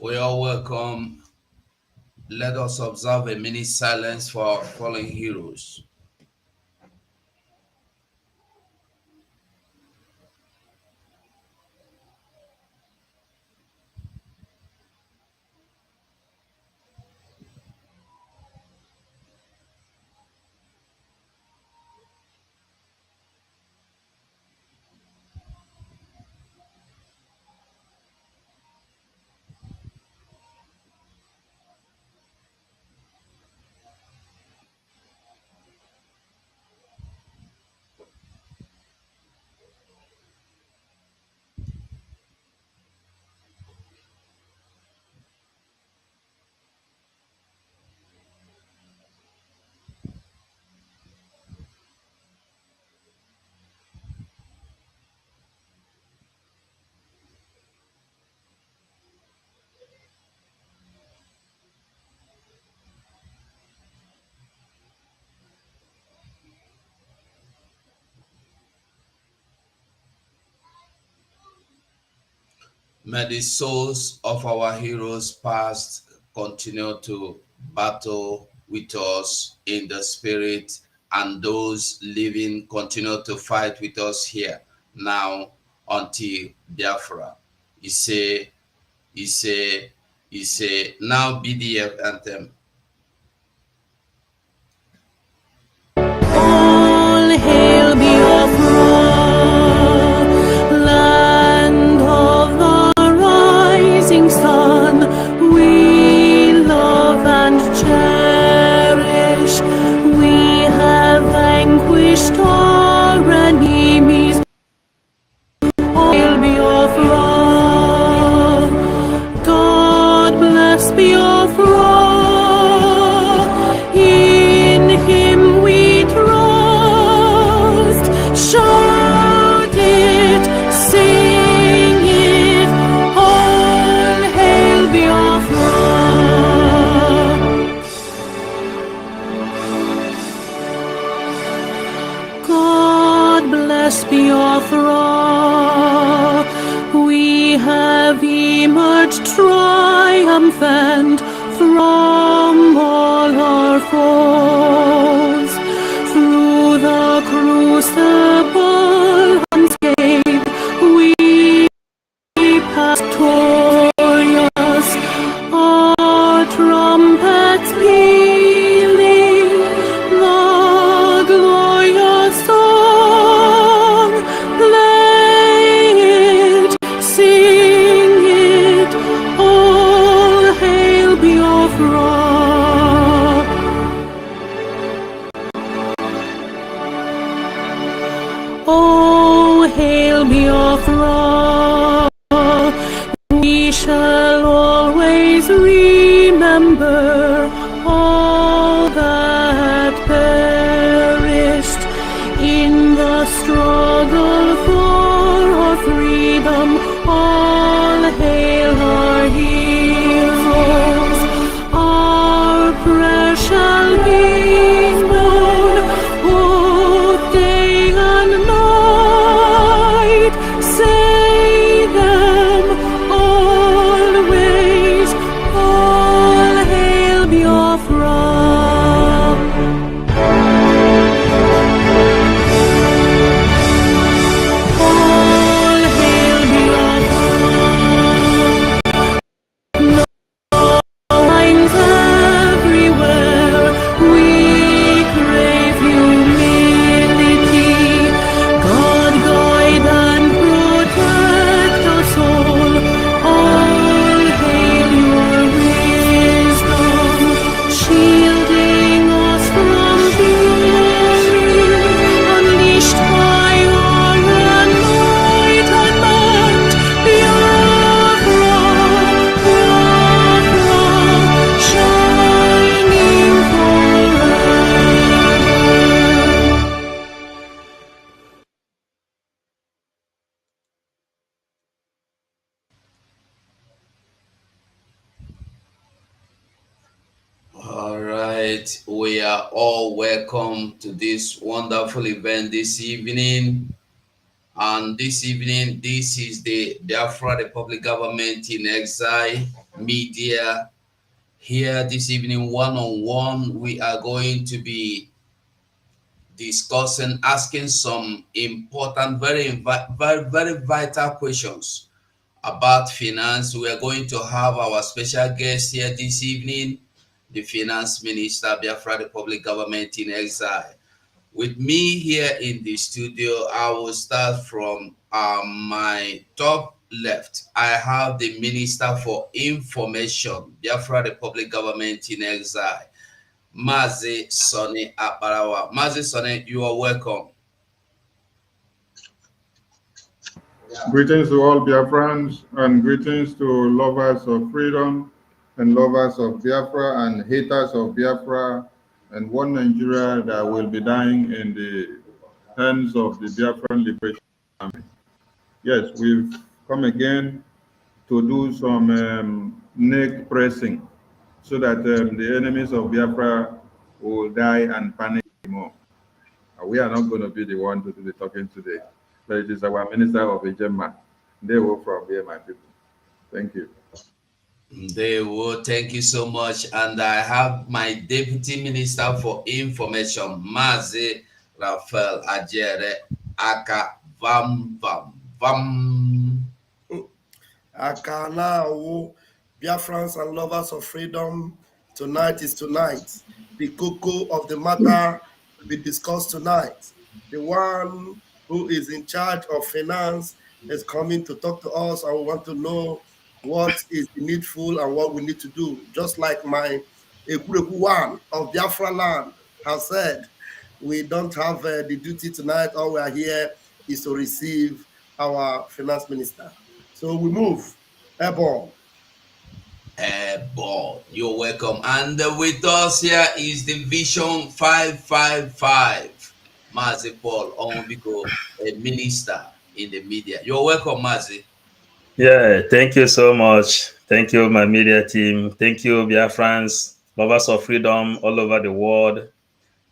We are welcome. Let us observe a minute silence for our fallen heroes. May the souls of our heroes past continue to battle with us in the spirit, and those living continue to fight with us here now until Biafra. He say, he say, he say, now BDF anthem. All hail Biafra, land of the rising sun. We love and cherish. We have vanquished our enemies. All hail Biafra. God bless Biafra. In Him we trust. Shout it, sing it. All hail Biafra. God bless Biafra. We have emerged triumphant from all our foes. Through the crucible unscathed, we pass victorious. Our trumpets pealing the glorious song. Play it, sing it, all hail Biafra. Oh, hail Biafra. We shall always remember all that perished in the struggle for our freedom. All hail our heroes. Our prayer shall be known both day and night. Say them always. All hail Biafra. All hail Biafra. Lines everywhere, we crave humility. God guide and protect us all. All hail your wisdom, shielding us from fury, unleashed by your anointed hand. Biafra, Biafra, shining forever. All right, we are all welcome to this wonderful event this evening. And this evening, this is the Biafra Republic Government in Exile. media. Here this evening, one on one, we are going to be discussing, asking some important, very vital questions about finance. We are going to have our special guest here this evening, the Finance Minister, Biafra Republic Government in Exile. With me here in the studio, I will start from my top left. I have the Minister for Information, Biafra Republic Government in Exile, Mazi Sonny Aparawa. Mazi Sonny, you are welcome. Greetings to all Biafrans and greetings to lovers of freedom and lovers of Biafra and haters of Biafra and one Nigeria that will be dying in the hands of the Biafran Liberation Army. Yes, we've come again to do some neck pressing so that the enemies of Biafra will die and panic more. We are not going to be the one to do the talking today, but it is our Minister of Ejema. They will from here, my people. Thank you. They will. Thank you so much. And I have my Deputy Minister for Information, Mazi Rafael Ajere Aka Vam Vam Vam. Akana, Biafrans and lovers of freedom, tonight is tonight. The cocoa of the matter will be discussed tonight. The one who is in charge of finance is coming to talk to us, and we want to know what is needful and what we need to do. Just like my Ekureku one of Biafra land has said, we don't have the duty tonight. All we are here is to receive our finance minister. So we move. Airborne. Airborne. You're welcome. And with us here is the Vision 555, Mazi Paul Onwubiko, a minister in the media. You're welcome, Mazi. Yeah, thank you so much. Thank you, my media team. Thank you, Biafrans, lovers of freedom all over the world.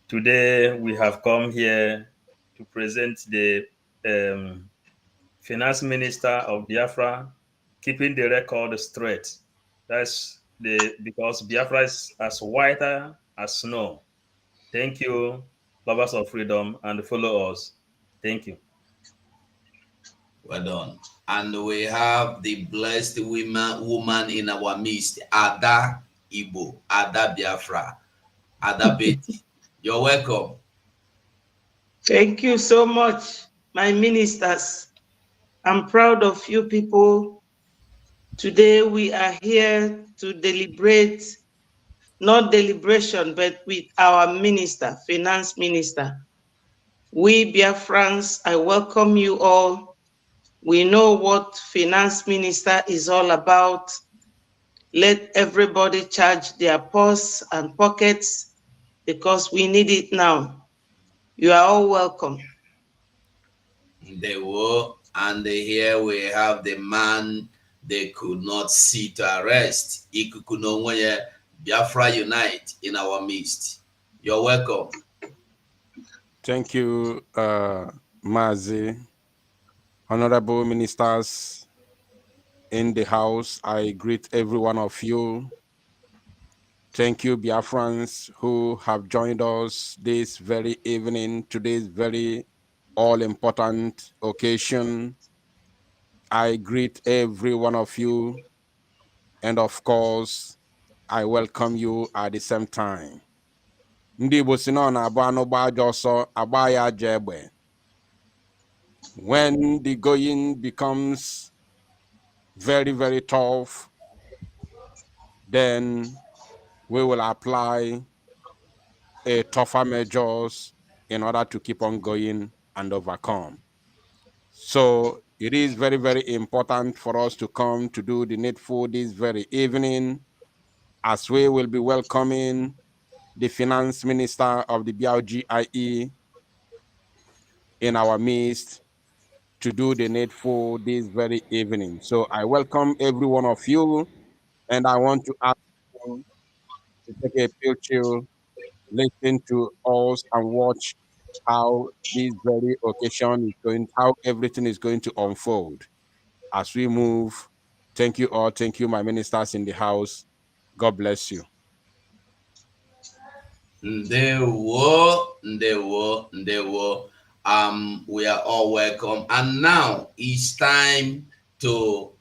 Today, we have come here to present the Finance Minister of Biafra, keeping the record straight. Because Biafra is as whiter as snow. Thank you, lovers of freedom, and follow us. Thank you. Well done. And we have the blessed woman in our midst, Ada Igbo, Ada Biafra, Ada Betty. You're welcome. Thank you so much, my ministers. I'm proud of you people. Today we are here to deliberate, not deliberation, but with our minister, finance minister. We Biafrans, I welcome you all. We know what finance minister is all about. Let everybody charge their purse and pockets because we need it now. You are all welcome. They were, and here we have the man they could not see to arrest. Ikukunonwoye, Biafra Unite in our midst. You're welcome. Thank you, Mazi. Honorable ministers in the house, I greet every one of you. Thank you, Biafrans, who have joined us this very evening, today's very all-important occasion. I greet every one of you, and of course, I welcome you at the same time. Ndị Igbo si na ọ na-abụ anụ gbaa ajọ ọsọ, agba ya ajọ egbe. When the going becomes very, very tough, then we will apply a tougher measures in order to keep on going and overcome. So it is very, very important for us to come to do the needful this very evening, as we will be welcoming the finance minister of the Brgie in our midst to do the needful this very evening. So I welcome every one of you, and I want to ask you to take a picture, listen to us, and watch how this very occasion is going, how everything is going to unfold as we move Thank you all. Thank you, my ministers in the house. God bless you. Ndewo. We are all welcome. And now it's time to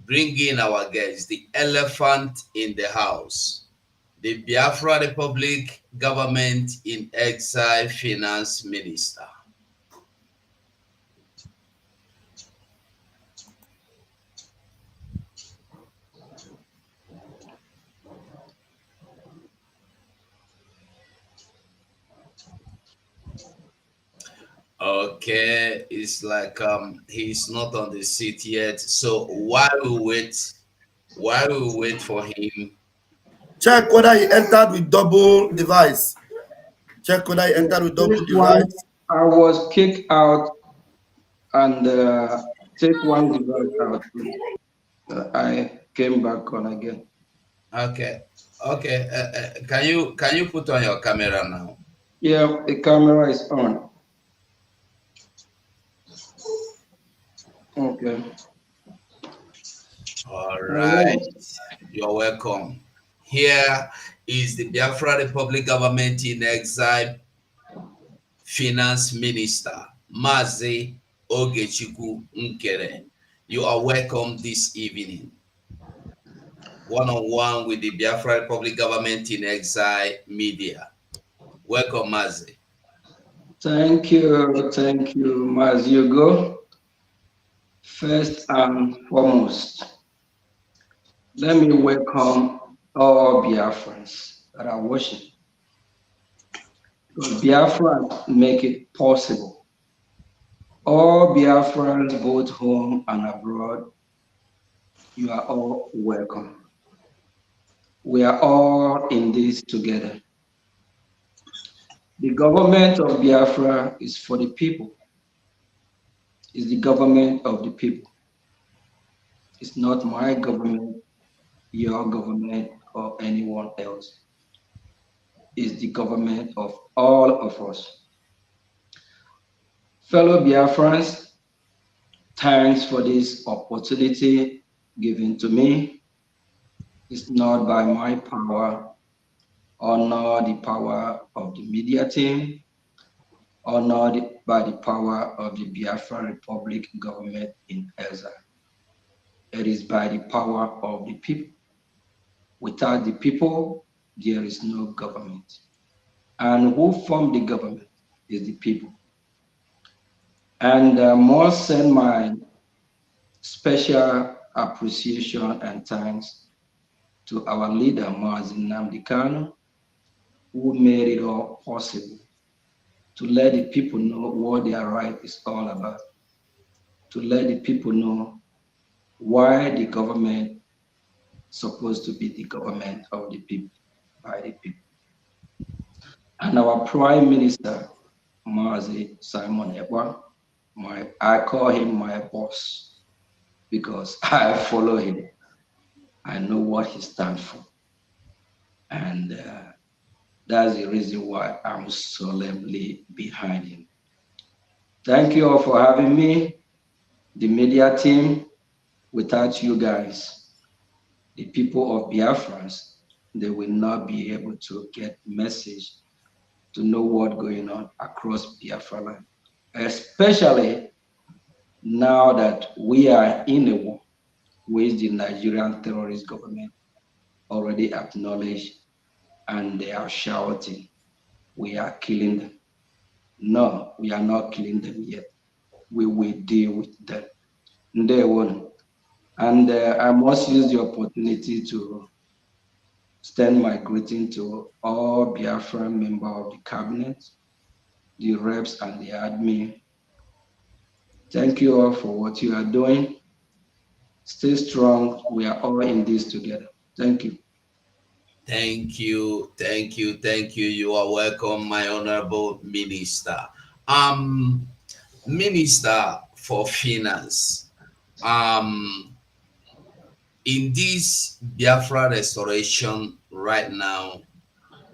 bring in our guests, the elephant in the house, the Biafra Republic Government in Exile Finance Minister. Okay, it's like he's not on the seat yet. So while we wait for him. Check whether he entered with double device. Check whether he entered with double This one, device. I was kicked out and take one device out. I came back on again. Okay. Okay. Can you put on your camera now? Yeah, the camera is on. Okay. All right. You're welcome. Here is the Biafra Republic Government in Exile Finance Minister, Mazi Ogechukwu Nkere. You are welcome this evening. One-on-one with the Biafra Republic Government in Exile Media. Welcome, Mazi. Thank you, Mas Hugo. First and foremost, let me welcome all Biafrans that are watching. Because Biafrans make it possible. All Biafrans, both home and abroad, you are all welcome. We are all in this together. The government of Biafra is for the people. It's the government of the people. It's not my government, your government, or anyone else. It's the government of all of us. Fellow Biafrans, thanks for this opportunity given to me. It's not by my power or not the power of the media team or not by the power of the Biafra Republic government in exile. It is by the power of the people. Without the people, there is no government. And who formed the government is the people. And I must send my special appreciation and thanks to our leader, Mazin Namdi, who made it all possible to let the people know what their right is all about, to let the people know why the government is supposed to be the government of the people, by the people. And our Prime Minister, Mazi Simon Ekwa, I call him my boss because I follow him. I know what he stands for. And that's the reason why I'm solemnly behind him. Thank you all for having me, the media team. Without you guys, the people of Biafrans, they will not be able to get message to know what's going on across Biafra land, especially now that we are in a war which the Nigerian terrorist government already acknowledged, and they are shouting, we are killing them. No, we are not killing them yet. We will deal with them. Day one. And I must use the opportunity to extend my greeting to all Biafran members of the cabinet, the reps and the admin. Thank you all for what you are doing. Stay strong. We are all in this together. Thank you. Thank you. You are welcome, my honorable minister. Minister for Finance. In this Biafra restoration right now,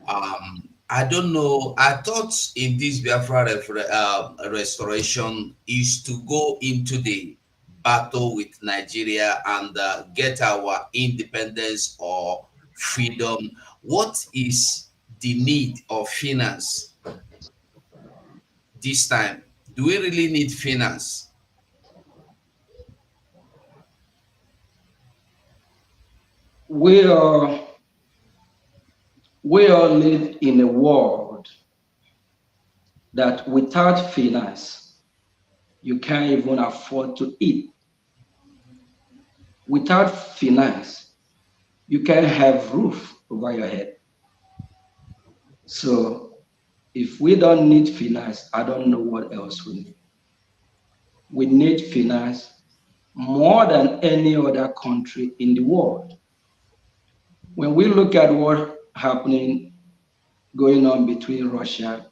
I don't know. I thought in this Biafra restoration is to go into the battle with Nigeria and get our independence or freedom, what is the need of finance this time? Do we really need finance? We are we all live in a world that without finance, you can't even afford to eat. Without finance, you can't have roof over your head. So if we don't need finance, I don't know what else we need. We need finance more than any other country in the world. When we look at what happening going on between Russia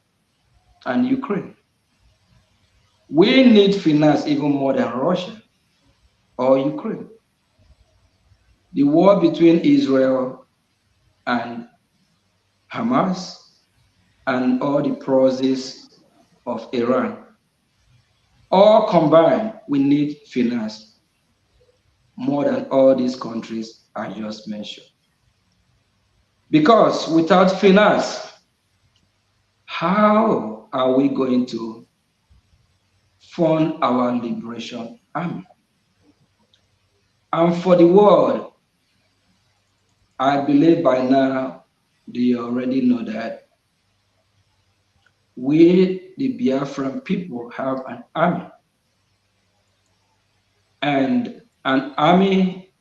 and Ukraine, we need finance even more than Russia or Ukraine. The war between Israel and Hamas and all the proxies of Iran, all combined, we need finance more than all these countries I just mentioned. Because without finance, how are we going to fund our liberation army? And for the world, I believe by now they already know that we, the Biafran people, have an army. And an army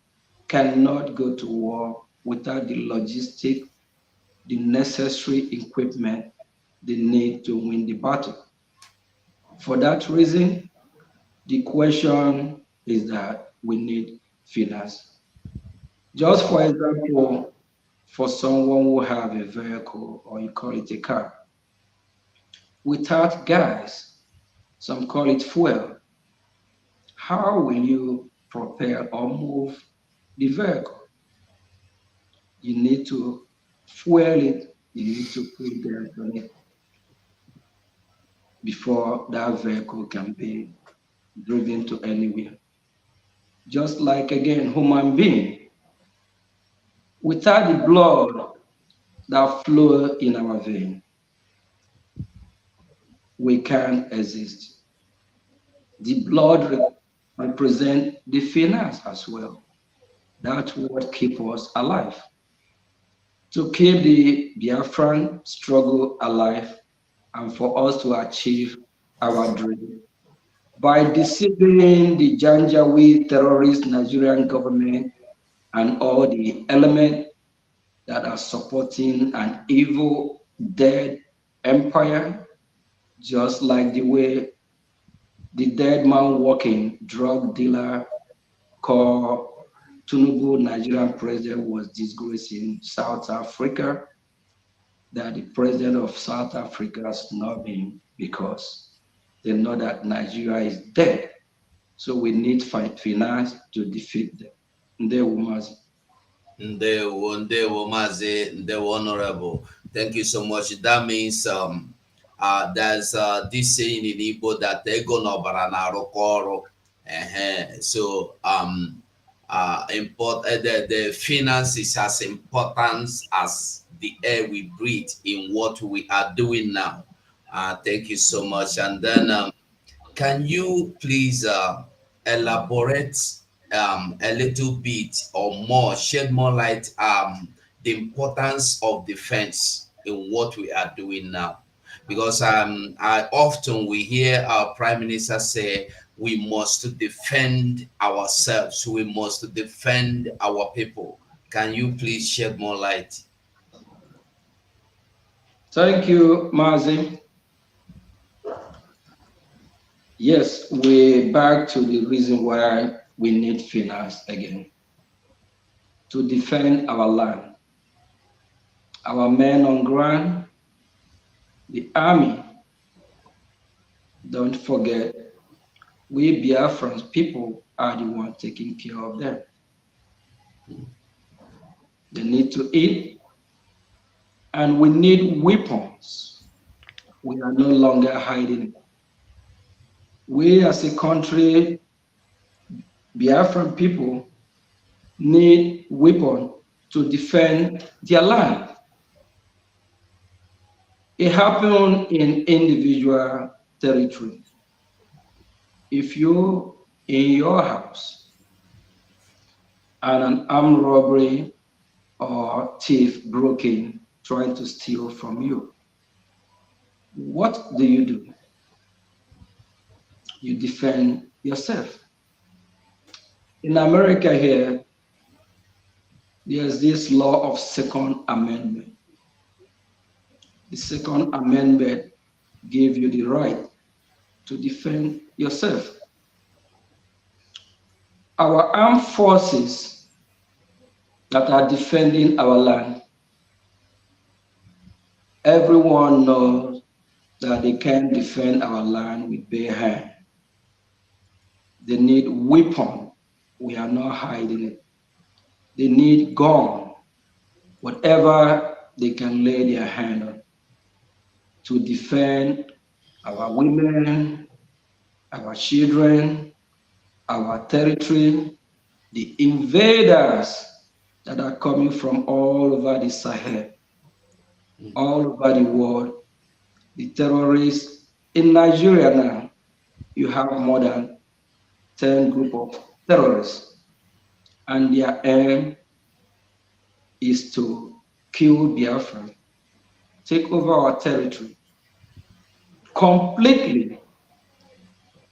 cannot go to war without the logistic, the necessary equipment they need to win the battle. For that reason, the question is that we need finance. Just for example, for someone who have a vehicle or you call it a car, without gas, some call it fuel, how will you propel or move the vehicle? You need to fuel it, you need to put gas on it before that vehicle can be driven to anywhere. Just like again, human being, without the blood that flow in our vein, we can't exist. The blood represents the finance as well. That's what keeps us alive. To keep the Biafran struggle alive and for us to achieve our dream. By deceiving the Janjaweed terrorist Nigerian government and all the elements that are supporting an evil, dead empire, just like the way the dead man walking drug dealer called Tinubu, Nigerian president, was disgracing South Africa, that the president of South Africa is snubbing because they know that Nigeria is dead. So we need finance to defeat them. Ndewo Mazi, Ndewo Honorable. Thank you so much. That means there's this saying in Igbo that ego nobara na rokoro. So the finance is as important as the air we breathe in what we are doing now. Thank you so much. And then can you please elaborate a little bit or more, shed more light the importance of defense in what we are doing now? Because I often we hear our prime minister say we must defend ourselves, we must defend our people. Can you please shed more light? Thank you, Mazi. Yes, we're back to the reason why we need finance again. To defend our land, our men on ground, the army. Don't forget, we Biafran people are the ones taking care of them. They need to eat, and we need weapons. We are no longer hiding. We as a country Biafran people need weapons to defend their land. It happened in individual territory. If you in your house and an armed robbery or thief broke in trying to steal from you, what do? You defend yourself. In America here, there's this law of Second Amendment. The Second Amendment gave you the right to defend yourself. Our armed forces that are defending our land, everyone knows that they can't defend our land with bare hand. They need weapon. We are not hiding it. They need gun, whatever they can lay their hand on to defend our women, our children, our territory, the invaders that are coming from all over the Sahel, all over the world, the terrorists. In Nigeria now, you have more than 10 group of terrorists, and their aim is to kill Biafra, take over our territory, completely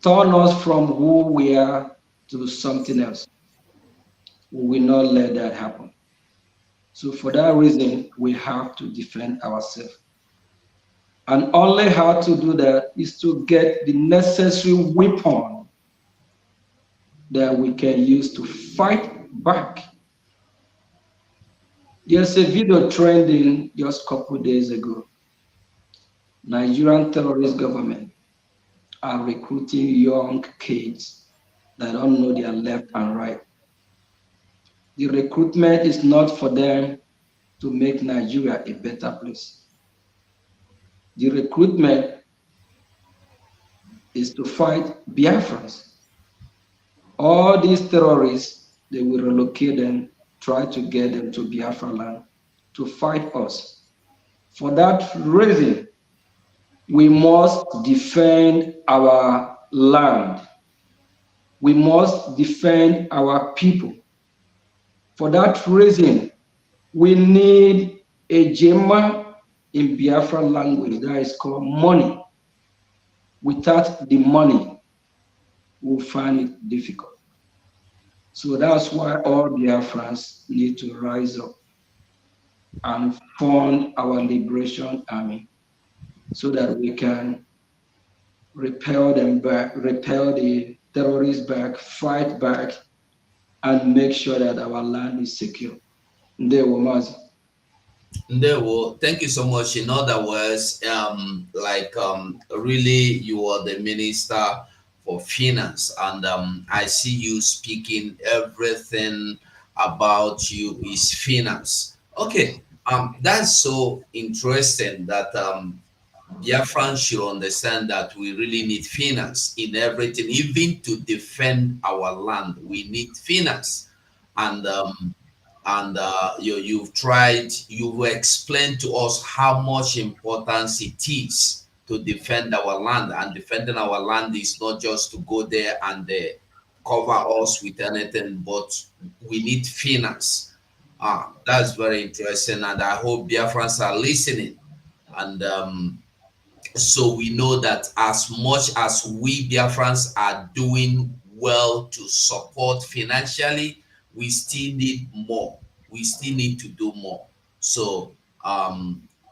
turn us from who we are to something else. We will not let that happen. So for that reason, we have to defend ourselves. And only how to do that is to get the necessary weapon that we can use to fight back. There's a video trending just a couple days ago. Nigerian terrorist government are recruiting young kids that don't know their left and right. The recruitment is not for them to make Nigeria a better place. The recruitment is to fight Biafrans. All these terrorists, they will relocate them, try to get them to Biafra land to fight us. For that reason, we must defend our land. We must defend our people. For that reason, we need a Jema in Biafra language that is called money. Without the money, we'll find it difficult. So that's why all Biafrans need to rise up and fund our liberation army so that we can repel them back, repel the terrorists back, fight back, and make sure that our land is secure. Ndewo, thank you so much. In other words, really, you are the minister for finance, and I see you speaking everything about you is finance. Okay, that's so interesting that Biafrans should understand that we really need finance in everything, even to defend our land. We need finance, and you've explained to us how much importance it is to defend our land, and defending our land is not just to go there and cover us with anything, but we need finance. That's very interesting, and I hope Biafrans are listening. And so we know that as much as we Biafrans are doing well to support financially, we still need more. We still need to do more. So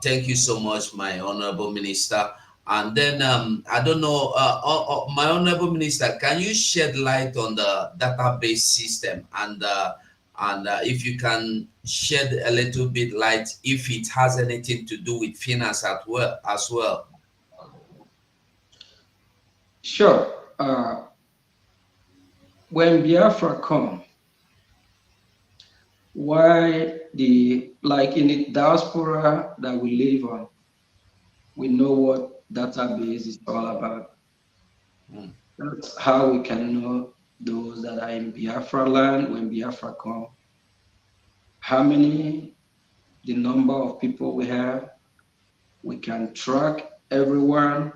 thank you so much, my honorable minister. And then I don't know, my honorable minister, can you shed light on the database system, and if you can shed a little bit light if it has anything to do with finance as well? Sure. When Biafra come, why like in the diaspora that we live on, we know what database is all about. That's how we can know those that are in Biafra land when Biafra come, how many, the number of people we have. We can track everyone.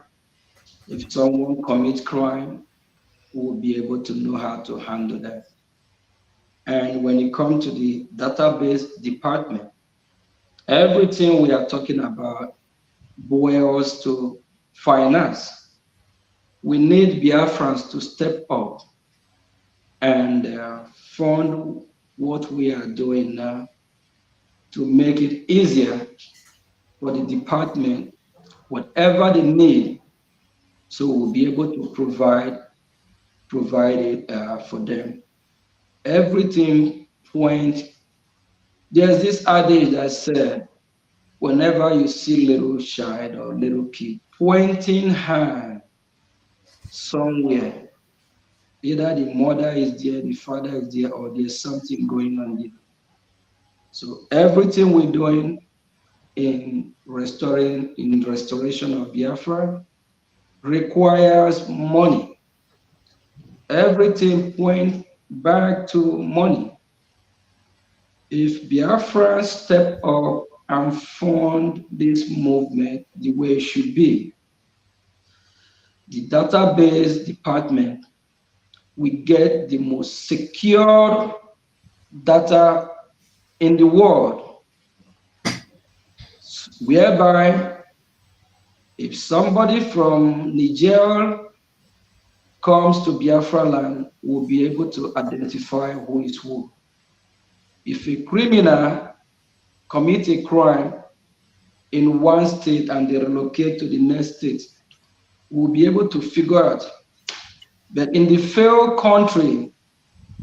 If someone commits crime, we will be able to know how to handle that. And when it comes to the database department, everything we are talking about boils to finance. We need Biafrans to step up and fund what we are doing now to make it easier for the department, whatever they need, so we'll be able to provide it for them. Everything point. There's this adage that said, whenever you see little child or little kid pointing hand somewhere, either the mother is there, the father is there, or there's something going on there. So everything we're doing in restoration of Biafra requires money. Everything points back to money. If Biafra step up and fund this movement the way it should be, the database department will get the most secure data in the world, whereby if somebody from Niger comes to Biafra land, we'll be able to identify who is who. If a criminal commits a crime in one state and they relocate to the next state, we'll be able to figure out. But in the failed country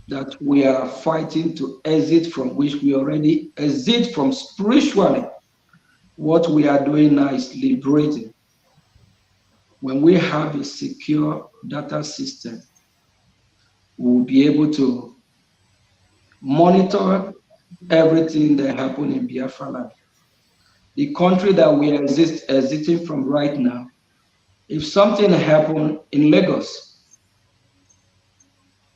that we are fighting to exit from, which we already exit from spiritually, what we are doing now is liberating. When we have a secure data system, we'll be able to monitor everything that happens in Biafra land. The country that we are exiting from right now, if something happened in Lagos,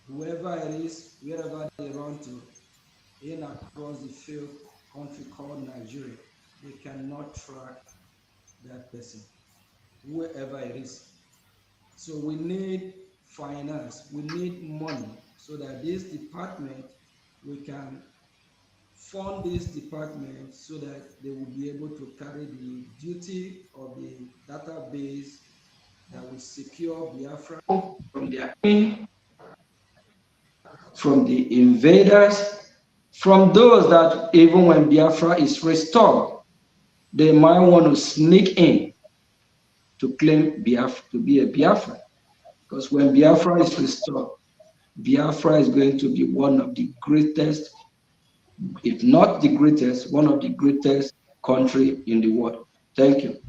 whoever it is, wherever they run to, in across the failed country called Nigeria, they cannot track that person, whoever it is. So we need finance, we need money, so that this department, we can fund this department so that they will be able to carry the duty of the database that will secure Biafra from their enemy, from the invaders, from those that even when Biafra is restored, they might want to sneak in to claim Biafra, to be a Biafra. Because when Biafra is restored, Biafra is going to be one of the greatest, if not the greatest, one of the greatest country in the world. Thank you.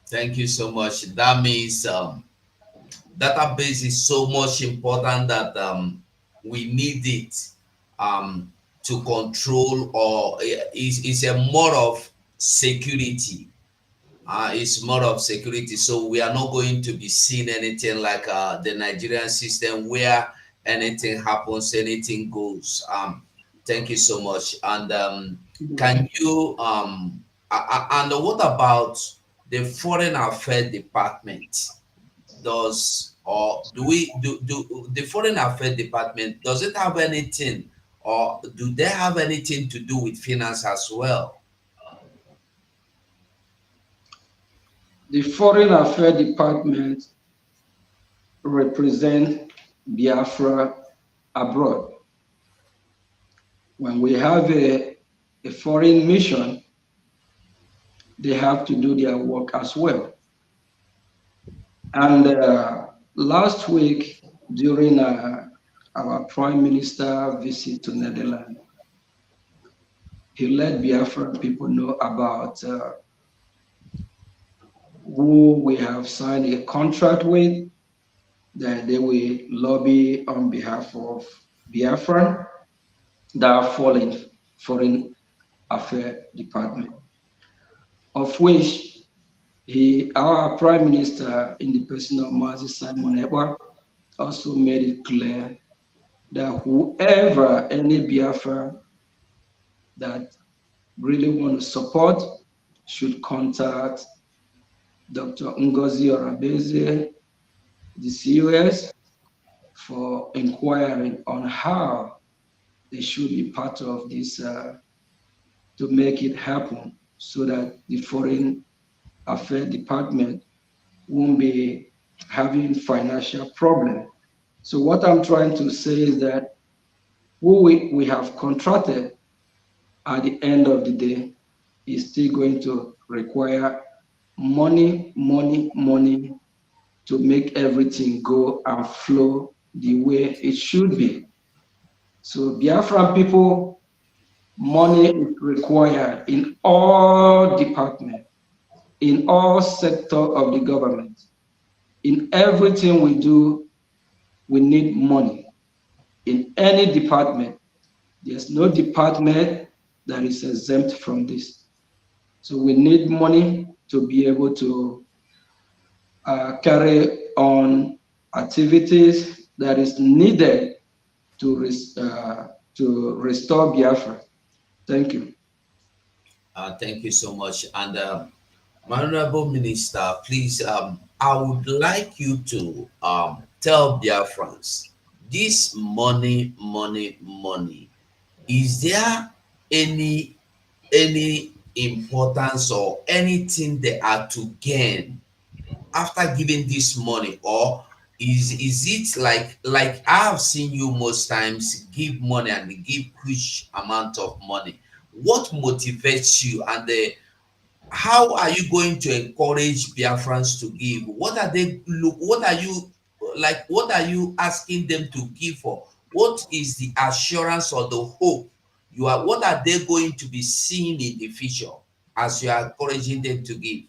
Thank you so much. That means database is so much important that we need it to control, or is a more of security. It's more of security. So we are not going to be seeing anything like the Nigerian system where anything happens, anything goes. Thank you so much. And can you and what about the Foreign Affairs Department? Does or do we do the Foreign Affairs Department, does it have anything, or do they have anything to do with finance as well? The Foreign Affairs Department represent Biafra abroad. When we have a foreign mission, they have to do their work as well. And last week, during our Prime Minister visit to Netherlands, he let Biafran people know about who we have signed a contract with, that they will lobby on behalf of Biafran that are falling Foreign Affairs Department, of which our Prime Minister, in the person of Mazi Simon Ekpa, also made it clear that whoever, any Biafra that really want to support should contact Dr. Ngozi Orabeze, the COS, for inquiring on how they should be part of this to make it happen so that the Foreign Affairs Department won't be having financial problem. So what I'm trying to say is that who we have contracted at the end of the day is still going to require money, money, money to make everything go and flow the way it should be. So Biafran people, money is required in all departments, in all sector of the government. In everything we do, we need money. In any department, there's no department that is exempt from this. So we need money to be able to carry on activities that is needed to restore Biafra. Thank you. Thank you so much. And my Honorable Minister, please, I would like you to tell Biafrans, this money, money, money, is there any importance or anything they are to gain after giving this money, or is it like I have seen you most times give money and give huge amount of money? What motivates you, and how are you going to encourage Biafrans to give? What are they look? What are you like? What are you asking them to give for? What is the assurance or the hope you are? What are they going to be seeing in the future as you are encouraging them to give?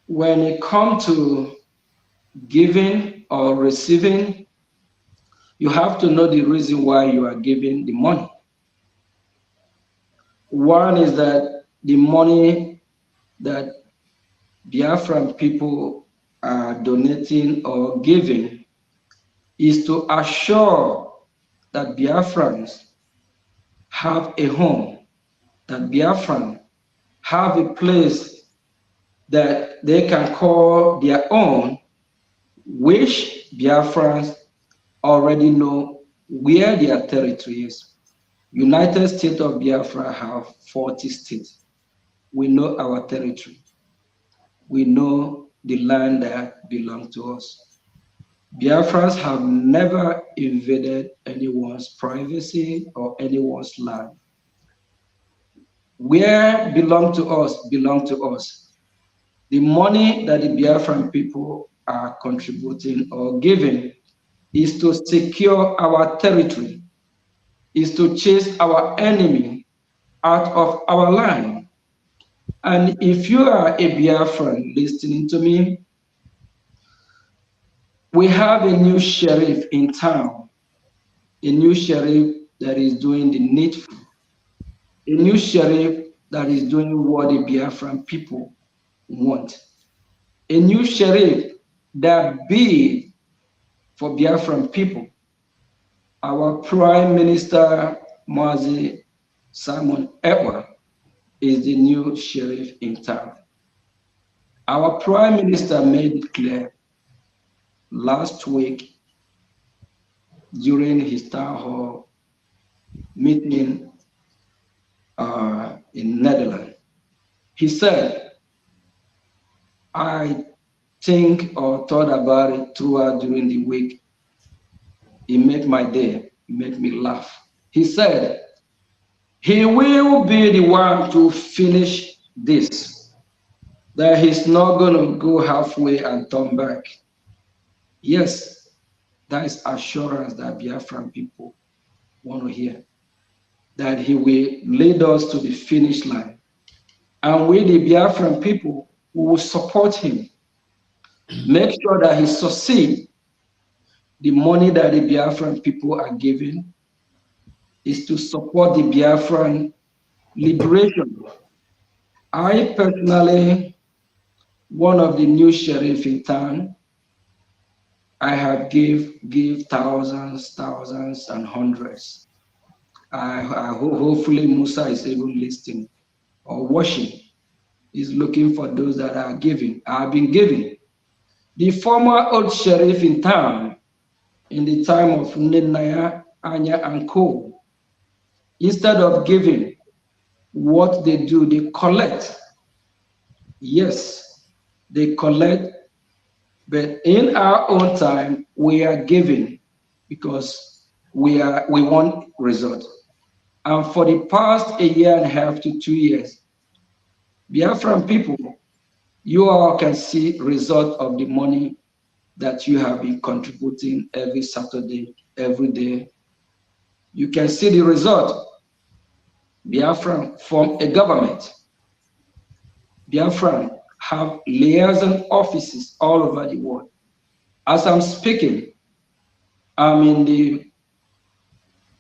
When it comes to giving or receiving, you have to know the reason why you are giving the money. One is that the money that Biafran people are donating or giving is to assure that Biafrans have a home, that Biafrans have a place that they can call their own, which Biafrans already know where their territory is. United States of Biafra have 40 states. We know our territory. We know the land that belongs to us. Biafrans have never invaded anyone's privacy or anyone's land. Where belong to us, belong to us. The money that the Biafran people are contributing or giving is to secure our territory, is to chase our enemy out of our land. And if you are a Biafran listening to me, we have a new sheriff in town, a new sheriff that is doing the needful, a new sheriff that is doing what the Biafran people want, a new sheriff that be for Biafran people. Our Prime Minister, Mazi Simon Ewa, is the new sheriff in town. Our Prime Minister made it clear last week during his town hall meeting in Netherlands. He said, I think or thought about it throughout during the week. It made my day, it made me laugh. He said, he will be the one to finish this, that he's not going to go halfway and turn back. Yes, that is assurance that Biafran people want to hear, that he will lead us to the finish line. And we, the Biafran people, will support him, make sure that he succeeds. The money that the Biafran people are giving is to support the Biafran liberation. I personally one of the new sheriff in town. I have give thousands and hundreds. Hopefully Musa is even listening or watching. He's looking for those that are giving. I've been giving. The former old sheriff in town, in the time of Nenaya, Anya, and Co., instead of giving, what they do, they collect. Yes, they collect, but in our own time, we are giving because we want results. And for the past a year and a half to 2 years, Biafran people, you all can see result of the money that you have been contributing every Saturday, every day. You can see the result. Biafran form a government. Biafran have liaison offices all over the world. As I'm speaking, I'm in the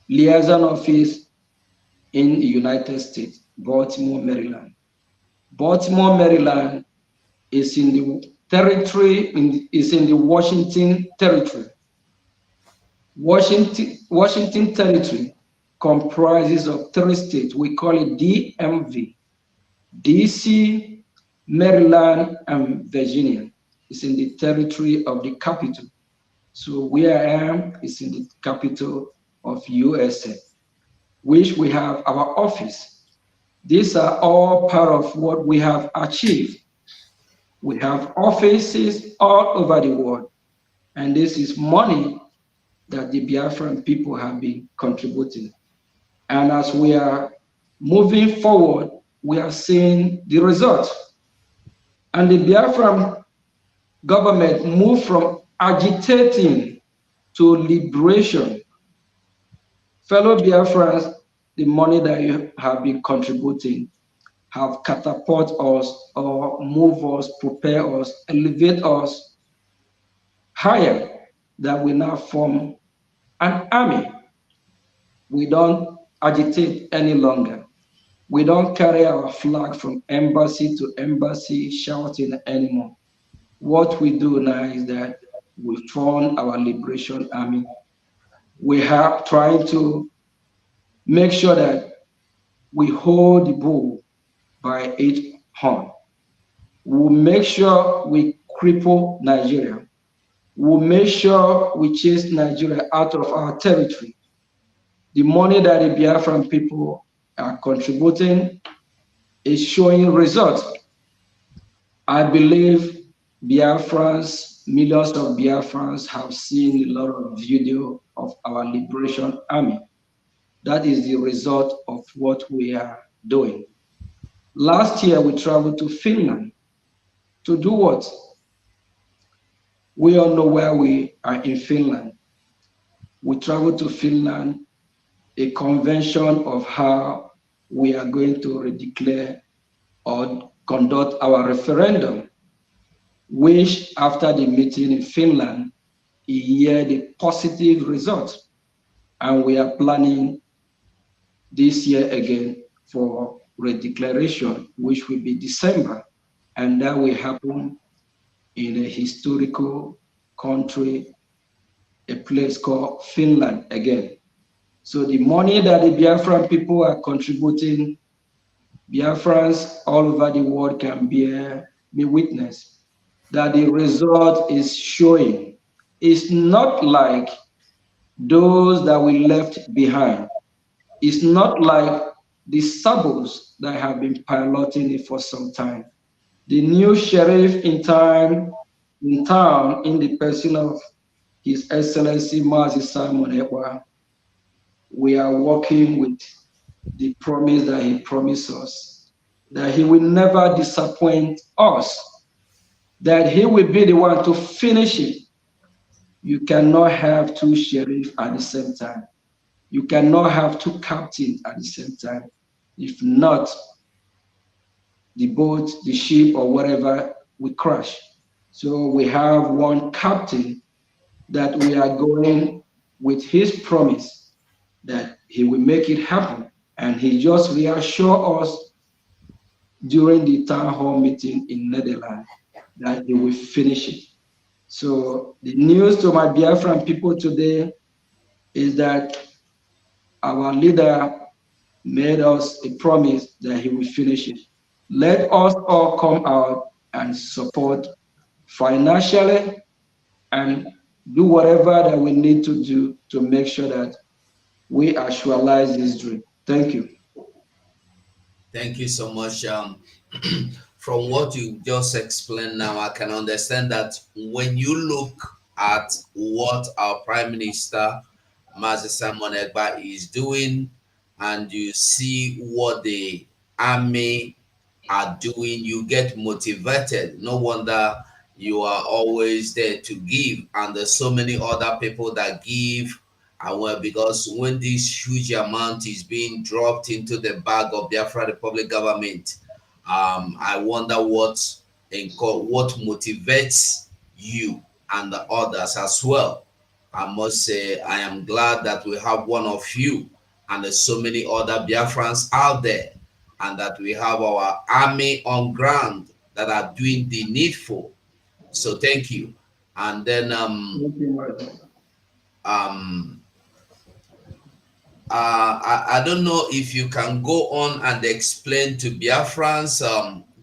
liaison office in the United States, Baltimore, Maryland. Baltimore, Maryland is in the territory, is in the Washington territory. Washington territory comprises of 3 states. We call it DMV, DC, Maryland, and Virginia. It's in the territory of the capital. So where I am is in the capital of USA, which we have our office. These are all part of what we have achieved. We have offices all over the world, and this is money that the Biafran people have been contributing. And as we are moving forward, we are seeing the result. And the Biafran government moved from agitating to liberation. Fellow Biafrans, the money that you have been contributing have catapult us or move us, prepare us, elevate us higher, that we now form an army. We don't agitate any longer. We don't carry our flag from embassy to embassy shouting anymore. What we do now is that we form our liberation army. We are trying to make sure that we hold the bull by its horn. We'll make sure we cripple Nigeria. We'll make sure we chase Nigeria out of our territory. The money that the Biafran people are contributing is showing results. I believe Biafrans, millions of Biafrans have seen a lot of video of our liberation army. That is the result of what we are doing. Last year, we traveled to Finland to do what? We all know where we are in Finland. We traveled to Finland, a convention of how we are going to redeclare or conduct our referendum, which after the meeting in Finland, he heard a positive result. And we are planning this year again for redeclaration, which will be December. And that will happen in a historical country, a place called Finland again. So the money that the Biafran people are contributing, Biafrans all over the world can bear me witness that the result is showing. It's not like those that we left behind. It's not like the sabos that have been piloting it for some time. The new sheriff in town, in the person of His Excellency Mazi Simon Ekwa, we are working with the promise that he promised us, that he will never disappoint us, that he will be the one to finish it. You cannot have 2 sheriffs at the same time. You cannot have 2 captains at the same time. If not, the boat, the ship, or whatever will crash. So we have 1 captain that we are going with his promise that he will make it happen. And he just reassured us during the town hall meeting in Netherlands that he will finish it. So the news to my Biafran people today is that our leader made us a promise that he will finish it. Let us all come out and support financially and do whatever that we need to do to make sure that we actualize this dream. Thank you. Thank you so much. From what you just explained now, I can understand that when you look at what our Prime Minister, Mazi Simon Egba, is doing, and you see what the army are doing, you get motivated. No wonder you are always there to give, and there's so many other people that give. And well, because when this huge amount is being dropped into the bag of Biafra Republic government, I wonder what motivates you and the others as well. I must say I am glad that we have one of you, and there's so many other Biafrans out there, and that we have our army on ground that are doing the needful. So thank you. And then um I don't know if you can go on and explain to Biafrans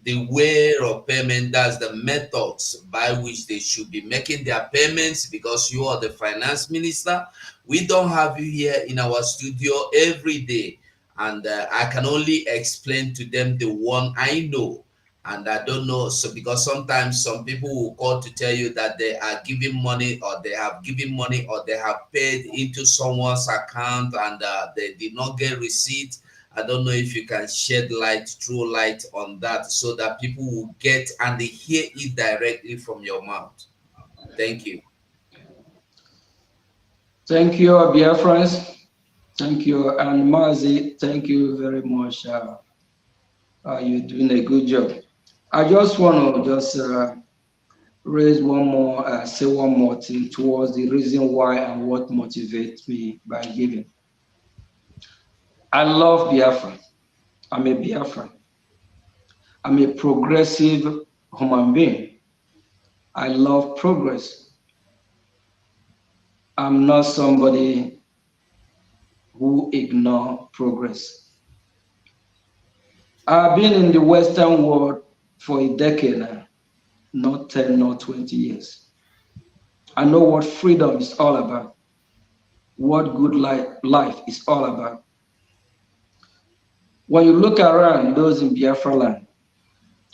the way of payment, that's the methods by which they should be making their payments, because you are the finance minister. We don't have you here in our studio every day, and I can only explain to them the one I know. And I don't know, so because sometimes some people will call to tell you that they are giving money, or they have given money, or they have paid into someone's account, and they did not get receipt. I don't know if you can shed light, true light on that, so that people will get and they hear it directly from your mouth. Thank you. Thank you, Biafrans. Thank you, and Mazi, thank you very much. You're doing a good job. I just want to raise one more, say one more thing towards the reason why and what motivates me by giving. I love Biafra. I'm a Biafran. I'm a progressive human being. I love progress. I'm not somebody who ignore progress. I've been in the Western world for a decade now, not 10, not 20 years. I know what freedom is all about, what good life is all about. When you look around those in Biafra land,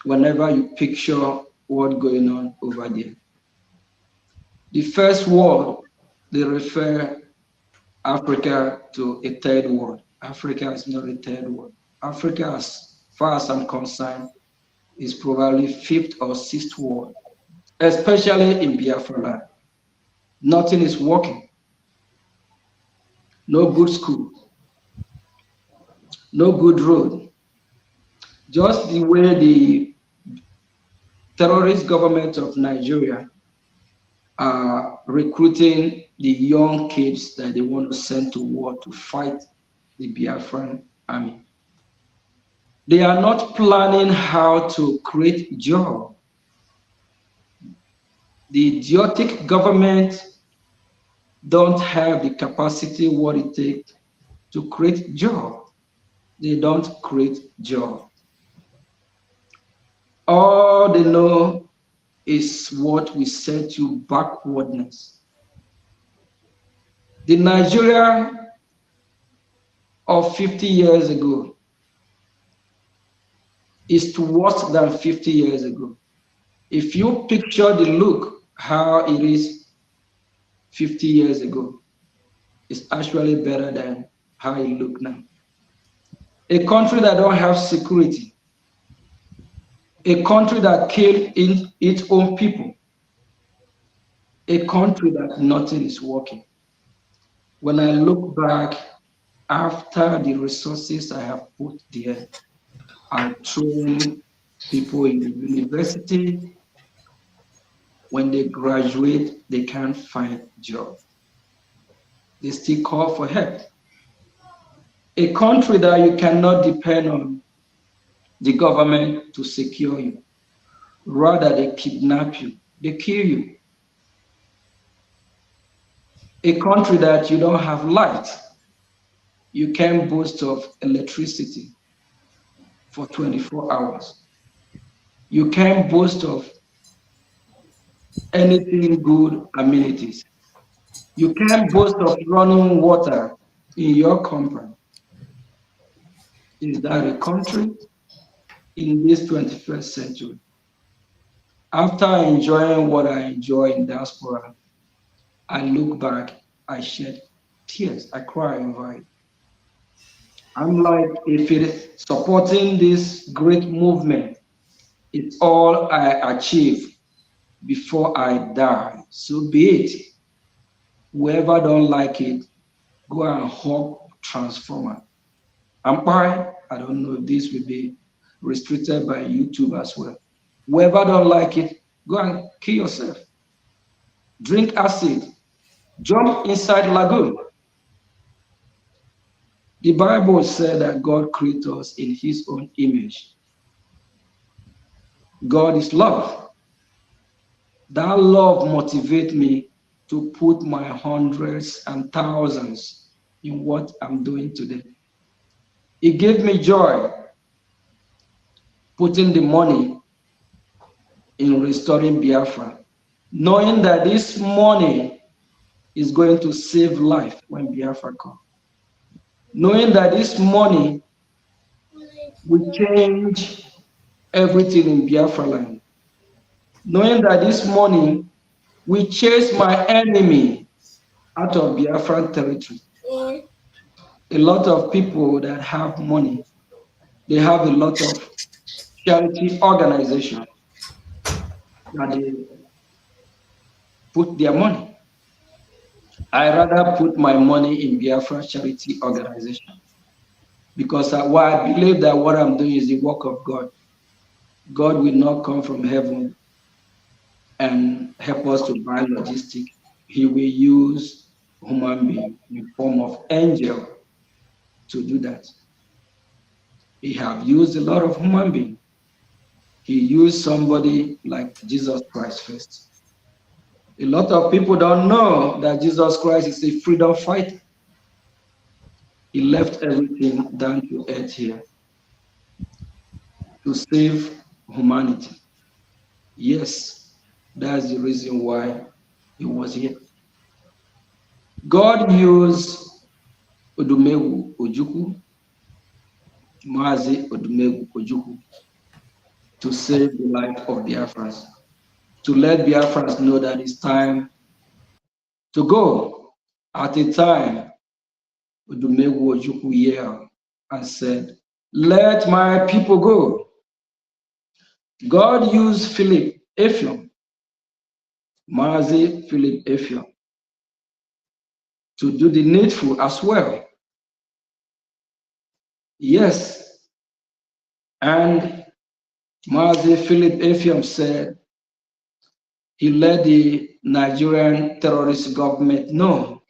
whenever you picture what's going on over there, the first world, they refer Africa to a third world. Africa is not a third world. Africa, as far as I'm concerned, is probably fifth or sixth world, especially in Biafra land. Nothing is working. No good school, no good road. Just the way the terrorist government of Nigeria are recruiting the young kids that they want to send to war to fight the Biafran army. They are not planning how to create jobs. The idiotic government don't have the capacity what it takes to create jobs. They don't create jobs. All they know is what we said to backwardness. The Nigeria of 50 years ago is worse than 50 years ago. If you picture the look, how it is 50 years ago, it's actually better than how it looks now. A country that don't have security, a country that killed its own people, a country that nothing is working. When I look back after the resources I have put there, I train people in the university. When they graduate, they can't find a job. They still call for help. A country that you cannot depend on the government to secure you. Rather, they kidnap you, they kill you. A country that you don't have light, you can't boast of electricity for 24 hours. You can't boast of anything good amenities. You can't boast of running water in your compound. Is that a country in this 21st century? After enjoying what I enjoy in diaspora, I look back, I shed tears, I cry over it. I'm like, if it is supporting this great movement, it's all I achieve before I die. So be it. Whoever don't like it, go and hug transformer. I'm fine. I don't know if this will be restricted by YouTube as well. Whoever don't like it, go and kill yourself. Drink acid. Jump inside lagoon. The Bible said that God created us in his own image. God is love. That love motivates me to put my hundreds and thousands in what I'm doing today. It gave me joy putting the money in restoring Biafra, knowing that this money is going to save life when Biafra comes. Knowing that this money will change everything in Biafra land. Knowing that this money will chase my enemy out of Biafran territory. A lot of people that have money, they have a lot of charity organizations that they put their money. I rather put my money in Biafra charity organization because I believe that what I'm doing is the work of God. God will not come from heaven and help us to buy logistics. He will use human being in form of angel to do that. He have used a lot of human beings. He used somebody like Jesus Christ first. A lot of people don't know that Jesus Christ is a freedom fighter. He left everything down to earth here to save humanity. Yes, that's the reason why he was here. God used Odumegwu Ojukwu, Mazi Odumegwu Ojukwu, to save the life of Biafrans, to let Biafrans know that it's time to go. At a time, Odumegwu Ojukwu yelled and said, "Let my people go." God used Philip Efion, Mazi Philip Efion, to do the needful as well. Yes, and Mazi Philip Efion said he let the Nigerian terrorist government know,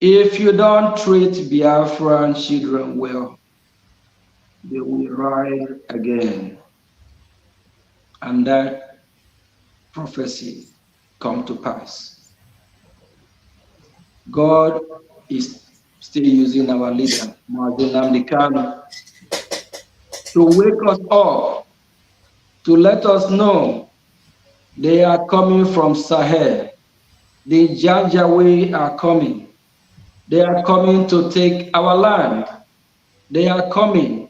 if you don't treat Biafran children well, they will rise again. And that prophecy come to pass. God is still using our leader, Mazi Nnamdi Kanu, to wake us up, to let us know they are coming from Sahel. The Janjaweed are coming. They are coming to take our land. They are coming.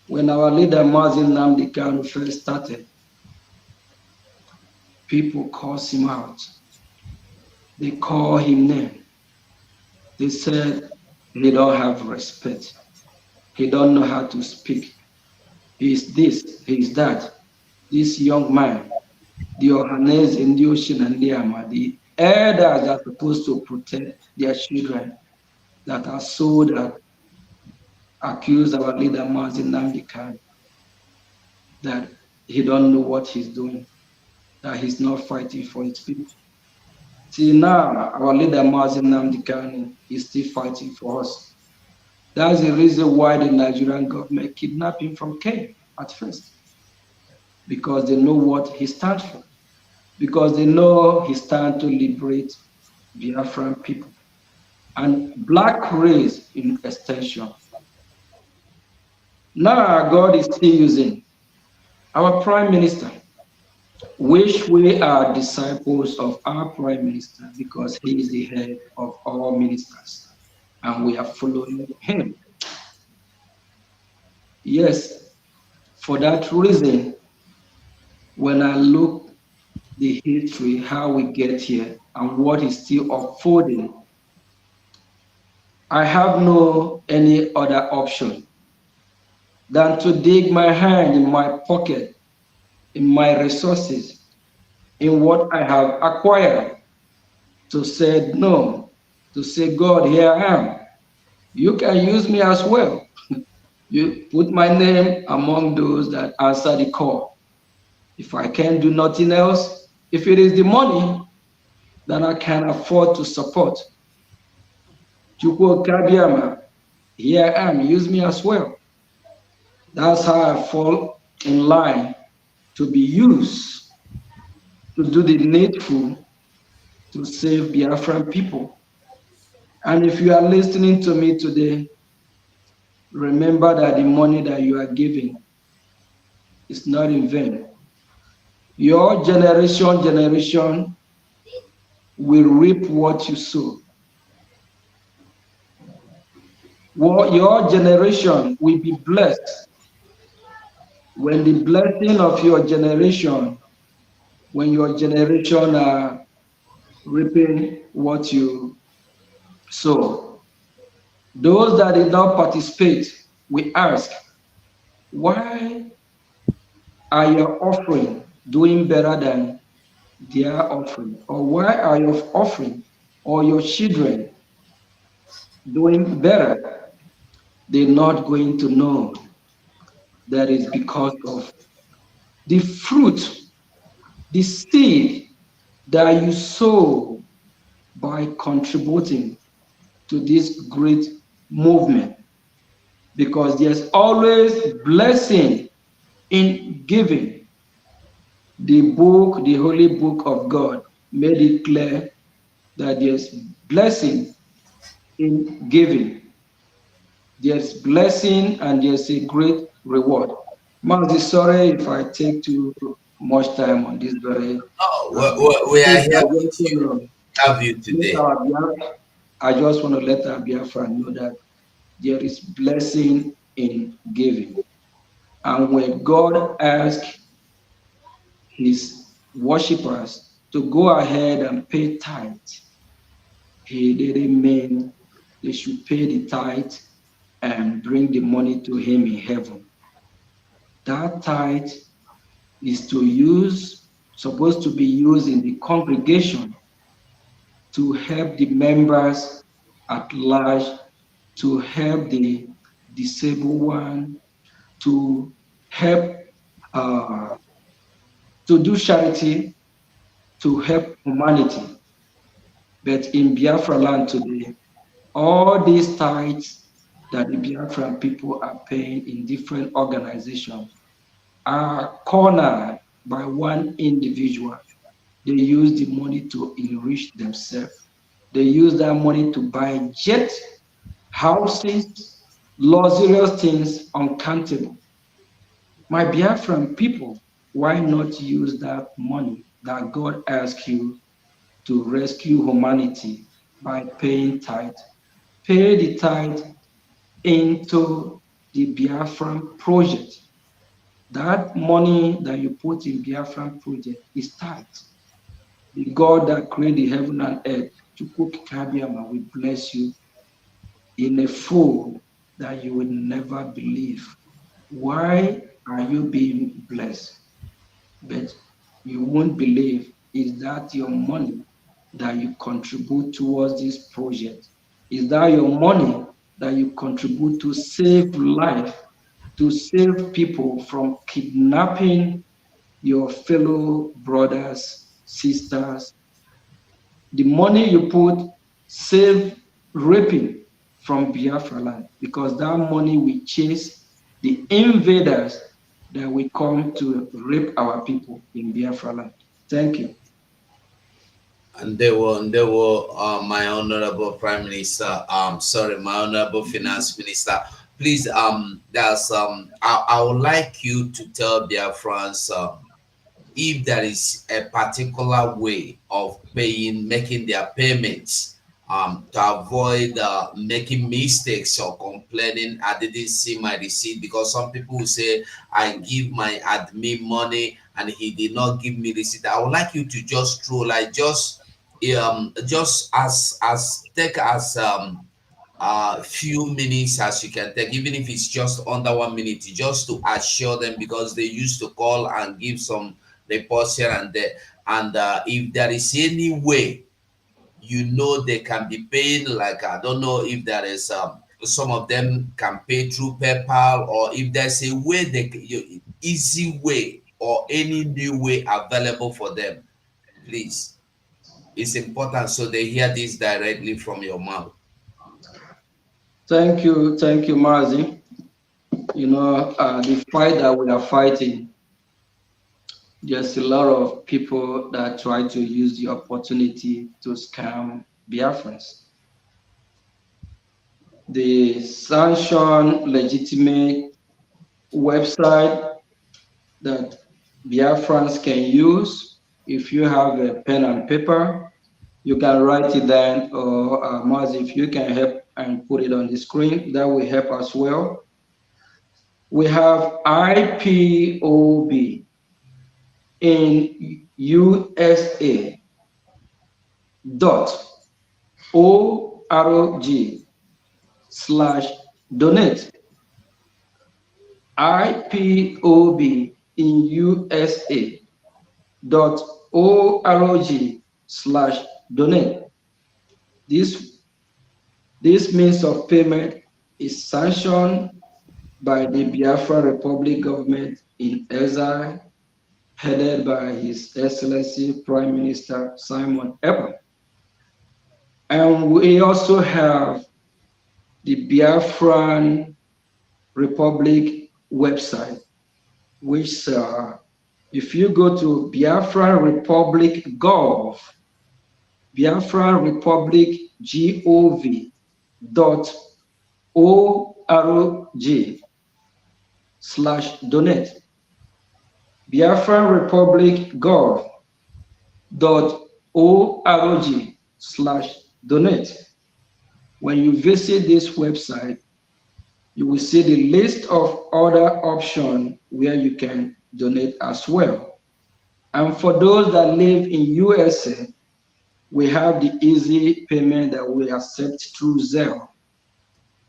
When our leader Mazi Nnamdi Kanu first started, people called him out. They call him name. They said he don't have respect. He don't know how to speak. He is this, he is that. This young man, the Ohanes in the ocean and the elders are supposed to protect their children that are sold and accuse our leader Mazi Nnamdi Kanu that he don't know what he's doing, that he's not fighting for his people. See now, our leader Mazi Nnamdi Kanu is still fighting for us. That's the reason why the Nigerian government kidnapped him from Kenya at first. because they know what he stands for, because they know he stands to liberate Biafran people and black race in extension. Now God is still using our prime minister, which we are disciples of our prime minister because he is the head of all ministers and we are following him. Yes, for that reason, when I look the history, how we get here and what is still unfolding, I have no any other option than to dig my hand in my pocket, in my resources, in what I have acquired, to say no, to say, God, here I am. You can use me as well. You put my name among those that answer the call. If I can do nothing else, if it is the money that I can afford to support, Chukwu Kabiama, here I am, use me as well. That's how I fall in line to be used to do the needful to save Biafran people. And if you are listening to me today, remember that the money that you are giving is not in vain. Your generation will reap what you sow. Your generation will be blessed when the blessing of your generation, when your generation are reaping what you sow. Those that did not participate, we ask, why are your offering doing better than their offering? Or why are your offering or your children doing better? They're not going to know that is because of the fruit, the seed that you sow by contributing to this great movement. Because there's always blessing in giving. The book, the holy book of God, made it clear that there's blessing in giving. There's blessing and there's a great reward. Mazi, sorry if I take too much time on this very. Oh, we are here with you. Have you today? I just want to let our Biafra know that there is blessing in giving. And when God asks his worshippers to go ahead and pay tithe, he didn't mean they should pay the tithe and bring the money to him in heaven. That tithe is supposed to be used in the congregation to help the members at large, to help the disabled one, to help to do charity, to help humanity. But in Biafra land today, all these tithes that the Biafran people are paying in different organizations are cornered by one individual. They use the money to enrich themselves. They use that money to buy jets, houses, luxurious things uncountable. My Biafran people, why not use that money that God asked you to rescue humanity by paying tithe? Pay the tithe into the Biafran project. That money that you put in Biafran project is tithe. The God that created the heaven and earth, Chukwu Kabiama, will bless you in a fold that you will never believe. Why are you being blessed? But you won't believe is that your money that you contribute towards this project? Is that your money that you contribute to save life, to save people from kidnapping your fellow brothers, sisters? The money you put save raping from Biafra land, because that money will chase the invaders that will come to rape our people in Biafra land. Thank you. And my honorable Prime Minister, sorry, my honorable Finance Minister. Please, I would like you to tell Biafrans, if there is a particular way of making their payments, to avoid making mistakes or complaining, I didn't see my receipt, because some people will say, I give my admin money and he did not give me receipt. I would like you to just throw, like, just as take as few minutes as you can take, even if it's just under 1 minute, just to assure them, because they used to call and give some reports here and there. And if there is any way, they can be paying, like, I don't know if there is some of them can pay through PayPal, or if there's a way easy way or any new way available for them, please. It's important so they hear this directly from your mouth. Thank you, Mazi. The fight that we are fighting, there's a lot of people that try to use the opportunity to scam Biafrans. The sanctioned legitimate website that Biafrans can use, if you have a pen and paper, you can write it down, or Mazi, if you can help and put it on the screen, that will help as well. We have IPOB in USA .org/donate. IPOB in USA .org/donate. This means of payment is sanctioned by the Biafra Republic government in exile, headed by His Excellency Prime Minister Simon Ekpa. And we also have the Biafran Republic website, which if you go to Biafra Republic Gov, Biafra Republic gov.org/donate. Biafra Republic gov.org/donate. When you visit this website, you will see the list of other options where you can donate as well. And for those that live in USA, we have the easy payment that we accept through Zelle.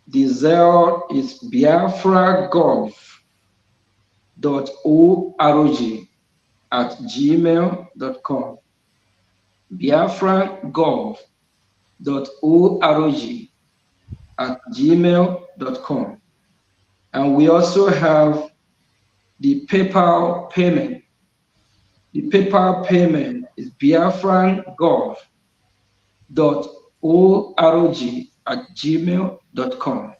The Zelle is biafragov.org@gmail.com. biafragov.org@gmail.com. And we also have the PayPal payment. The PayPal payment is biafragov.org@gmail.com.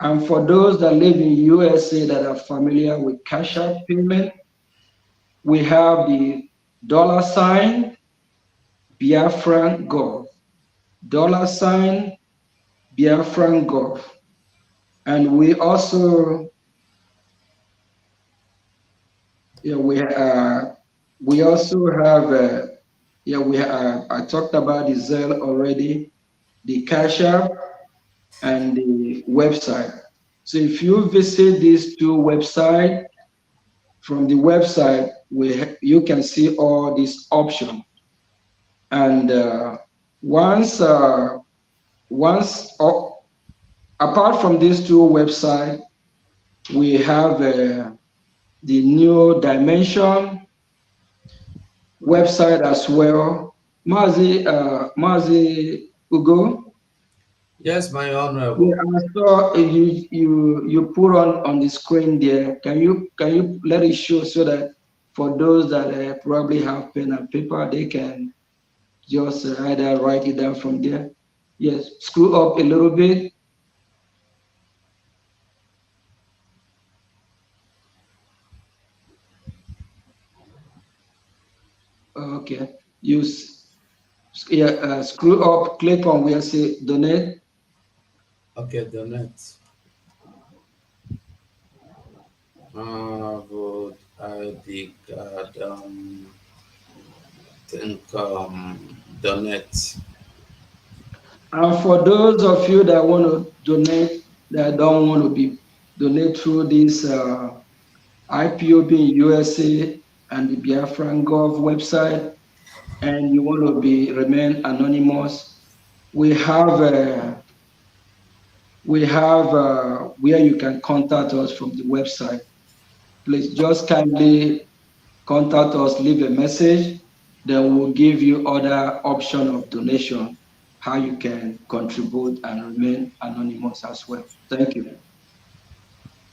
And for those that live in USA that are familiar with Cash App payment, we have the $Biafran $Biafran. And we also, we also have, I talked about the Zelle already, the Cash App, and the website. So if you visit these two websites, from the website, you can see all these options. And apart from these two websites, we have the New Dimension website as well. Mazi Ugo. Yes, my honorable. Yeah, I saw you put on the screen there. Can you let it show so that for those that probably have pen and paper, they can just either write it down from there. Yes, screw up a little bit. Okay. Scroll up, click on where say donate. Okay, donate. Vote ID card. Think donate. And for those of you that want to donate, that don't want to be donate through this IPOB in USA and the Biafran Gov website, and you want to be remain anonymous, we have where you can contact us from the website. Please just kindly contact us, leave a message, then we'll give you other option of donation, how you can contribute and remain anonymous as well. Thank you.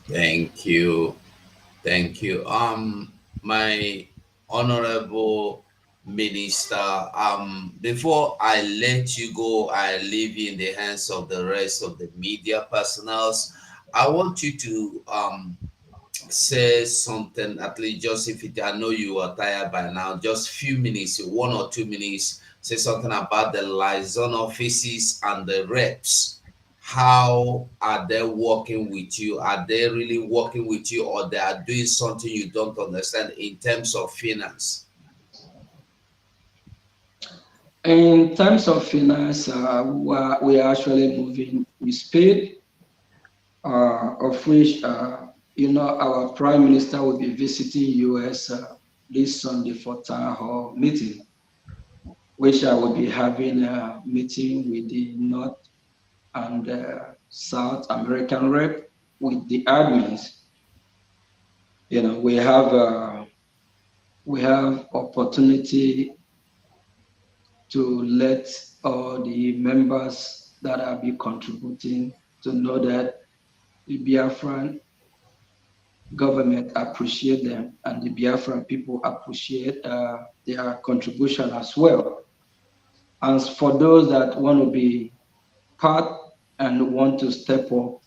Thank you. Thank you. My honorable minister, before I let you go, I leave you in the hands of the rest of the media personals. I want you to say something, at least just if it, I know you are tired by now, just few minutes, 1 or 2 minutes, say something about the liaison offices and the reps. How are they working with you? Are they really working with you, or they are doing something you don't understand in terms of finance? In terms of finance, we are actually moving with speed, of which our Prime Minister will be visiting US this Sunday for town hall meeting, which I will be having a meeting with the North and South American rep with the admins. We have opportunity to let all the members that are be contributing to know that the Biafran government appreciate them and the Biafran people appreciate their contribution as well. And for those that want to be part and want to step up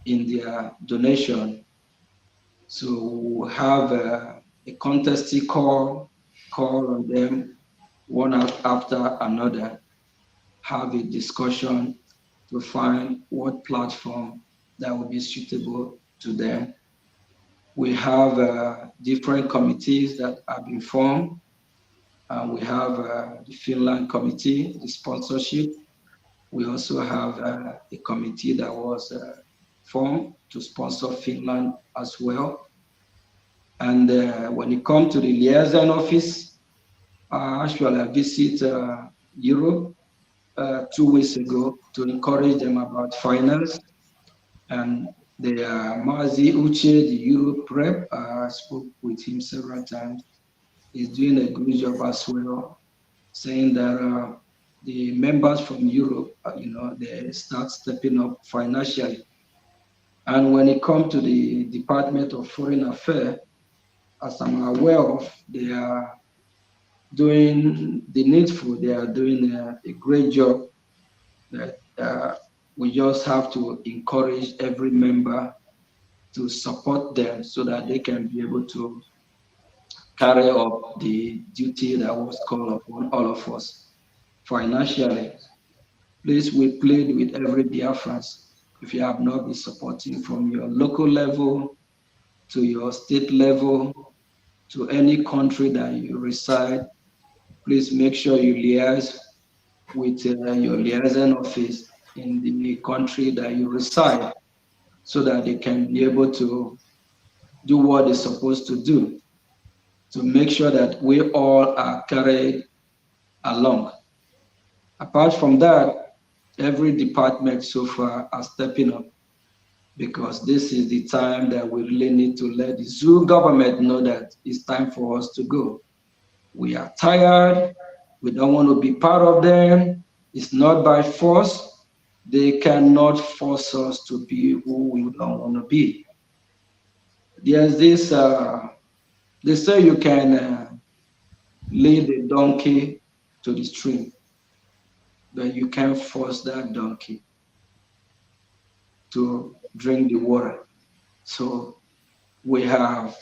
in their donation, so we'll have a contested call on them one after another, have a discussion to find what platform that will be suitable to them. We have different committees that have been formed. We have the Finland committee, the sponsorship. We also have a committee that was formed to sponsor Finland as well. And when it comes to the liaison office, actually I visit Europe 2 weeks ago to encourage them about finance. And the Mazi Uche, the Europe rep, I spoke with him several times. He's doing a good job as well, saying that the members from Europe, they start stepping up financially. And when it comes to the Department of Foreign Affairs, as I'm aware of, they are doing the needful. They are doing a great job. That we just have to encourage every member to support them so that they can be able to carry up the duty that was called upon all of us financially. Please, we plead with every Biafran. If you have not been supporting from your local level to your state level to any country that you reside, please make sure you liaise with your liaison office in the country that you reside so that they can be able to do what they're supposed to do to make sure that we all are carried along. Apart from that, every department so far are stepping up because this is the time that we really need to let the zoo government know that it's time for us to go. We are tired. We don't want to be part of them. It's not by force. They cannot force us to be who we don't want to be. There's this, they say you can lead a donkey to the stream, but you can't force that donkey to drink the water. So we have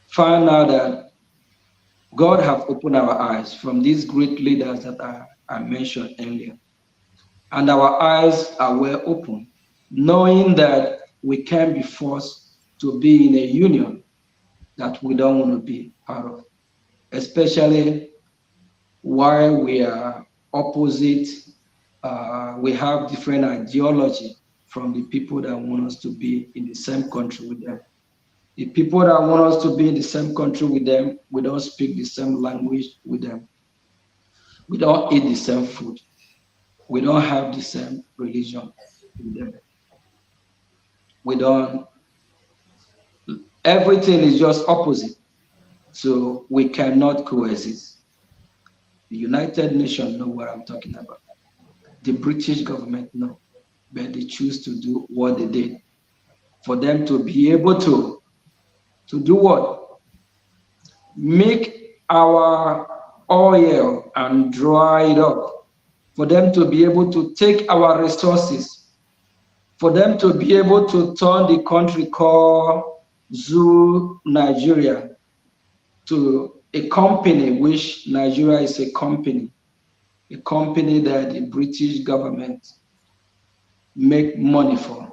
found out that God have opened our eyes from these great leaders that I mentioned earlier. And our eyes are well open, knowing that we can be forced to be in a union that we don't want to be part of, especially while we are opposite, we have different ideology from the people that want us to be in the same country with them. The people that want us to be in the same country with them, we don't speak the same language with them. We don't eat the same food. We don't have the same religion with them. We don't, everything is just opposite. So we cannot coexist. The United Nations know what I'm talking about. The British government know, but they choose to do what they did. For them to be able to do what? Make our oil and dry it up. For them to be able to take our resources. For them to be able to turn the country called Zoo Nigeria to a company, which Nigeria is a company that the British government make money for.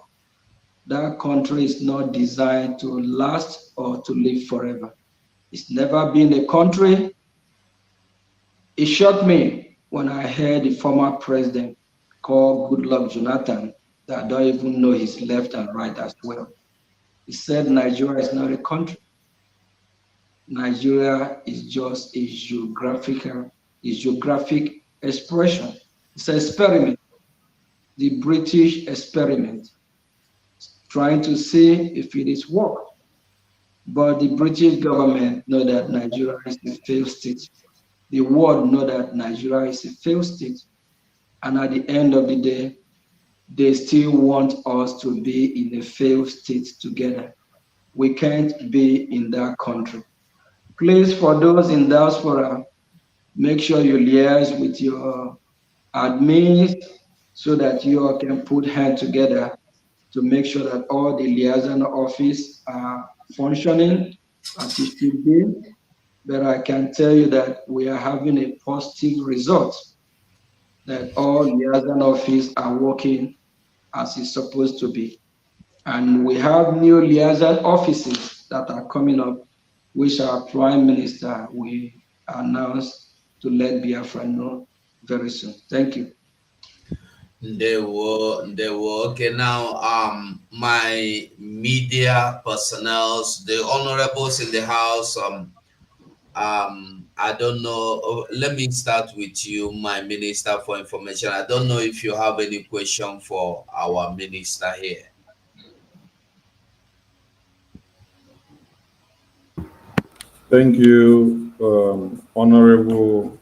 That country is not designed to last or to live forever. It's never been a country. It shocked me when I heard the former president call Goodluck Jonathan, that I don't even know his left and right as well. He said Nigeria is not a country. Nigeria is just a geographic expression. It's an experiment, the British experiment, trying to see if it is work. But the British government know that Nigeria is a failed state. The world know that Nigeria is a failed state. And at the end of the day, they still want us to be in a failed state together. We can't be in that country. Please, for those in diaspora, make sure you liaise with your admins so that you all can put hands together to make sure that all the liaison office are functioning as it should be. But I can tell you that we are having a positive result, that all liaison office are working as it's supposed to be. And we have new liaison offices that are coming up, which our Prime Minister will announce to let Biafra know very soon. Thank you. They were okay. Now, my media personnels, the honorables in the house, I don't know. Let me start with you, my Minister for Information. I don't know if you have any question for our minister here. Thank you, Honorable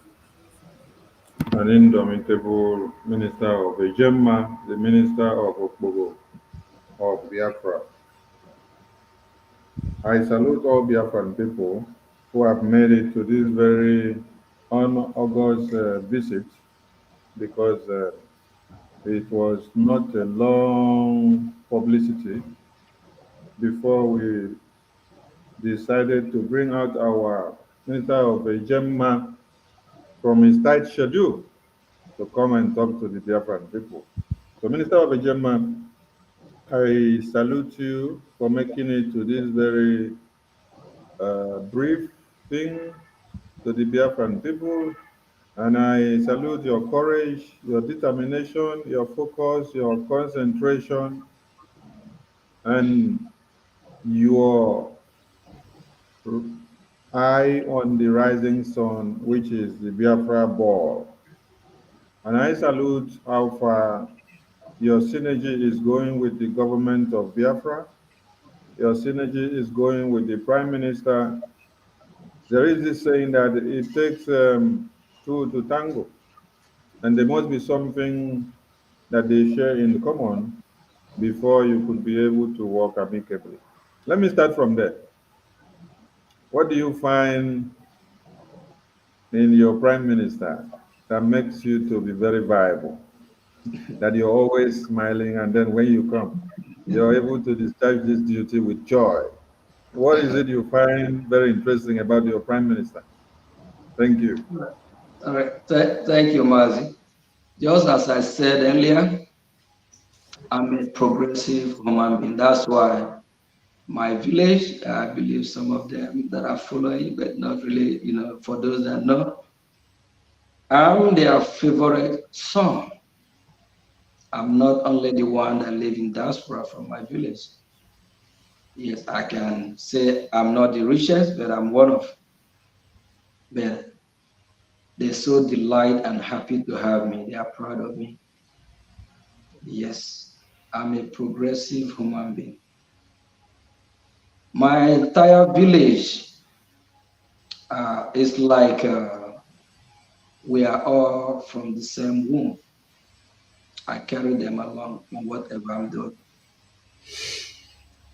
and Indomitable Minister of Ejemma, the Minister of Okpogo of Biafra. I salute all Biafran people who have made it to this very unaugust visit, because it was not a long publicity before we decided to bring out our Minister of Ejemma from his tight schedule to come and talk to the Biafran people. So, Minister of Ejemma, I salute you for making it to this very brief thing to the Biafran people, and I salute your courage, your determination, your focus, your concentration, and your eye on the rising sun, which is the Biafra ball. And I salute how far your synergy is going with the government of Biafra. Your synergy is going with the Prime Minister. There is this saying that it takes two to tango, and there must be something that they share in common before you could be able to work amicably. Let me start from there. What do you find in your Prime Minister that makes you to be very viable? That you're always smiling, and then when you come, you're able to discharge this duty with joy. What is it you find very interesting about your Prime Minister? Thank you. All right. Thank you, Mazi. Just as I said earlier, I'm a progressive human being. That's why my village, I believe some of them that are following, but not really, for those that know, I'm their favorite son. I'm not only the one that live in diaspora from my village. Yes, I can say I'm not the richest, but I'm one of. But they're so delighted and happy to have me. They are proud of me. Yes, I'm a progressive human being. My entire village is like we are all from the same womb. I carry them along in whatever I'm doing.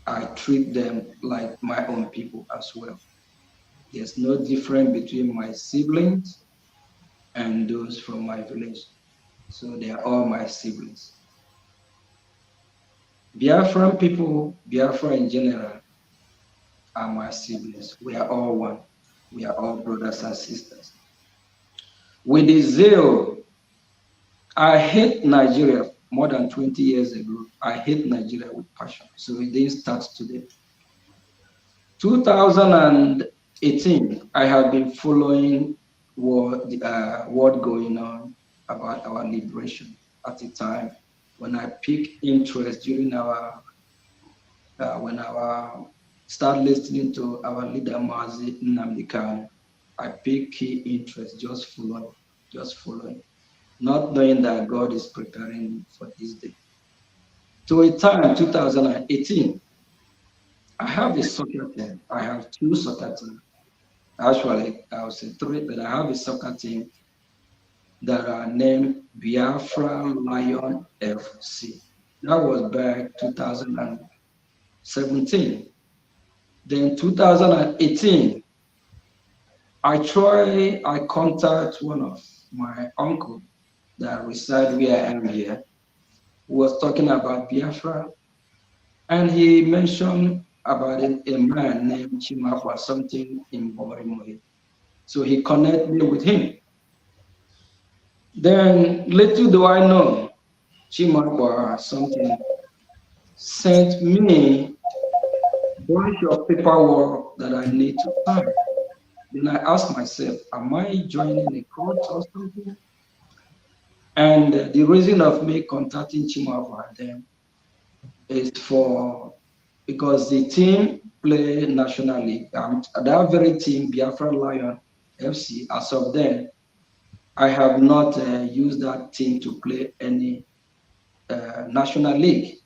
I treat them like my own people as well. There's no difference between my siblings and those from my village. So they are all my siblings. Biafran people, Biafra in general, are my siblings. We are all one. We are all brothers and sisters. With the zeal, I hate Nigeria more than 20 years ago. I hate Nigeria with passion. So it didn't start today. 2018, I have been following what going on about our liberation at the time when I pick interest during when our start listening to our leader Mazi Nnamdi Kanu. I pick key interest, just following, not knowing that God is preparing me for this day. To a time, 2018, I have a soccer team. I have two soccer teams. Actually, I would say three, but I have a soccer team that are named Biafra Lion FC. That was back 2017. Then 2018, I contact one of my uncle that reside where I am here, who was talking about Biafra, and he mentioned about a man named Chimapa, something in Bomorimoi. So he connected me with him. Then little do I know, Chimapa something sent me a bunch of paperwork that I need to sign. Then I asked myself, am I joining a cult or something? And the reason of me contacting Chimapa then is because the team play National League. That very team, Biafra Lion FC, as of then, I have not used that team to play any National League.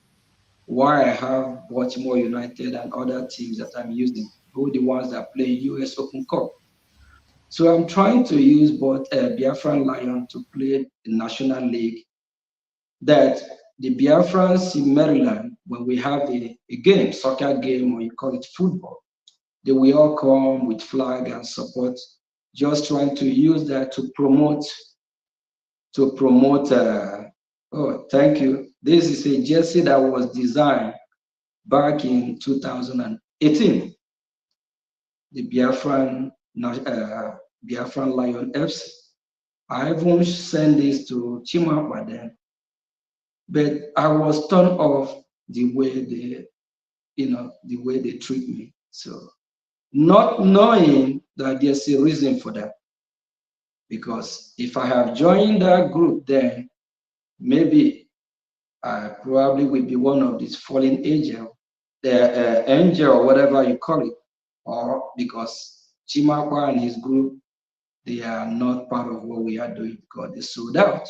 Why I have Baltimore United and other teams that I'm using, who the ones that play US Open Cup. So I'm trying to use both Biafran Lion to play the National League, that the Biafrans in Maryland, when we have a game, soccer game, or you call it football, they will all come with flag and support, just trying to use that to promote, oh, thank you. This is a jersey that was designed back in 2018, the Biafran Lion FC. I even sent this to Chimapa then, but I was turned off the way they treat me. So not knowing that there's a reason for that, because if I have joined that group, then maybe I probably will be one of these fallen angel, the angel or whatever you call it, or because Chimapa and his group, they are not part of what we are doing because they sold out.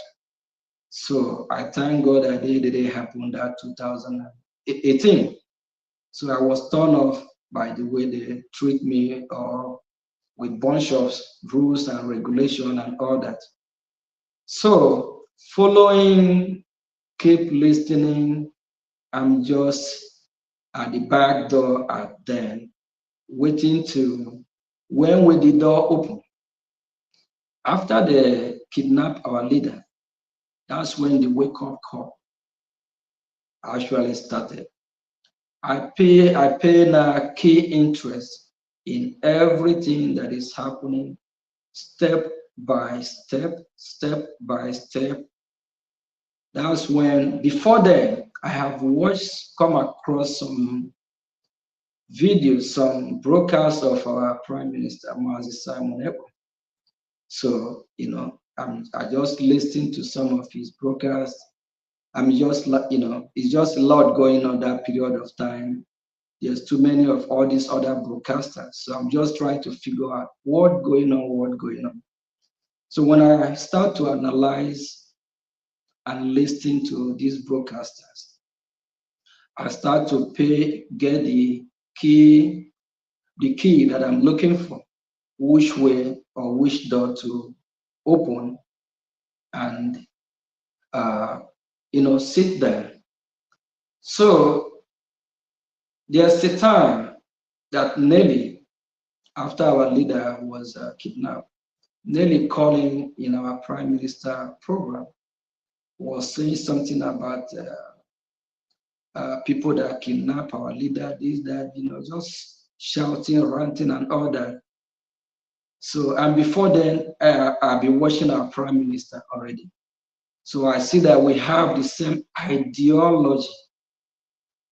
So I thank God that it didn't happen that 2018. So I was turned off by the way they treat me, or with bunch of rules and regulation and all that. So following, keep listening. I'm just at the back door at then, waiting to, when will the door open? After they kidnap our leader, that's when the wake-up call actually started. I pay now key interest in everything that is happening step by step, step by step. That's when, before then, I have come across some videos, some broadcasts of our Prime Minister, Mazi Simon Ekpa. So, I just listened to some of his broadcasts. I'm just like, it's just a lot going on that period of time. There's too many of all these other broadcasters. So I'm just trying to figure out what's going on. So when I start to analyze and listen to these broadcasters, I start to get the key that I'm looking for, which way or which door to open and sit there. So there's a time that Nelly, after our leader was kidnapped, Nelly calling in our Prime Minister program was saying something about people that kidnap our leader, this, that, just shouting, ranting, and all that. So, and before then, I've been watching our Prime Minister already. So I see that we have the same ideology.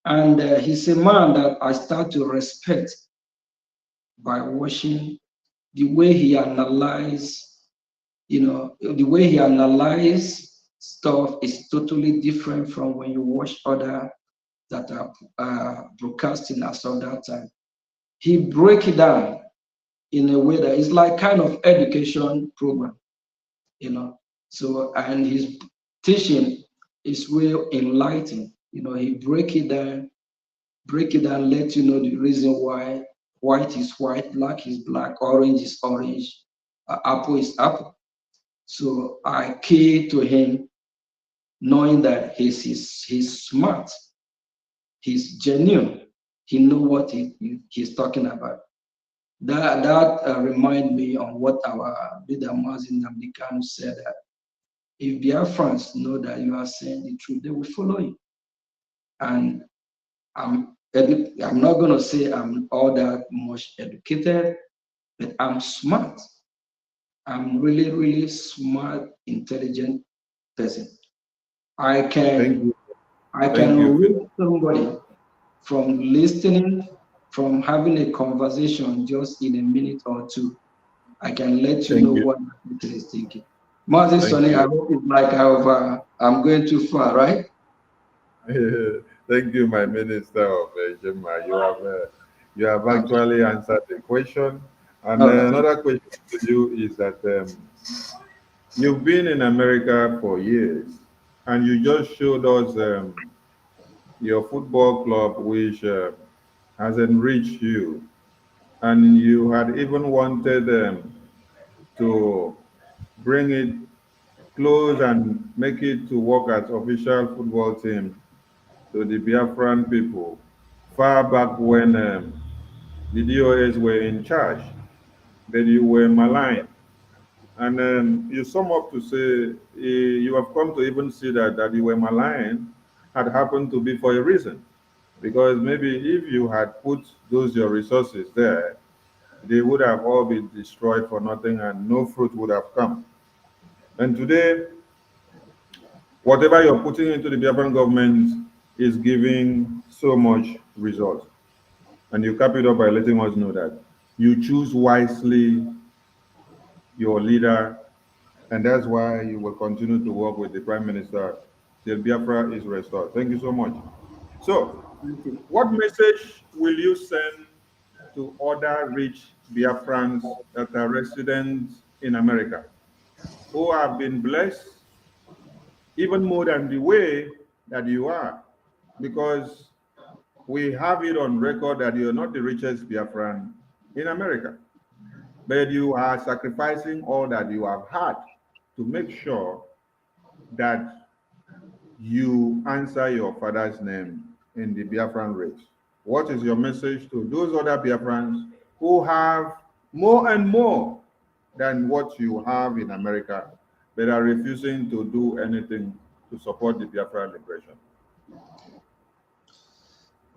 And he's a man that I start to respect by watching the way he analyzes, the way he analyzes stuff is totally different from when you watch other that are broadcasting as of that time. He break it down in a way that is like kind of education program, So, and his teaching is real enlightening. He break it down, let you know the reason why white is white, black is black, orange is orange, apple is apple. So I key to him, knowing that he's smart, he's genuine, he know what he's talking about. That remind me on what our leader Mazin Namdekan said, that if Biafrans know that you are saying the truth, they will follow you. And I'm not going to say I'm all that much educated, but I'm smart. I'm really, really smart, intelligent person. I can read somebody from listening, from having a conversation just in a minute or two. I can let you know what the person is thinking. Martin Sonny, I hope it's like I'm going too far, right? Thank you, my Minister of Jema. You have actually answered the question. And another question to you is that you've been in America for years, and you just showed us your football club, which has enriched you, and you had even wanted to bring it close and make it to work as official football team to the Biafran people far back when the DOS were in charge, that you were maligned. And you sum up to say you have come to even see that you were maligned had happened to be for a reason. Because maybe if you had put your resources there, they would have all been destroyed for nothing and no fruit would have come. And today, whatever you're putting into the Biafran government is giving so much result. And you cap it up by letting us know that you choose wisely your leader, and that's why you will continue to work with the Prime Minister till Biafra is restored. Thank you so much. So, what message will you send to other rich Biafrans that are residents in America who have been blessed even more than the way that you are? Because we have it on record that you're not the richest Biafran in America, but you are sacrificing all that you have had to make sure that you answer your father's name in the Biafran race. What is your message to those other Biafrans who have more and more than what you have in America, but are refusing to do anything to support the Biafran liberation?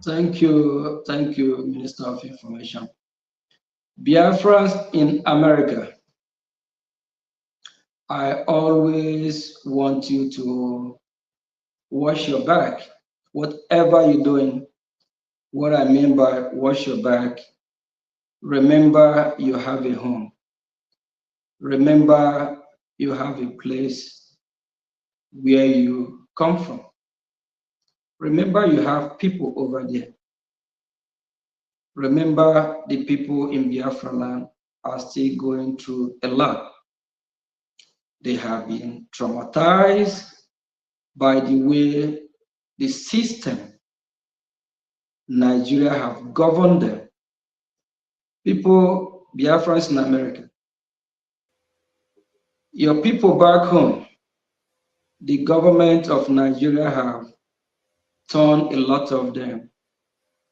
Thank you, Minister of Information. Biafrans in America, I always want you to wash your back. Whatever you're doing, what I mean by wash your back, remember you have a home. Remember you have a place where you come from. Remember you have people over there. Remember the people in Biafra land are still going through a lot. They have been traumatized by the way the system Nigeria have governed them. People, Biafrans in America, your people back home, the government of Nigeria have turned a lot of them,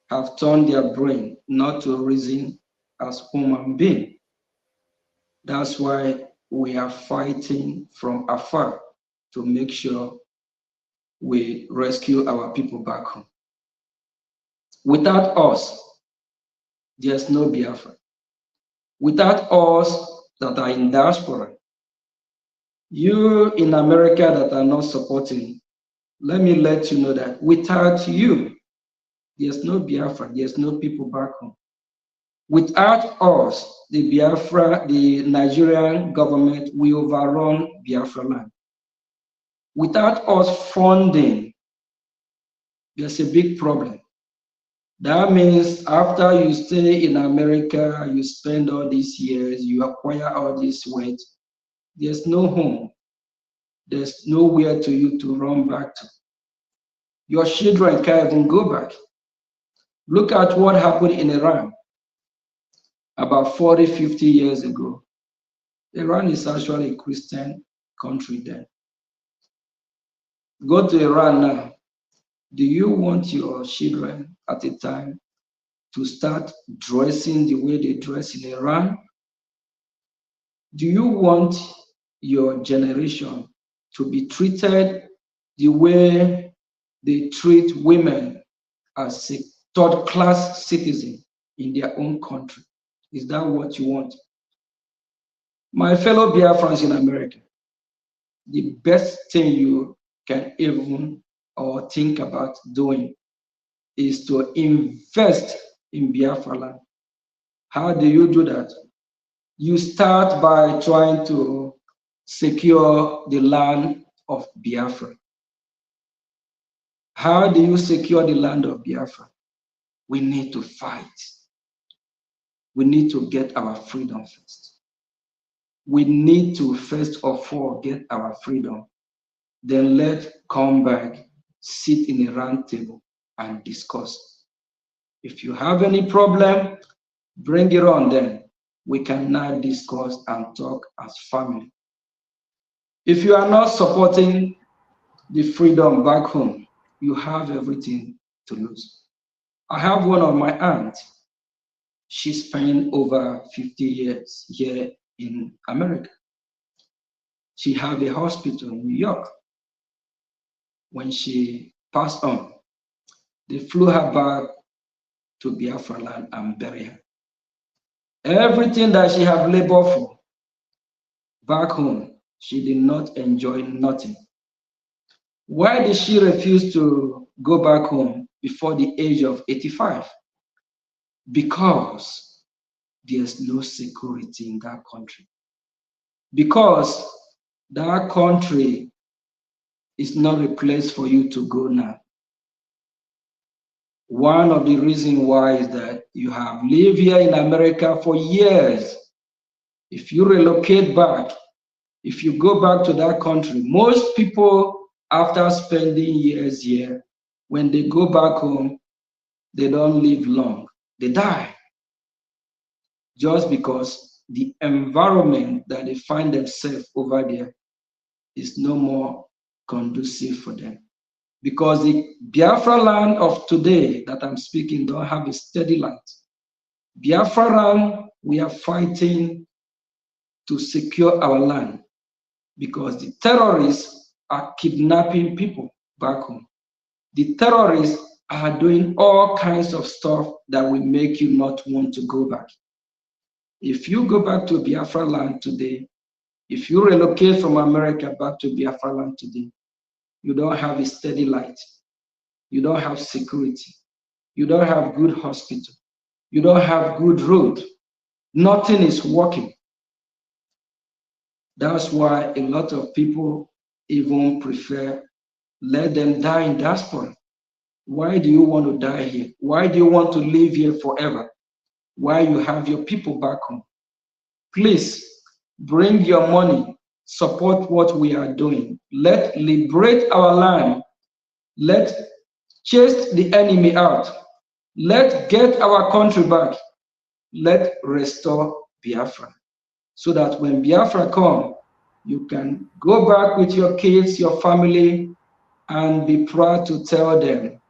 have turned their brain not to reason as human being. That's why we are fighting from afar to make sure we rescue our people back home. Without us, there's no Biafra. Without us that are in diaspora, you in America that are not supporting, let me let you know that without you, there's no Biafra, there's no people back home. Without us, the Nigerian government will overrun Biafra land. Without us funding, there's a big problem. That means after you stay in America, you spend all these years, you acquire all this wealth, there's no home. There's nowhere to you to run back to. Your children can't even go back. Look at what happened in Iran about 40, 50 years ago. Iran is actually a Christian country then. Go to Iran now. Do you want your children at a time to start dressing the way they dress in Iran? Do you want your generation to be treated the way they treat women as a third-class citizen in their own country? Is that what you want? My fellow Biafrans in America, the best thing you can even or think about doing is to invest in Biafra land. How do you do that? You start by trying to secure the land of Biafra. How do you secure the land of Biafra? We need to fight. We need to get our freedom first. We need to first of all get our freedom. Then let's come back, sit in a round table and discuss. If you have any problem, bring it on then. We can now discuss and talk as family. If you are not supporting the freedom back home, you have everything to lose. I have one of my aunts. She spent over 50 years here in America. She had a hospital in New York. When she passed on, they flew her back to Biafra land and buried her. Everything that she had labored for back home, she did not enjoy nothing. Why did she refuse to go back home before the age of 85? Because there's no security in that country. Because that country is not a place for you to go now. One of the reasons why is that you have lived here in America for years. If you relocate back, if you go back to that country, most people, after spending years here, when they go back home, they don't live long. They die. Just because the environment that they find themselves over there is no more conducive for them. Because the Biafra land of today that I'm speaking don't have a steady light. Biafra land, we are fighting to secure our land because the terrorists are kidnapping people back home. The terrorists are doing all kinds of stuff that will make you not want to go back. If you go back to Biafra land today, If you relocate from America back to Biafra land today, you don't have a steady light. You don't have security. You don't have good hospital. You don't have good road. Nothing is working. That's why a lot of people even prefer let them die in diaspora. Why do you want to die here? Why do you want to live here forever? Why you have your people back home? Please bring your money, support what we are doing. Let liberate our land. Let chase the enemy out. Let get our country back. Let restore Biafra. So that when Biafra come, you can go back with your kids, your family, and be proud to tell them,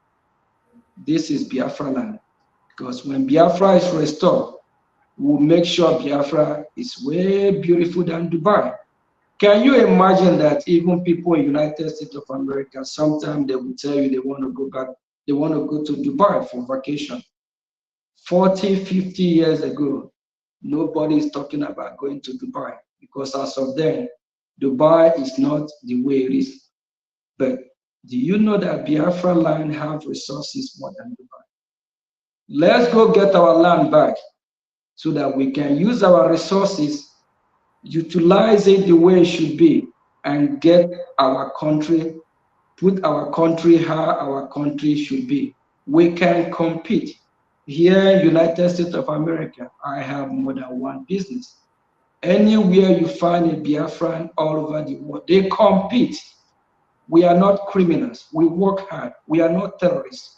this is Biafra land. Because when Biafra is restored, we'll make sure Biafra is way beautiful than Dubai. Can you imagine that even people in United States of America, sometimes they will tell you they want to go back, they want to go to Dubai for vacation. 40, 50 years ago, nobody is talking about going to Dubai because as of then, Dubai is not the way it is. But do you know that Biafra land have resources more than Dubai? Let's go get our land back so that we can use our resources, utilize it the way it should be, and get our country, put our country how our country should be. We can compete. Here in United States of America, I have more than one business. Anywhere you find a Biafran all over the world, they compete. We are not criminals. We work hard. We are not terrorists.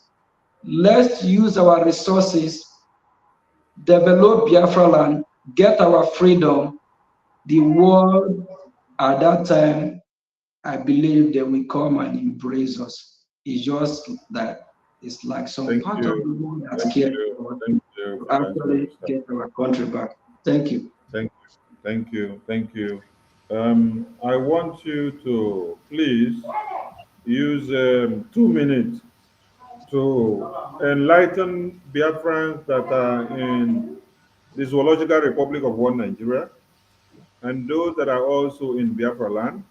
Let's use our resources, develop Biafra land, get our freedom. The world at that time, I believe they will come and embrace us. It's just that it's like some part of the world that's scared to actually get our country back. Thank you. Thank you. I want you to please use 2 minutes to enlighten Biafrans that are in the Zoological Republic of One Nigeria and those that are also in Biafra land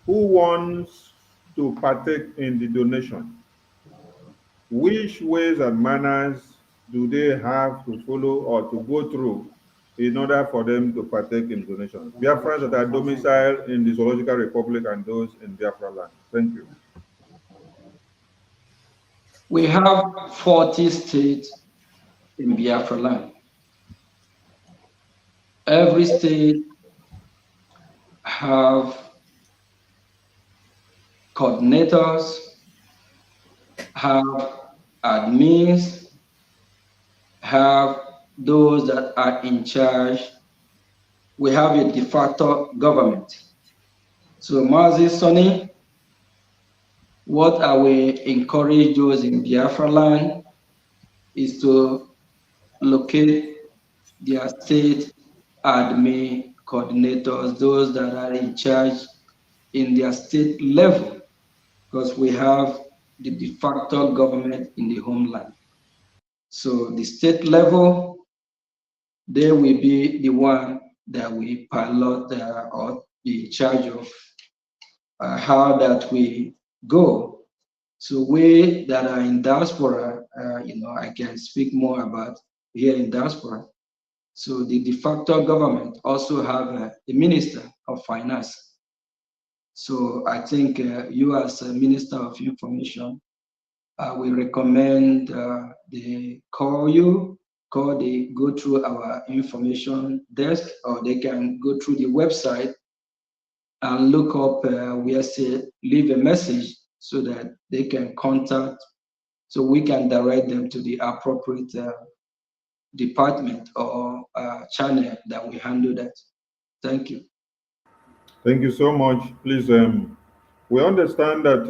who wants to partake in the donation. Which ways and manners do they have to follow or to go through in order for them to partake in donations? Biafrans that are domiciled in the Zoological Republic and those in Biafra land. Thank you. We have 40 states in Biafra land. Every state have coordinators, have admins, have those that are in charge. We have a de facto government. So Mazi Sonny, what I will encourage those in Biafra land is to locate their state admin coordinators, those that are in charge in their state level, because we have the de facto government in the homeland. So the state level, they will be the one that we pilot or be in charge of how that we go. So we that are in diaspora, I can speak more about here in diaspora. So the de facto government also have a minister of finance. So I think you as a minister of information, I will recommend they go through our information desk, or they can go through the website and look up where say leave a message so that they can contact, so we can direct them to the appropriate department or channel that we handle that. Thank you. Thank you so much. Please, we understand that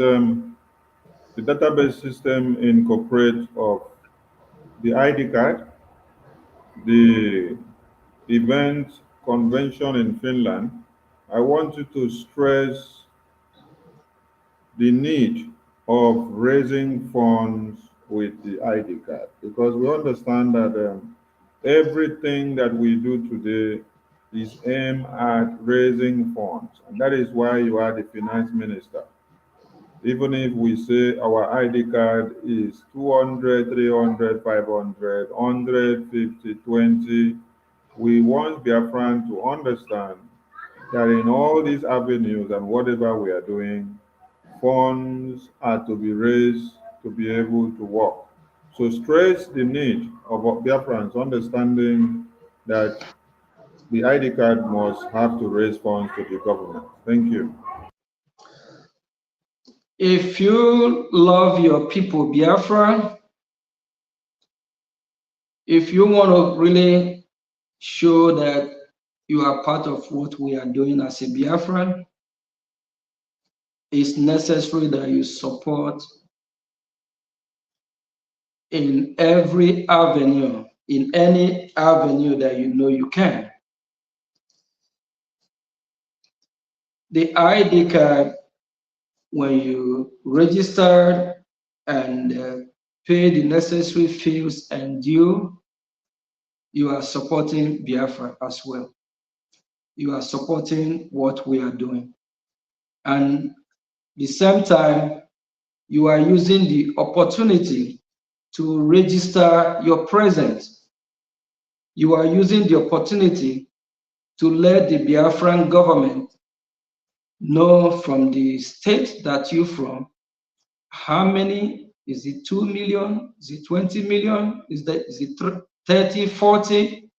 the database system incorporates of the ID card, the event convention in Finland. I want you to stress the need of raising funds with the ID card because we understand that everything that we do today is aimed at raising funds, and that is why you are the finance minister. Even if we say our ID card is 200, 300, 500, 150, 20, we want Biafran to understand that in all these avenues and whatever we are doing, funds are to be raised to be able to work. So stress the need of Biafrans understanding that the ID card must have to raise funds to the government. Thank you. If you love your people, Biafra, if you want to really show that you are part of what we are doing as a Biafran, it's necessary that you support in every avenue, in any avenue that you know you can. The ID card, when you register and pay the necessary fees and due, you are supporting Biafra as well. You are supporting what we are doing. And the same time, you are using the opportunity to register your presence. You are using the opportunity to let the Biafran government know from the state that you're from, how many, is it 2 million, is it 20 million, is it 30, 40?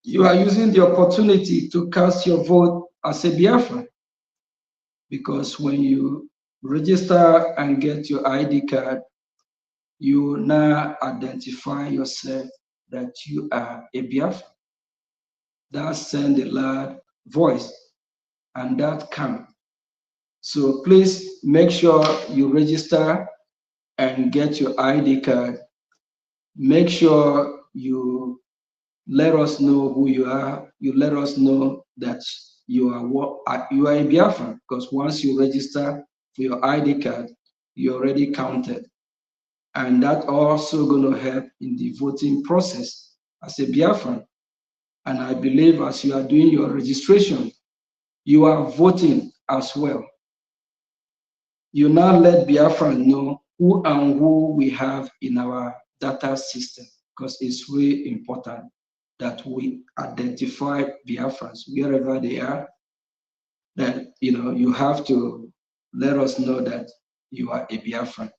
You are using the opportunity to cast your vote as a Biafran, because when you register and get your ID card, you now identify yourself that you are a Biafran. That sends a loud voice, and that counts. So please make sure you register and get your ID card. Make sure you let us know who you are. You let us know that you are a Biafran, because once you register for your ID card, you're already counted. And that also going to help in the voting process as a Biafran. And I believe as you are doing your registration, you are voting as well. You now let Biafran know who and who we have in our data system, because it's really important that we identify Biafrans wherever they are. That you have to let us know that you are a Biafran.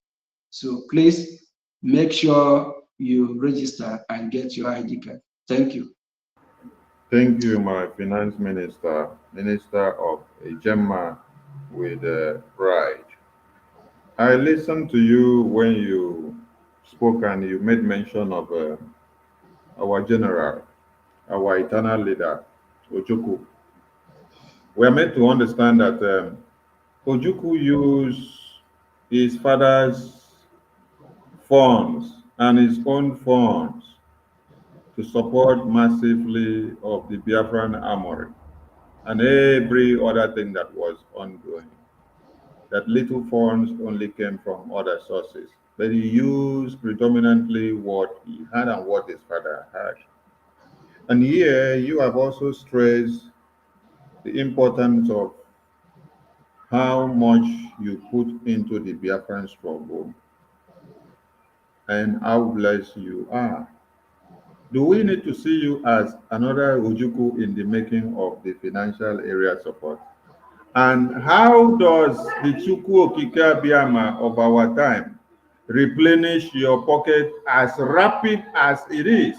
So please make sure you register and get your ID card. Thank you. Thank you, my finance minister, minister of a Gemma with pride. I listened to you when you spoke and you made mention of our general, our eternal leader, Ojuku. We are meant to understand that Ojuku used his father's funds and his own funds to support massively of the Biafran armory and every other thing that was ongoing. That little funds only came from other sources, but he used predominantly what he had and what his father had. And here you have also stressed the importance of how much you put into the Biafran struggle and how blessed you are. Do we need to see you as another Ujuku in the making of the financial area support? And how does the Chukwu Okike Biama of our time replenish your pocket as rapid as it is?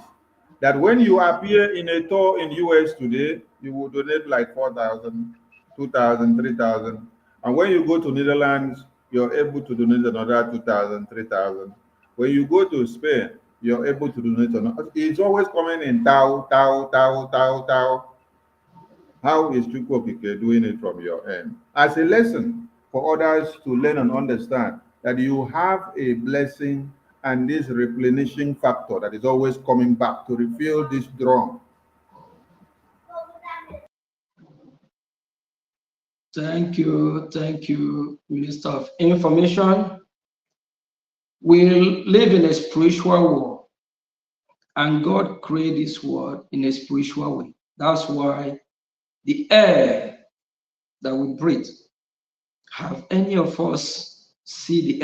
That when you appear in a tour in US today, you will donate like 4,000, 2,000, 3,000. And when you go to Netherlands, you're able to donate another 2,000, 3,000. When you go to Spain, you're able to donate another. It's always coming in tau, tau, tau, tau, tau. How is Chukwu Okike doing it from your end? As a lesson for others to learn and understand that you have a blessing and this replenishing factor that is always coming back to refill this drum. Thank you, Minister of Information. We live in a spiritual world, and God created this world in a spiritual way. That's why the air that we breathe, have any of us see the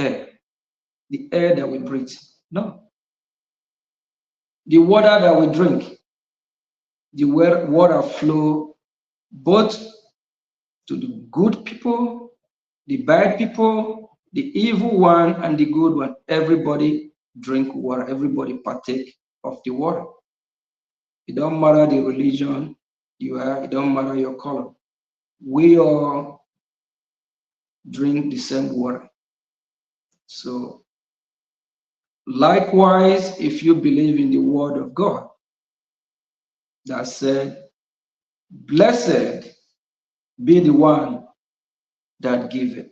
air that we breathe? No. The water that we drink, the water flow both to the good people, the bad people, the evil one, and the good one. Everybody drink water. Everybody partake of the water. It don't matter the religion you are. It don't matter your color. We all drink the same water. So likewise, if you believe in the word of God that said, blessed be the one that giveth.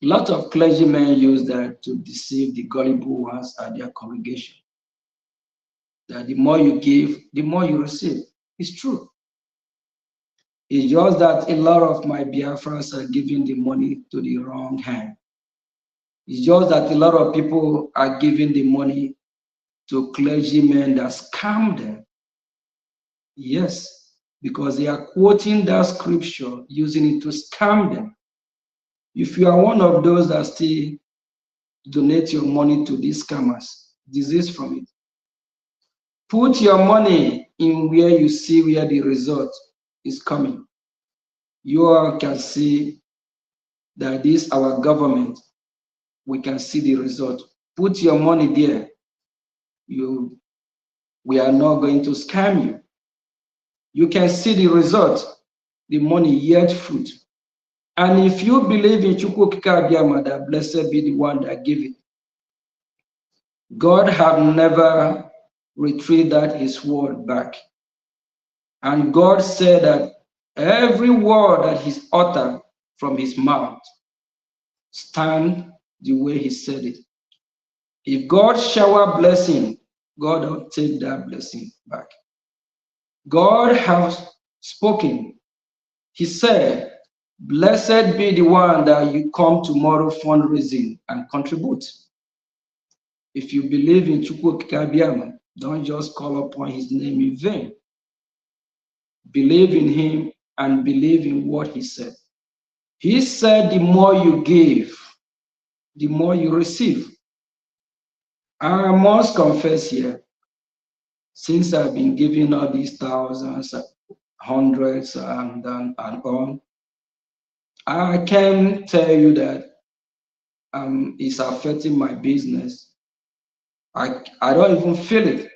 A lot of clergymen use that to deceive the gullible ones at their congregation. That the more you give, the more you receive. It's true. It's just that a lot of my Biafrans are giving the money to the wrong hand. It's just that a lot of people are giving the money to clergymen that scam them. Yes, because they are quoting that scripture, using it to scam them. If you are one of those that still donate your money to these scammers, desist from it. Put your money in where you see where the result is coming. You all can see that this our government, we can see the result. Put your money there. We are not going to scam you. You can see the result. The money yield fruit. And if you believe in Chukwu Abiyama, that blessed be the one that gave it, God have never retrieved that his word back. And God said that every word that he's uttered from his mouth stand the way he said it. If God shower blessing, God will take that blessing back. God has spoken. He said, blessed be the one that you come tomorrow fundraising and contribute. If you believe in Chukwu Abiyama, don't just call upon his name in vain. Believe in him and believe in what he said. He said the more you give, the more you receive. I must confess here, since I've been giving all these thousands, hundreds, and on, I can tell you that it's affecting my business. I don't even feel it,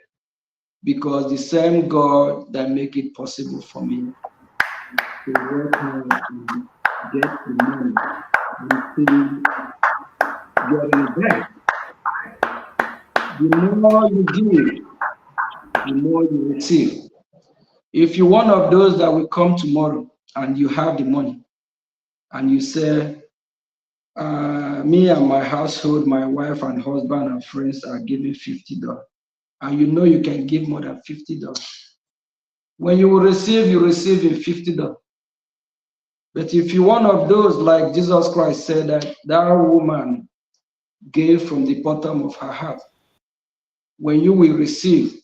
because the same God that make it possible for me to work hard to get the money and still getting it back. The more you give, the more you receive. If you're one of those that will come tomorrow and you have the money and you say, me and my household, my wife and husband and friends are giving $50, and you know you can give more than $50. When you will receive, you receive in $50. But if you're one of those, like Jesus Christ said, that woman gave from the bottom of her heart, when you will receive,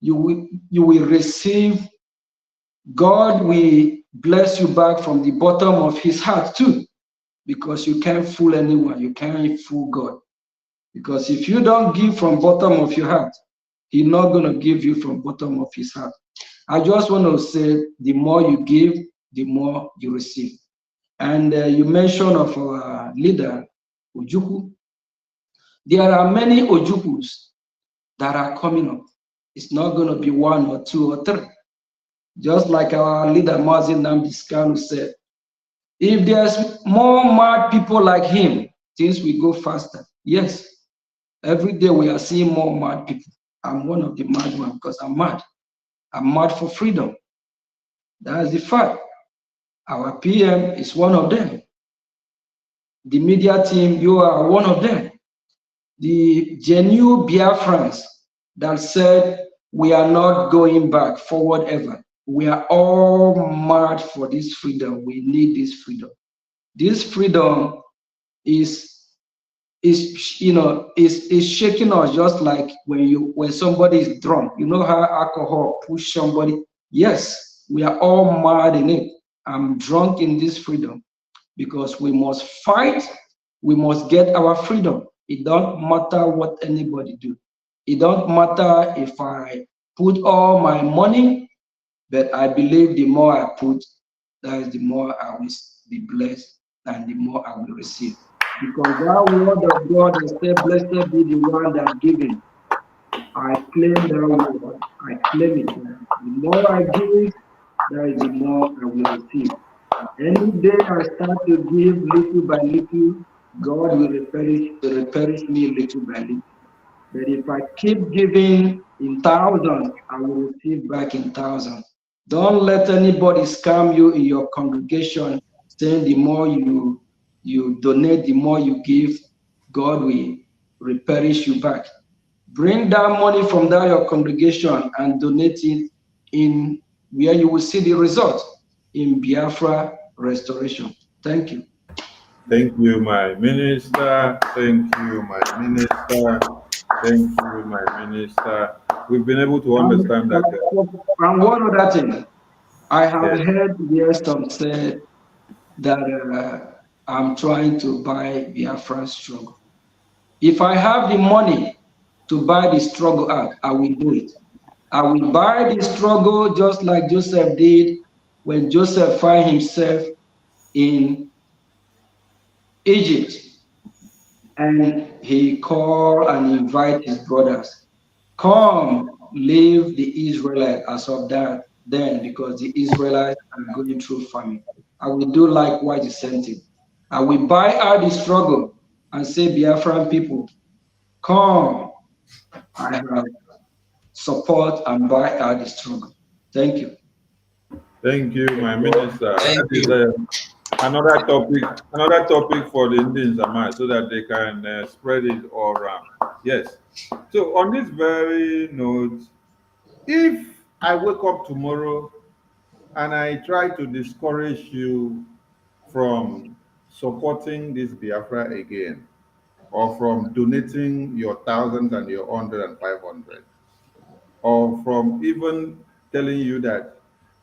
you will receive. God will bless you back from the bottom of his heart too, because you can't fool anyone. You can't fool God. Because if you don't give from bottom of your heart, he's not going to give you from bottom of his heart. I just want to say, the more you give, the more you receive. And you mentioned of our leader, Ojukwu. There are many Ojukus that are coming up. It's not going to be one or two or three. Just like our leader, Mazi Nnamdi Kanu, said, if there's more mad people like him, things will go faster. Yes, every day we are seeing more mad people. I'm one of the mad ones because I'm mad. I'm mad for freedom. That's the fact. Our PM is one of them. The media team, you are one of them. The genuine Biafrans that said, we are not going back forward ever. We are all mad for this freedom. We need this freedom. This freedom is is shaking us, just like when somebody is drunk. You know how alcohol push somebody? Yes, we are all mad in it. I'm drunk in this freedom because we must fight. We must get our freedom. It don't matter what anybody do. It don't matter if I put all my money, but I believe the more I put, that is the more I will be blessed and the more I will receive. Because that word of God that said, blessed be the one that giving. I claim that word. I claim it. The more I give, that is the more I will receive. Any day I start to give little by little, God will replenish me little by little. But if I keep giving in thousands, I will receive back in thousands. Don't let anybody scam you in your congregation, saying the more you donate, the more you give, God will replenish you back. Bring that money from that your congregation and donate it in where you will see the result in Biafra restoration. Thank you. Thank you, my minister. Thank you, my minister. Thank you, my minister. We've been able to understand that. And one other thing, I have Yes. heard where some said that I'm trying to buy Biafra struggle. If I have the money to buy the struggle out, I will do it. I will buy the struggle just like Joseph did when Joseph found himself in Egypt, and he called and invited his brothers, come, leave the Israelites as of that then, because the Israelites are going through famine. I will do likewise the same thing. I will buy out the struggle and say, Biafran people, come, I have support and buy out the struggle. Thank you. Thank you, my minister. Thank That is you. another topic for the Indians, so that they can spread it all around. Yes. So on this very note, if I wake up tomorrow and I try to discourage you from supporting this Biafra again, or from donating your thousands and your 100 and 500, or from even telling you that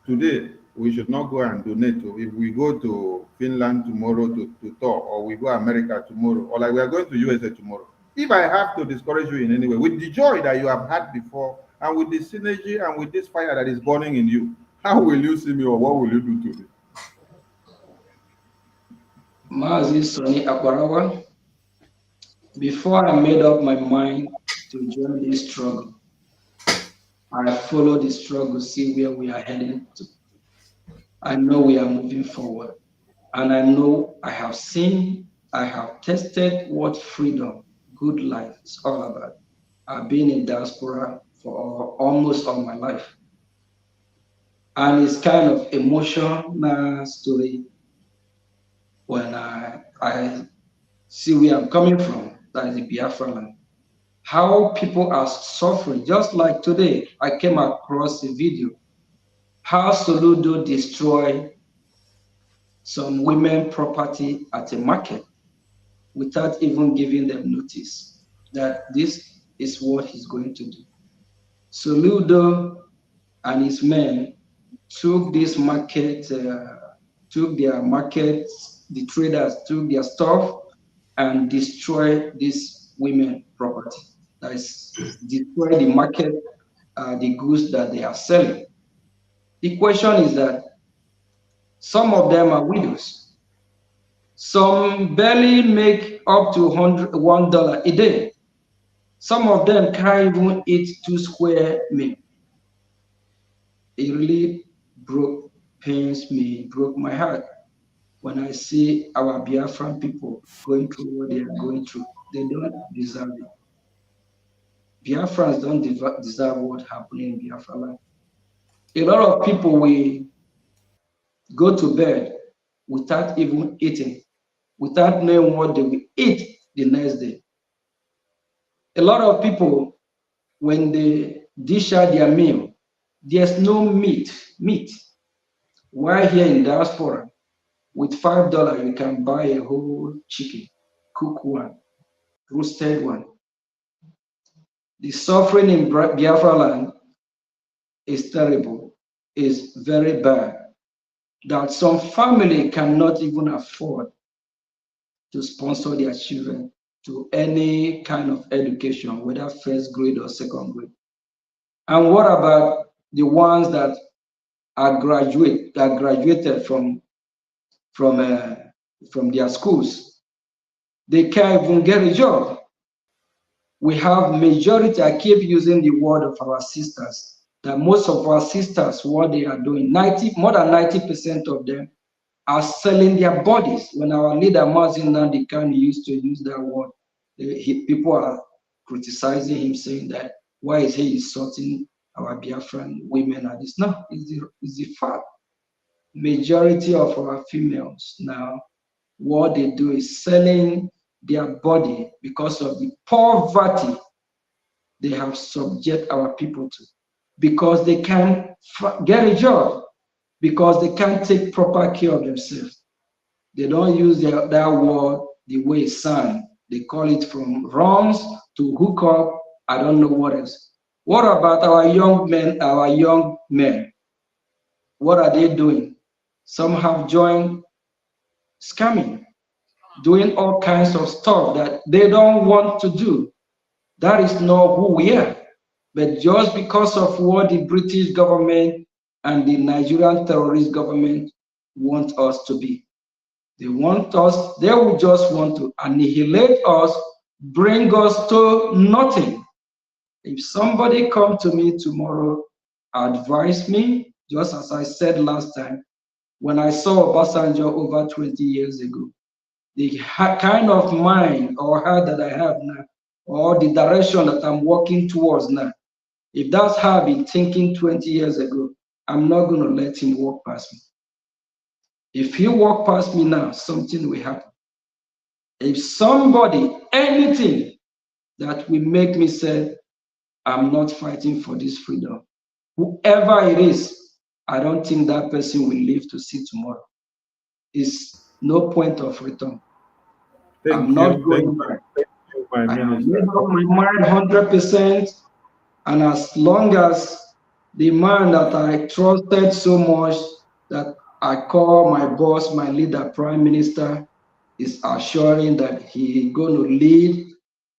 today we should not go and donate to, if we go to Finland tomorrow to talk, or we go America tomorrow, or like we are going to USA tomorrow. If I have to discourage you in any way, with the joy that you have had before, and with the synergy and with this fire that is burning in you, how will you see me, or what will you do to me? Mazi Soni Akwarawa, before I made up my mind to join this struggle, I followed the struggle, see where we are heading to. I know we are moving forward. And I know I have seen, I have tested what freedom, good life is all about. I've been in diaspora for almost all my life. And it's kind of emotional story when I see where I'm coming from, that is the Biafra land. How people are suffering, just like today, I came across a video, how Soludo destroyed some women property at a market without even giving them notice that this is what he's going to do. Soludo and his men took this market, took their markets, the traders took their stuff and destroyed this women property. That is, destroy the market, the goods that they are selling. The question is that some of them are widows. Some barely make up to $1 a day. Some of them can't even eat 2 square meal. It really pains me, broke my heart when I see our Biafran people going through what they are going through. They don't deserve it. Biafrans don't deserve what happened in Biafra land. A lot of people will go to bed without even eating, without knowing what they will eat the next day. A lot of people, when they dish out their meal, there's no meat. While here in diaspora, with $5, you can buy a whole chicken, cook one. roasted one. The suffering in Biafra land is terrible, is very bad, that some family cannot even afford to sponsor their children to any kind of education, whether first grade or second grade. And what about the ones that graduated from their schools? They can't even get a job. We have majority, I keep using the word of our sisters, that most of our sisters, what they are doing, more than 90% of them are selling their bodies. When our leader, Mazin Nandikan, used to use that word, people are criticizing him, saying that, why is he insulting our Biafran women at this? No, it's the fact. Majority of our females now, what they do is selling their body because of the poverty they have subject our people to, because they can't get a job, because they can't take proper care of themselves. They don't use that word the way it sounds. They call it from runs to hook up. I don't know what else. What about our young men, What are they doing? Some have joined scamming, doing all kinds of stuff that they don't want to do. That is not who we are. But just because of what the British government and the Nigerian terrorist government want us to be. They will just want to annihilate us, bring us to nothing. If somebody come to me tomorrow, advise me, just as I said last time, when I saw Obasanjo over 20 years ago, the kind of mind or heart that I have now, or the direction that I'm working towards now, if that's how I've been thinking 20 years ago, I'm not going to let him walk past me. If he walk past me now, something will happen. If somebody, anything that will make me say, I'm not fighting for this freedom, whoever it is, I don't think that person will live to see tomorrow. It's no point of return. I'm not going back. Thank you, my I have minister. made up my mind 100%. And as long as the man that I trusted so much, that I call my boss, my leader, Prime Minister, is assuring that he is going to lead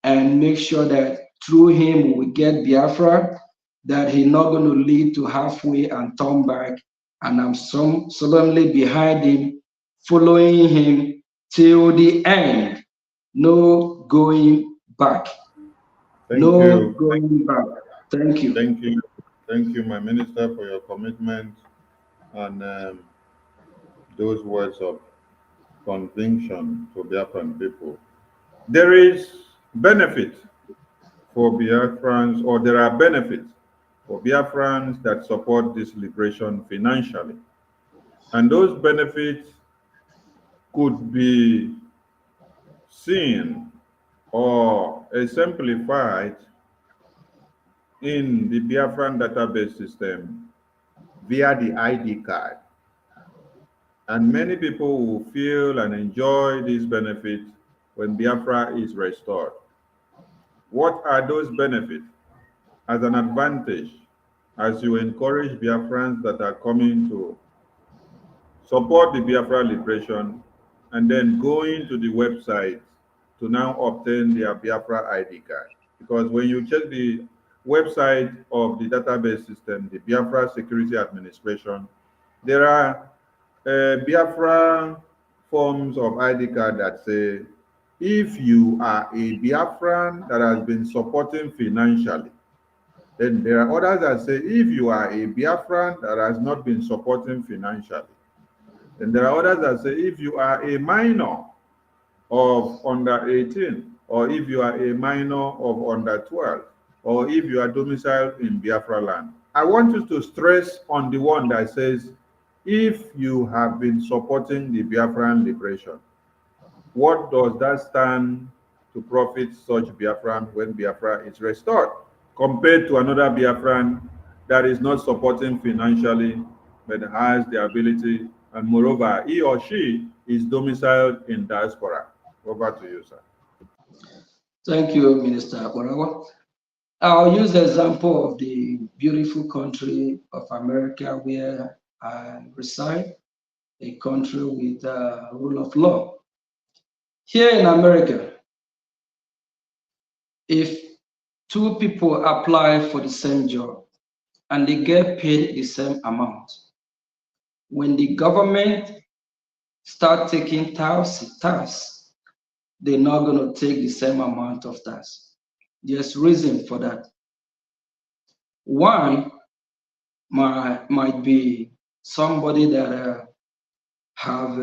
and make sure that through him we get Biafra, that he's not going to lead to halfway and turn back. And I'm solemnly behind him, following him till the end. No going back. Thank No you. going back. Thank you. Thank you. Thank you, my minister, for your commitment and those words of conviction to Biafran people. There is benefit for Biafrans, or there are benefits for Biafrans that support this liberation financially. And those benefits could be seen or exemplified in the Biafran database system via the ID card. And many people will feel and enjoy these benefits when Biafra is restored. What are those benefits? As an advantage, as you encourage Biafrans that are coming to support the Biafra liberation and then going to the website to now obtain their Biafra ID card. Because when you check the website of the database system, the Biafra Security Administration, there are Biafra forms of ID card that say, if you are a Biafran that has been supporting financially, then there are others that say, if you are a Biafran that has not been supporting financially, then there are others that say, if you are a minor of under 18, or if you are a minor of under 12, or if you are domiciled in Biafra land. I want you to stress on the one that says, if you have been supporting the Biafran liberation. What does that stand to profit such Biafran when Biafra is restored, compared to another Biafran that is not supporting financially, but has the ability, and moreover, he or she is domiciled in diaspora? Over to you, sir. Thank you, Minister Borawa. I'll use the example of the beautiful country of America where I reside, a country with rule of law. Here in America, if two people apply for the same job and they get paid the same amount, when the government start taking tax, they're not going to take the same amount of tax. There's reason for that. One might be somebody that have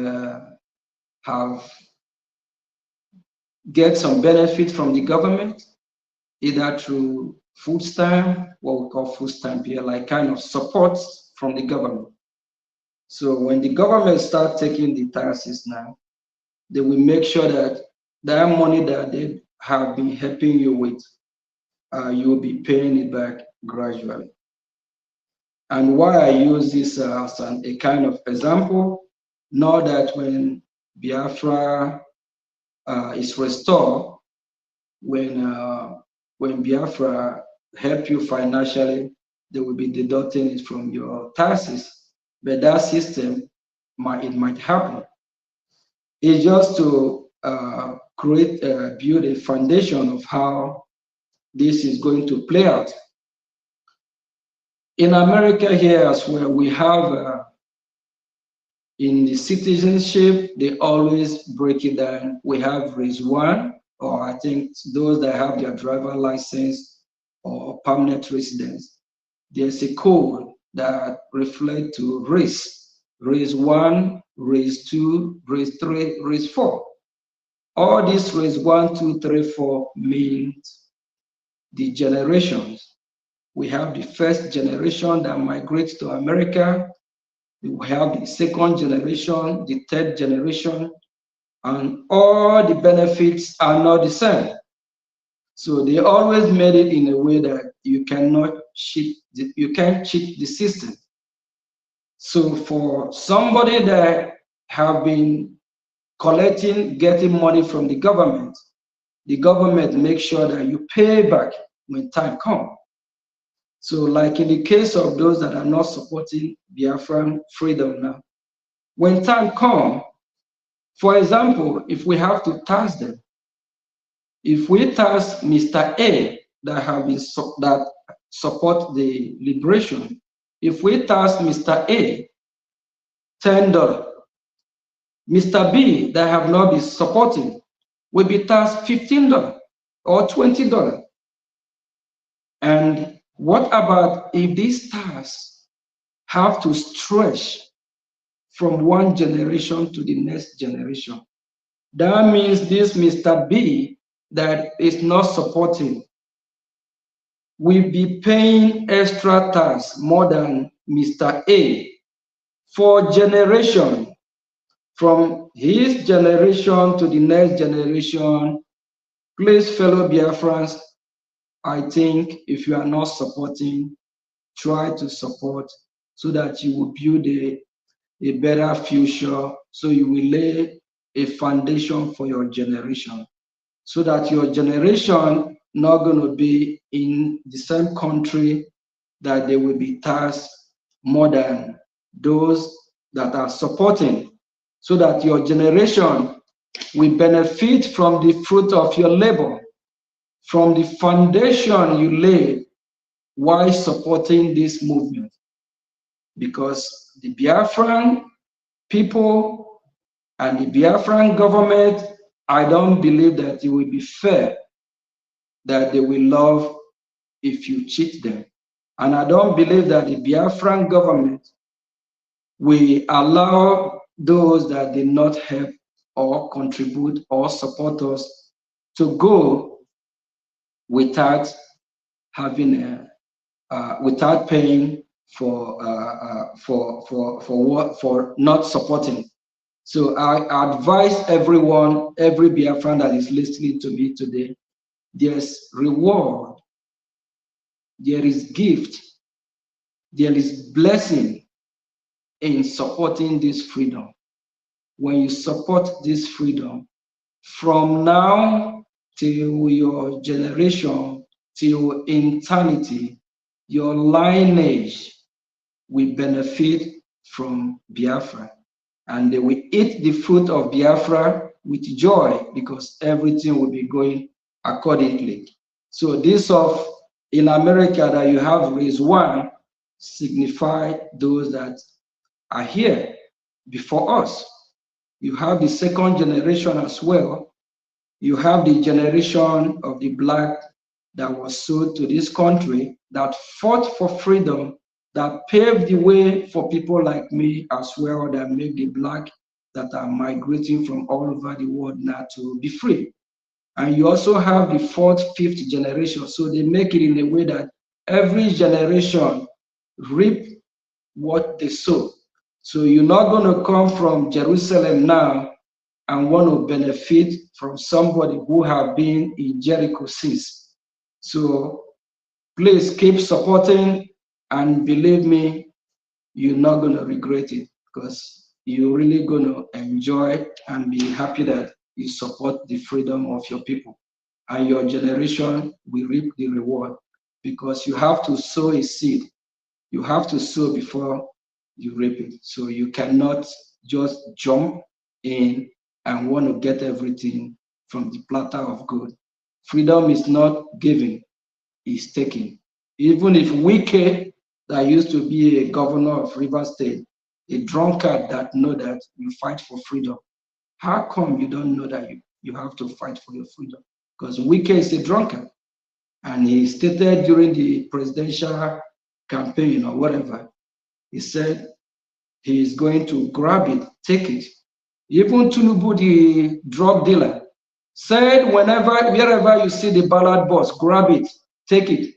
get some benefit from the government, either through food stamp, what we call food stamp here, like kind of support from the government. So when the government start taking the taxes now, they will make sure that that money that they have been helping you with, you will be paying it back gradually. And why I use this as a kind of example, know that when Biafra is restored, when Biafra help you financially, they will be deducting it from your taxes. But that system might happen. It's just to build a foundation of how this is going to play out. In America here as well, we have in the citizenship, they always break it down. We have race 1, or I think those that have their driver license or permanent residence. There's a code that reflects to race 1, race 2, race 3, race 4. All these race 1, 2, 3, 4 means the generations. We have the first generation that migrates to America. We have the second generation, the third generation, and all the benefits are not the same. So they always made it in a way that you can't cheat the system. So for somebody that have been getting money from the government makes sure that you pay back when time comes. So like in the case of those that are not supporting Biafran freedom now, when time comes, for example, if we have to tax them, if we tax Mr. A that support the liberation, if we tax Mr. A $10, Mr. B that have not been supporting will be taxed $15 or $20. And what about if these tax have to stretch from one generation to the next generation? That means this Mr. B that is not supporting will be paying extra tax more than Mr. A for generation. From his generation to the next generation, please, fellow Biafrans, I think if you are not supporting, try to support so that you will build a better future, so you will lay a foundation for your generation, so that your generation not going to be in the same country that they will be taxed more than those that are supporting, so that your generation will benefit from the fruit of your labor, from the foundation you laid while supporting this movement. Because the Biafran people and the Biafran government, I don't believe that it will be fair that they will love if you cheat them. And I don't believe that the Biafran government will allow those that did not help or contribute or support us to go without having without paying for not supporting. So I advise everyone, every Biafran that is listening to me today, there's reward, there is gift, there is blessing in supporting this freedom. When you support this freedom, from now till your generation, till eternity, your lineage will benefit from Biafra. And they will eat the fruit of Biafra with joy because everything will be going accordingly. So this of in America that you have raised one signify those that are here before us. You have the second generation as well. You have the generation of the black that was sold to this country, that fought for freedom, that paved the way for people like me as well, that make the black that are migrating from all over the world now to be free. And you also have the fourth, fifth generation. So they make it in a way that every generation reap what they sow. So you're not going to come from Jerusalem now and want to benefit from somebody who have been in Jericho since. So please keep supporting, and believe me, you're not going to regret it because you're really going to enjoy and be happy that you support the freedom of your people, and your generation will reap the reward because you have to sow a seed. You have to sow before you reap it. So you cannot just jump in and want to get everything from the platter of gold. Freedom is not given, it's taken. Even if Wike, that used to be a governor of Rivers State, a drunkard that know that you fight for freedom, how come you don't know that you have to fight for your freedom? Because Wike is a drunkard. And he stated during the presidential campaign or whatever, he said he is going to grab it, take it. Even Tinubu, the drug dealer, said wherever you see the ballot box, grab it, take it.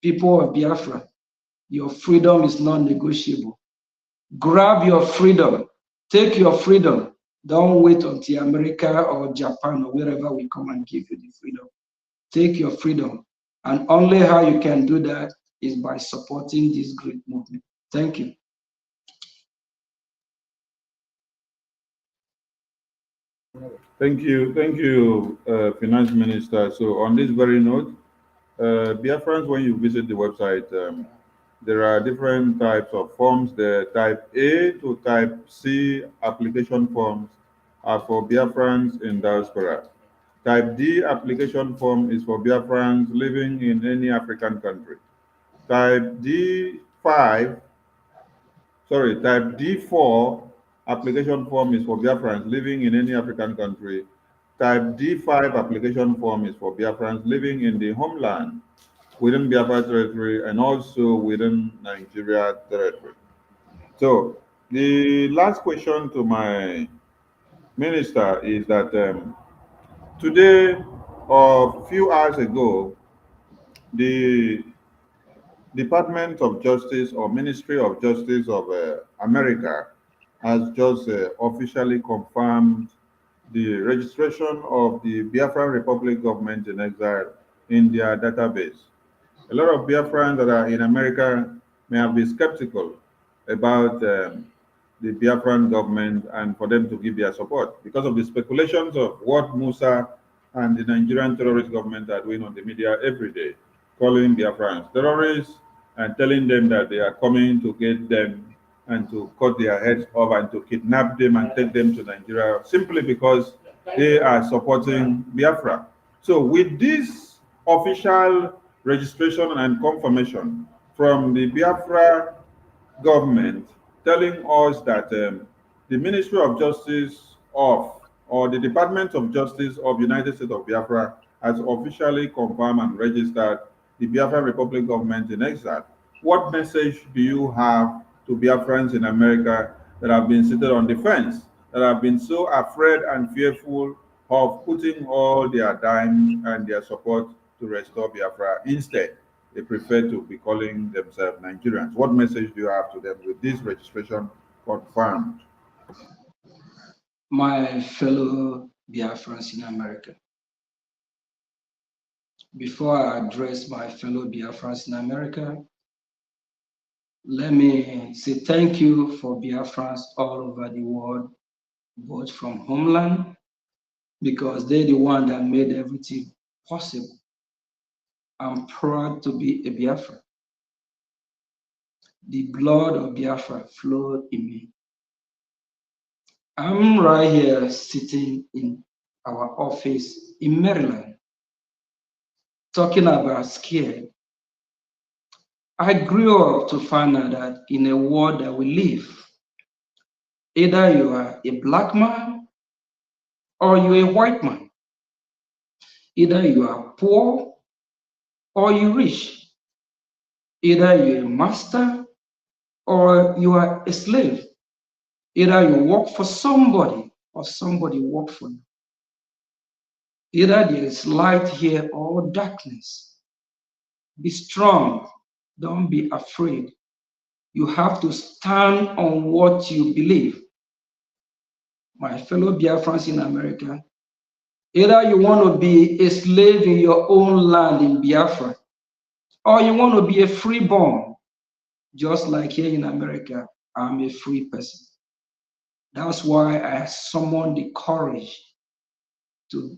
People of Biafra, your freedom is non-negotiable. Grab your freedom, take your freedom. Don't wait until America or Japan or wherever we come and give you the freedom. Take your freedom. And only how you can do that is by supporting this great movement. Thank you. Thank you, Finance Minister. So on this very note, Biafrans, when you visit the website, there are different types of forms. The type A to type C application forms are for Biafrans in diaspora. Type D application form is for Biafrans living in any African country. Type D5, sorry, type D4 application form is for Biafrans living in any African country. Type D5 application form is for Biafrans living in the homeland within Biafra territory and also within Nigeria territory. So the last question to my minister is that today or a few hours ago, the Department of Justice or Ministry of Justice of America has just officially confirmed the registration of the Biafran Republic government in exile in their database. A lot of Biafrans that are in America may have been skeptical about the Biafran government and for them to give their support because of the speculations of what Musa and the Nigerian terrorist government are doing on the media every day, calling Biafrans terrorists and telling them that they are coming to get them and to cut their heads off and to kidnap them and take them to Nigeria simply because they are supporting Biafra. So with this official registration and confirmation from the Biafra government telling us that the Ministry of Justice of or the Department of Justice of United States of Biafra has officially confirmed and registered the Biafra Republic government in exile. What message do you have to Biafrans in America that have been seated on the fence, that have been so afraid and fearful of putting all their dime and their support to restore Biafra? Instead, they prefer to be calling themselves Nigerians. What message do you have to them with this registration confirmed? My fellow Biafrans in America, before I address my fellow Biafrans in America, let me say thank you for Biafrans all over the world, both from homeland because they're the one that made everything possible. I'm proud to be a Biafran. The blood of Biafra flowed in me. I'm right here sitting in our office in Maryland, talking about scared. I grew up to find out that in a world that we live, either you are a black man or you're a white man. Either you are poor or you're rich. Either you're a master or you are a slave. Either you work for somebody or somebody work for you. Either there is light here or darkness. Be strong. Don't be afraid. You have to stand on what you believe. My fellow Biafrans in America, either you want to be a slave in your own land in Biafra, or you want to be a freeborn, just like here in America, I'm a free person. That's why I summoned the courage to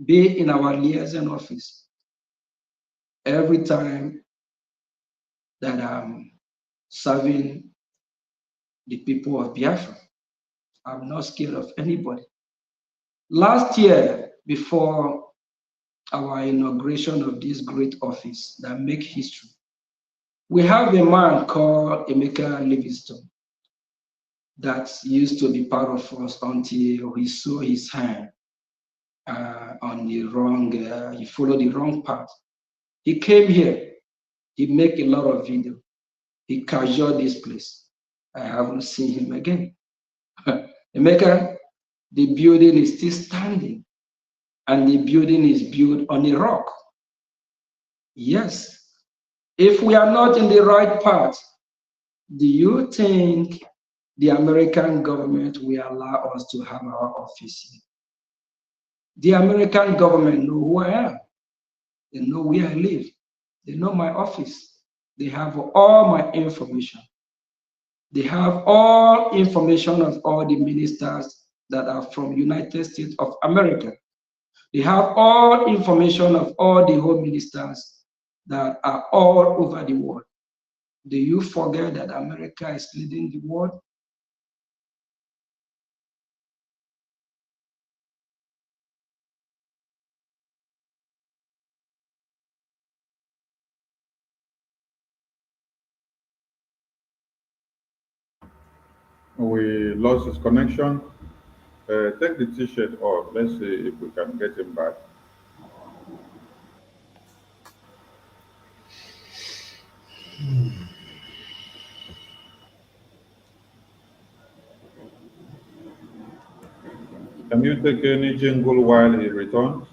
be in our liaison office every time that I'm serving the people of Biafra. I'm not scared of anybody. Last year, before our inauguration of this great office that make history, we have a man called Emeka Livingstone that used to be part of us until he saw his hand on the wrong, he followed the wrong path. He came here, he make a lot of video, he casual this place. I haven't seen him again. Emeka, the building is still standing, and the building is built on a rock. Yes, if we are not in the right path, do you think the American government will allow us to have our office here? The American government know who I am. They know where I live. They know my office. They have all my information. They have all information of all the ministers that are from United States of America. They have all information of all the home ministers that are all over the world. Do you forget that America is leading the world? We lost his connection. Take the t-shirt off. Let's see if we can get him back. Can you take any jingle while he returns?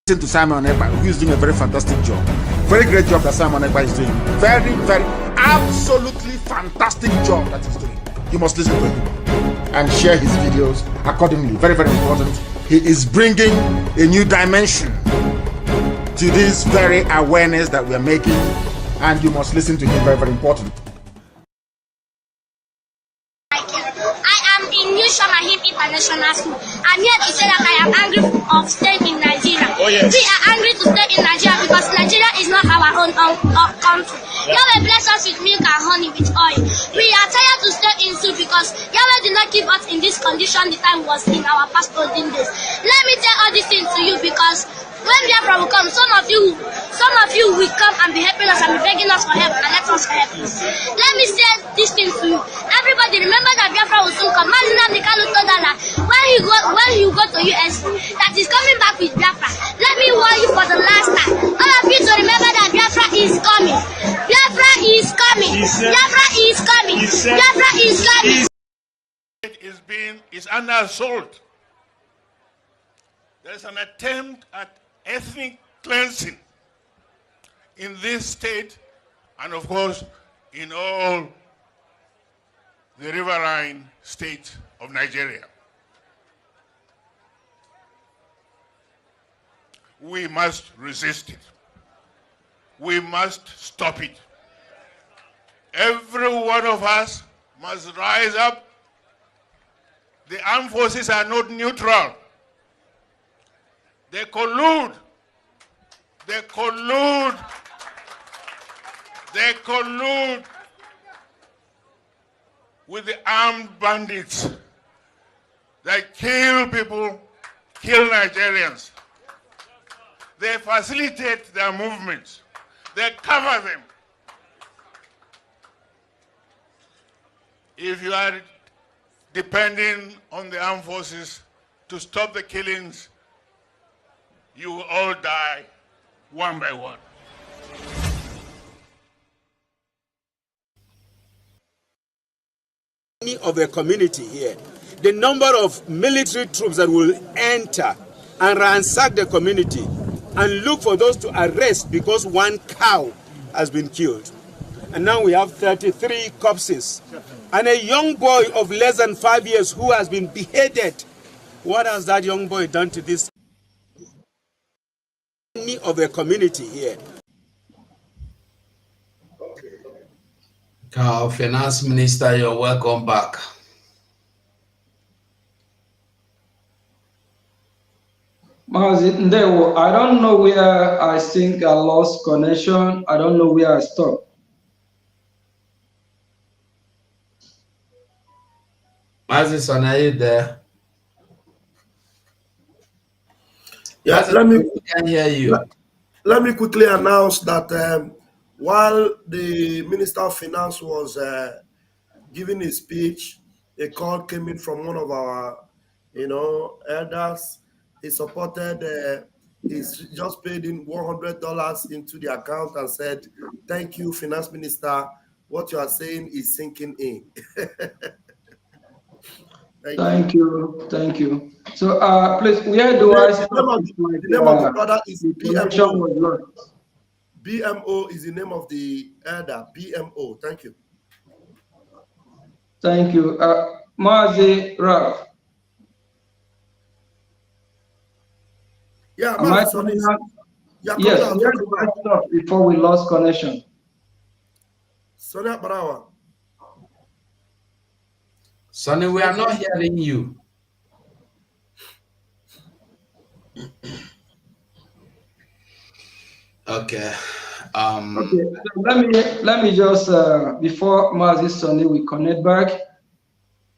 To Simon Ekpa, who is doing a very fantastic job. Very great job that Simon Ekpa is doing. Very, very, absolutely fantastic job that he's doing. You must listen to him and share his videos accordingly. Very, very important. He is bringing a new dimension to this very awareness that we are making, and you must listen to him. Very, very important. International School. I'm here to say that I am angry of staying in Nigeria. Oh, yes. We are angry to stay in Nigeria because Nigeria is not our own country. Yeah. Yahweh bless us with milk and honey with oil. We are tired to stay in soup because Yahweh did not keep us in this condition the time was in our past olden days. Let me tell all these things to you because when Biafra will come, some of you will come and be helping us and be begging us for help and let us help you. Let me say this thing to you. Everybody remember that Biafra will soon come. Mazina Mikalu told that when you go to US, that is coming back with Biafra. Let me warn you for the last time. All of you to remember that Biafra is coming. Biafra is coming. Biafra is coming. Biafra is coming. Is under assault. There's an attempt at ethnic cleansing in this state and of course in all the riverine states of Nigeria. we must resist it. We must stop it. Every one of us must rise up. The armed forces are not neutral. They collude. They collude. They collude with the armed bandits that kill people, kill Nigerians. They facilitate their movements. They cover them. If you are depending on the armed forces to stop the killings, you will all die one by one. Of a community here, the number of military troops that will enter and ransack the community and look for those to arrest because one cow has been killed. And now we have 33 corpses and a young boy of less than 5 years who has been beheaded. What has that young boy done to this of a community here? Finance Minister, you're welcome back. I don't know where I think I lost connection. I don't know where I stopped. Mazison, are you there? Yeah, Mazison, we can hear you. Let me quickly announce that while the Minister of Finance was giving his speech, a call came in from one of our, elders. He supported. He's just paid in $100 into the account and said, "Thank you, Finance Minister. What you are saying is sinking in." Thank you. So, please, where do I start? The name of the brother is BMO. BMO is the name of the elder. BMO. Thank you. Thank you. Mazi Ralph. Yeah, yes, where do I stop before we lost connection? Sonia Barawa. Sonny, we are not hearing you. Okay. Okay. So let me just before Mazi Sonny we connect back.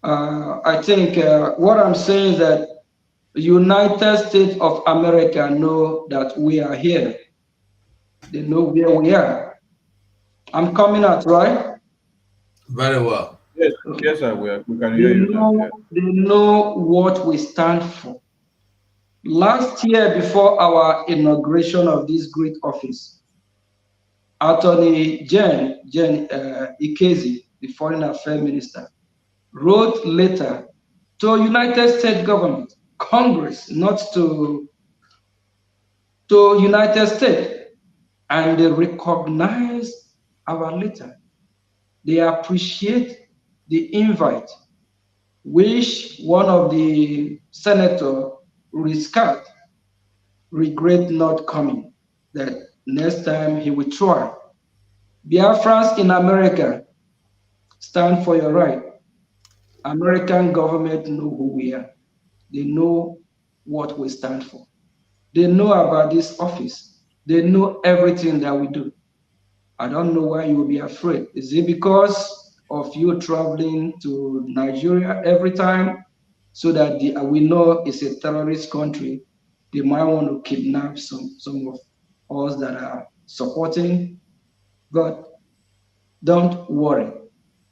I think what I'm saying is that the United States of America know that we are here. They know where we are. I'm coming out, right? Very well. Yes, okay. Yes, sir. We can hear you. They know what we stand for. Last year, before our inauguration of this great office, Attorney Jen Ikezi, the Foreign Affairs Minister, wrote letter to United States government, Congress, not to United States, and they recognize our letter. They appreciate the invite, which one of the senators, Riskat, regret not coming, that next time he will try. Biafrans in America, stand for your right. American government know who we are. They know what we stand for. They know about this office. They know everything that we do. I don't know why you will be afraid. Is it because of you traveling to Nigeria every time so that we know it's a terrorist country? They might want to kidnap some of us that are supporting, but don't worry.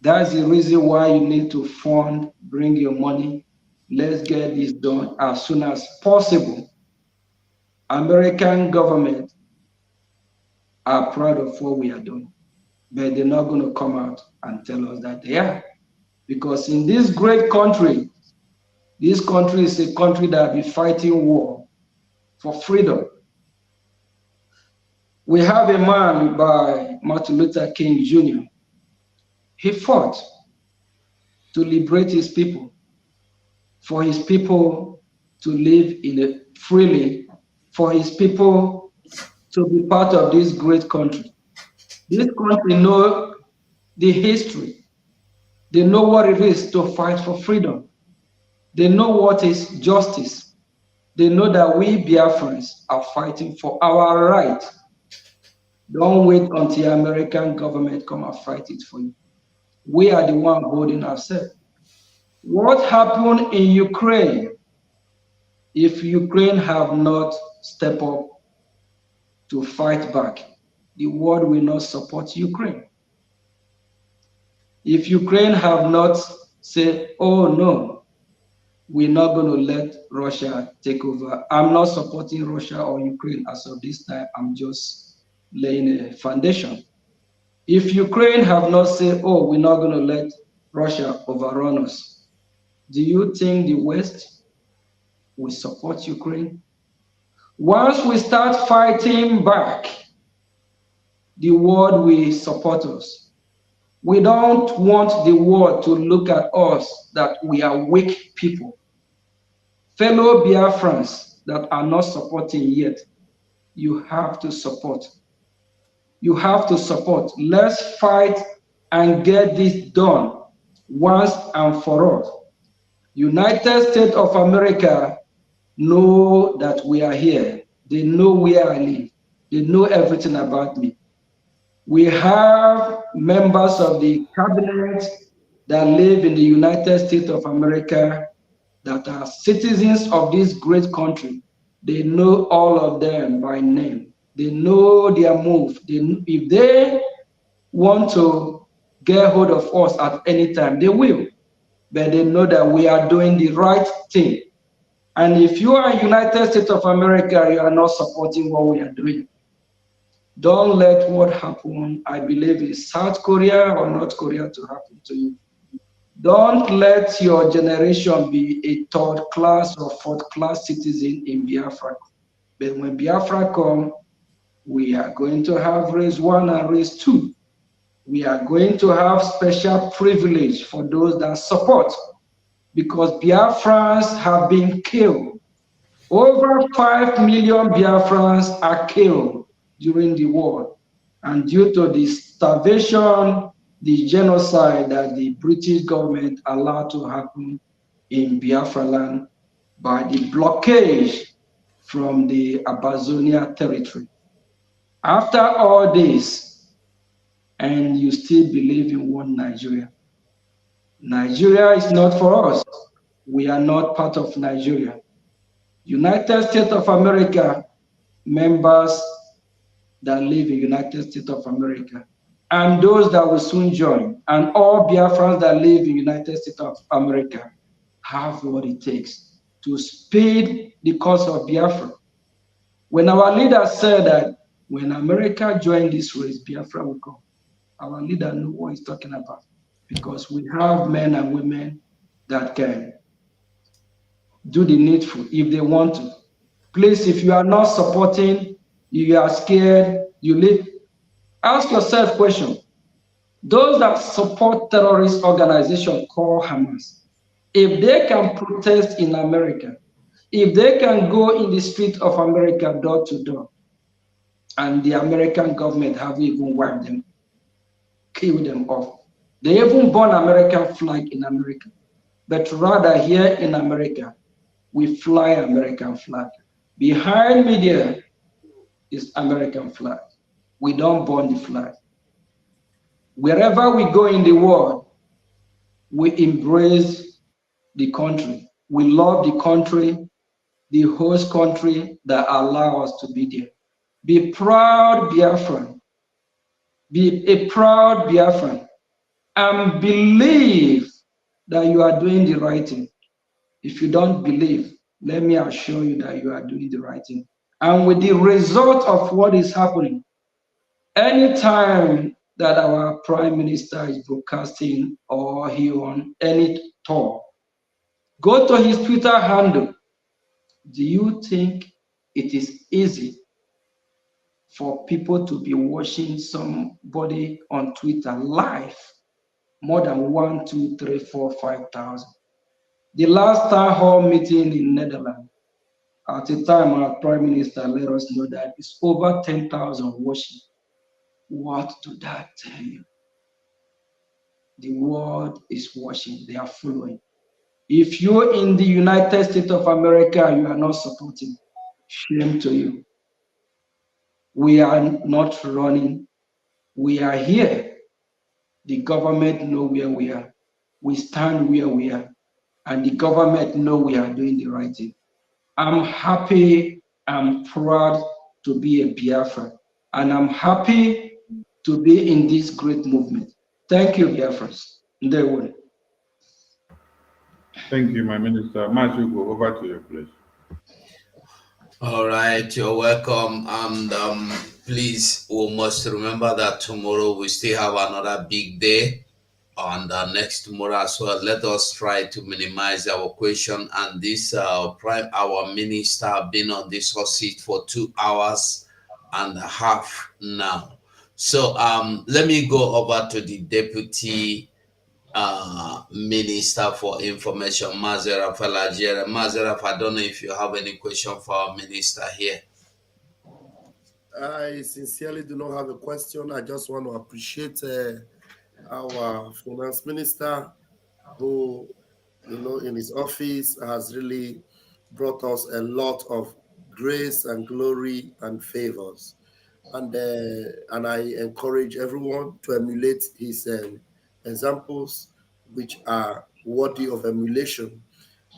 That's the reason why you need to bring your money. Let's get this done as soon as possible. American government are proud of what we are doing, but they're not going to come out and tell us that they are. Because in this great country, this country is a country that will be fighting war for freedom. We have a man by Martin Luther King Jr. He fought to liberate his people, for his people to live freely for his people to be part of this great country. This country know the history. They know what it is to fight for freedom. They know what is justice. They know that we Biafrans are fighting for our right. Don't wait until American government come and fight it for you. We are the one holding ourselves. What happened in Ukraine? If Ukraine have not stepped up to fight back, the world will not support Ukraine. If Ukraine have not said, oh no, we're not going to let Russia take over. I'm not supporting Russia or Ukraine as of this time. I'm just laying a foundation. If Ukraine have not said, oh, we're not going to let Russia overrun us, do you think the West will support Ukraine? Once we start fighting back, the world will support us. We don't want the world to look at us that we are weak people. Fellow Biafrans that are not supporting yet, you have to support. You have to support. Let's fight and get this done once and for all. United States of America know that we are here. They know where I live. They know everything about me. We have members of the cabinet that live in the United States of America that are citizens of this great country. They know all of them by name. They know their move. If they want to get hold of us at any time, they will. But they know that we are doing the right thing. And if you are United States of America, you are not supporting what we are doing. Don't let what happened, I believe, in South Korea or North Korea to happen to you. Don't let your generation be a third class or fourth class citizen in Biafra. But when Biafra come, we are going to have race 1 and race 2. We are going to have special privilege for those that support, because Biafrans have been killed. Over 5 million Biafrans are killed during the war. And due to the starvation, the genocide that the British government allowed to happen in Biafra land by the blockade from the Amazonia territory. After all this, and you still believe in one Nigeria. Nigeria is not for us. We are not part of Nigeria. United States of America members that live in United States of America, and those that will soon join, and all Biafrans that live in United States of America have what it takes to speed the cause of Biafra. When our leader said that when America joined this race, Biafra will come, our leader knew what he's talking about, because we have men and women that can do the needful if they want to. Please, if you are not supporting, you are scared, you live, ask yourself a question. Those that support terrorist organization called Hamas, if they can protest in America, if they can go in the street of America door to door, and the American government haven't even wiped them, killed them off. They even burn American flag in America. But rather here in America, we fly American flag. Behind me there is American flag. We don't burn the flag. Wherever we go in the world, we embrace the country. We love the country, the host country that allows us to be there. Be proud Biafran. Be a proud Biafran. And believe that you are doing the right thing. If you don't believe, let me assure you that you are doing the right thing. And with the result of what is happening, anytime that our Prime Minister is broadcasting or he on any tour, go to his Twitter handle. Do you think it is easy for people to be watching somebody on Twitter live more than 1, 2, 3, 4, 5,000? The last town hall meeting in Netherlands, At the time, our Prime Minister let us know that it's over 10,000 watching. What do that tell you? The world is watching, they are following. If you're in the United States of America, you are not supporting, shame to you. We are not running. We are here. The government know where we are. We stand where we are. And the government know we are doing the right thing. I'm happy, I'm proud to be a Biafran. And I'm happy to be in this great movement. Thank you, Biafrans. Ndewo. Thank you, my minister. Mashugo, over to you, please. All right, you're welcome. And please, we must remember that tomorrow we still have another big day. And next tomorrow as well, let us try to minimize our question. And this our minister been on this hot seat for 2 hours and a half now. So let me go over to the deputy Minister for Information, Mazeraf Alajere. Mazeraf, I don't know if you have any question for our minister here. I sincerely do not have a question. I just want to appreciate our finance minister who, in his office has really brought us a lot of grace and glory and favors. And I encourage everyone to emulate his examples, which are worthy of emulation.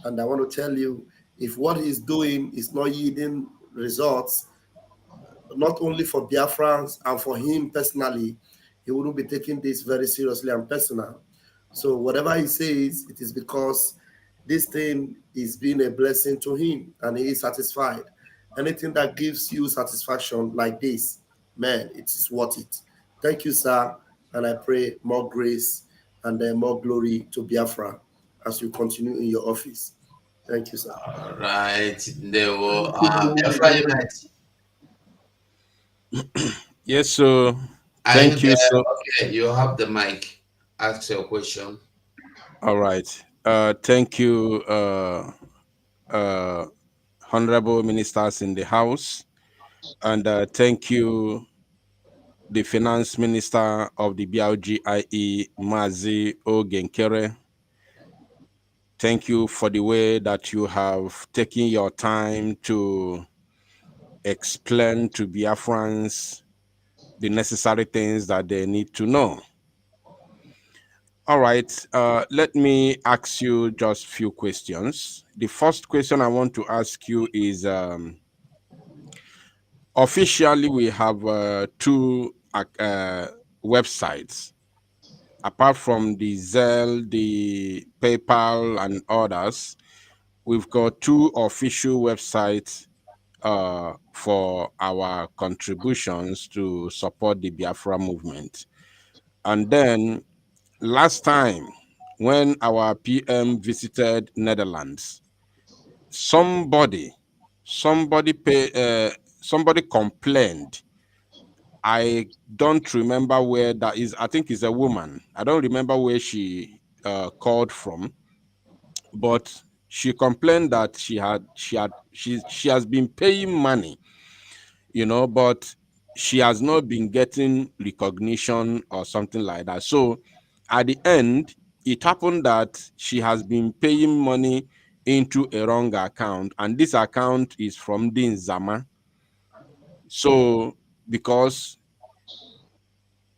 And I want to tell you, if what he's doing is not yielding results, not only for Biafrans and for him personally, he wouldn't be taking this very seriously and personal. So whatever he says, it is because this thing is being a blessing to him and he is satisfied. Anything that gives you satisfaction like this, man, it is worth it. Thank you, sir. And I pray more grace and then more glory to Biafra as you continue in your office. Thank you, sir. All right. There were Biafra Unite. Yes, so Are thank you you. there? So, Okay, you have the mic. Ask your question. all right. Thank you, honorable ministers in the House. And thank you, the Finance Minister of the BLGIE, Mazi Ogenkere. Thank you for the way that you have taken your time to explain to Biafrans the necessary things that they need to know. All right, let me ask you just a few questions. The first question I want to ask you is, officially we have two websites. Apart from the Zelle, the PayPal, and others, we've got two official websites for our contributions to support the Biafra movement. And then last time when our PM visited Netherlands, somebody complained. I don't remember where that is. I think it's a woman. I don't remember where she called from, but she complained that she has been paying money, but she has not been getting recognition or something like that. So at the end, it happened that she has been paying money into a wrong account, and this account is from Din Zama. So because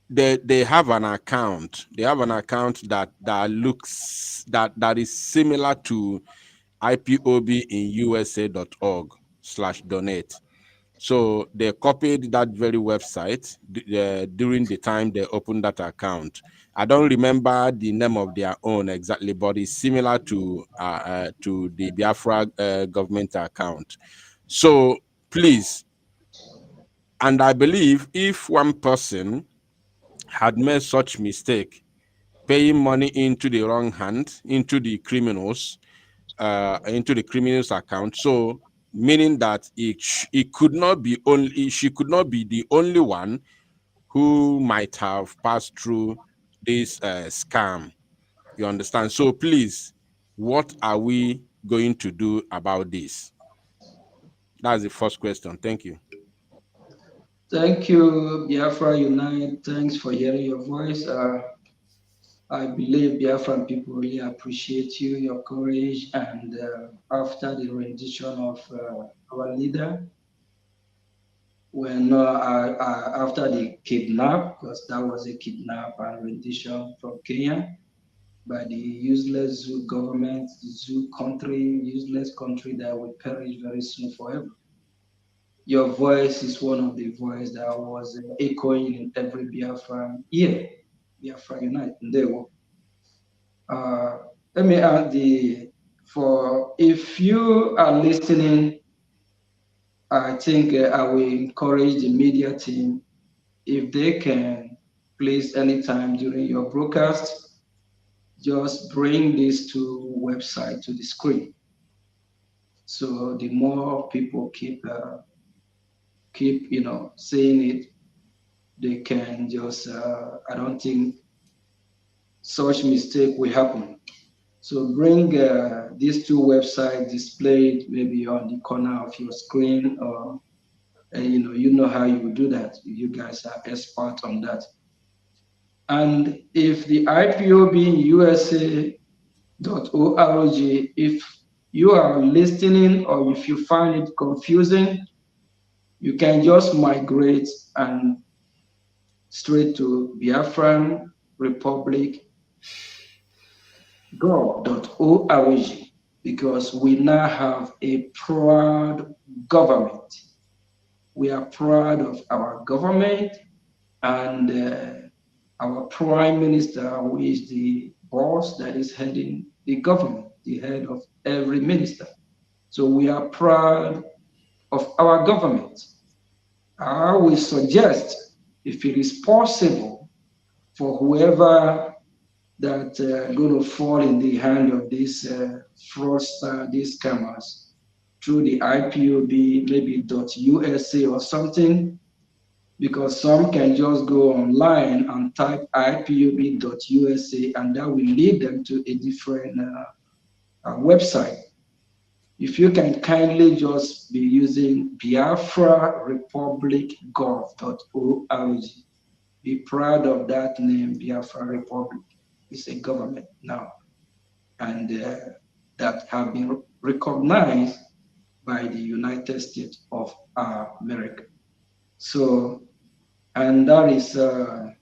they have an account, that looks that is similar to IPOB in USA.org/donate. So they copied that very website during the time they opened that account. I don't remember the name of their own exactly, but it's similar to the Biafra government account. So please, and I believe if one person had made such mistake, paying money into the wrong hand, into the criminals account, so meaning that it could not be only she could not be the only one who might have passed through this scam. You understand? So please, what are we going to do about this? That's the first question. Thank you. Thank you, Biafra Unite. Thanks for hearing your voice. I believe Biafran people really appreciate you, your courage, and after the rendition of our leader, when after the kidnap, because that was a kidnap and rendition from Kenya by the useless zoo government, zoo country, useless country that will perish very soon forever. Your voice is one of the voices that was echoing in every Biafran ear. Biafra Unite. And they will. Let me add for if you are listening, I think I will encourage the media team if they can please anytime during your broadcast, just bring this to website to the screen. So the more people keep saying it, they can just I don't think such mistake will happen. So bring these two websites displayed maybe on the corner of your screen, or you know how you do that. You guys are expert on that. And if the IPOB USA.org, if you are listening or if you find it confusing, you can just migrate and straight to Biafran Republic gov.org, because we now have a proud government. We are proud of our government and our prime minister, who is the boss that is heading the government, the head of every minister. So we are proud of our government. I will suggest, if it is possible, for whoever that going to fall in the hand of these fraudster, these scammers, through the IPOB, maybe .USA or something, because some can just go online and type IPOB.USA, and that will lead them to a different website. If you can kindly just be using Biafra Republic Gov.org, be proud of that name, Biafra Republic. It's a government now, and that have been recognized by the United States of America. So, and that is, I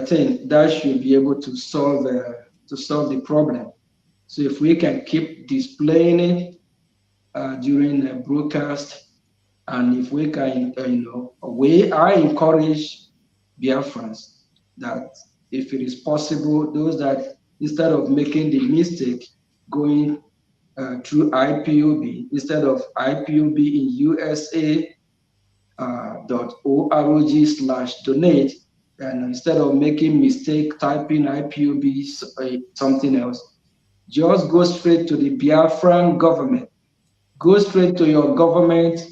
think that should be able to solve the problem. So if we can keep displaying it during the broadcast, and if we can, I encourage Biafrans that if it is possible, those that instead of making the mistake going through IPOB, instead of IPOB in USA.org/donate, and instead of making mistake typing IPOB something else, just go straight to the Biafran government. Go straight to your government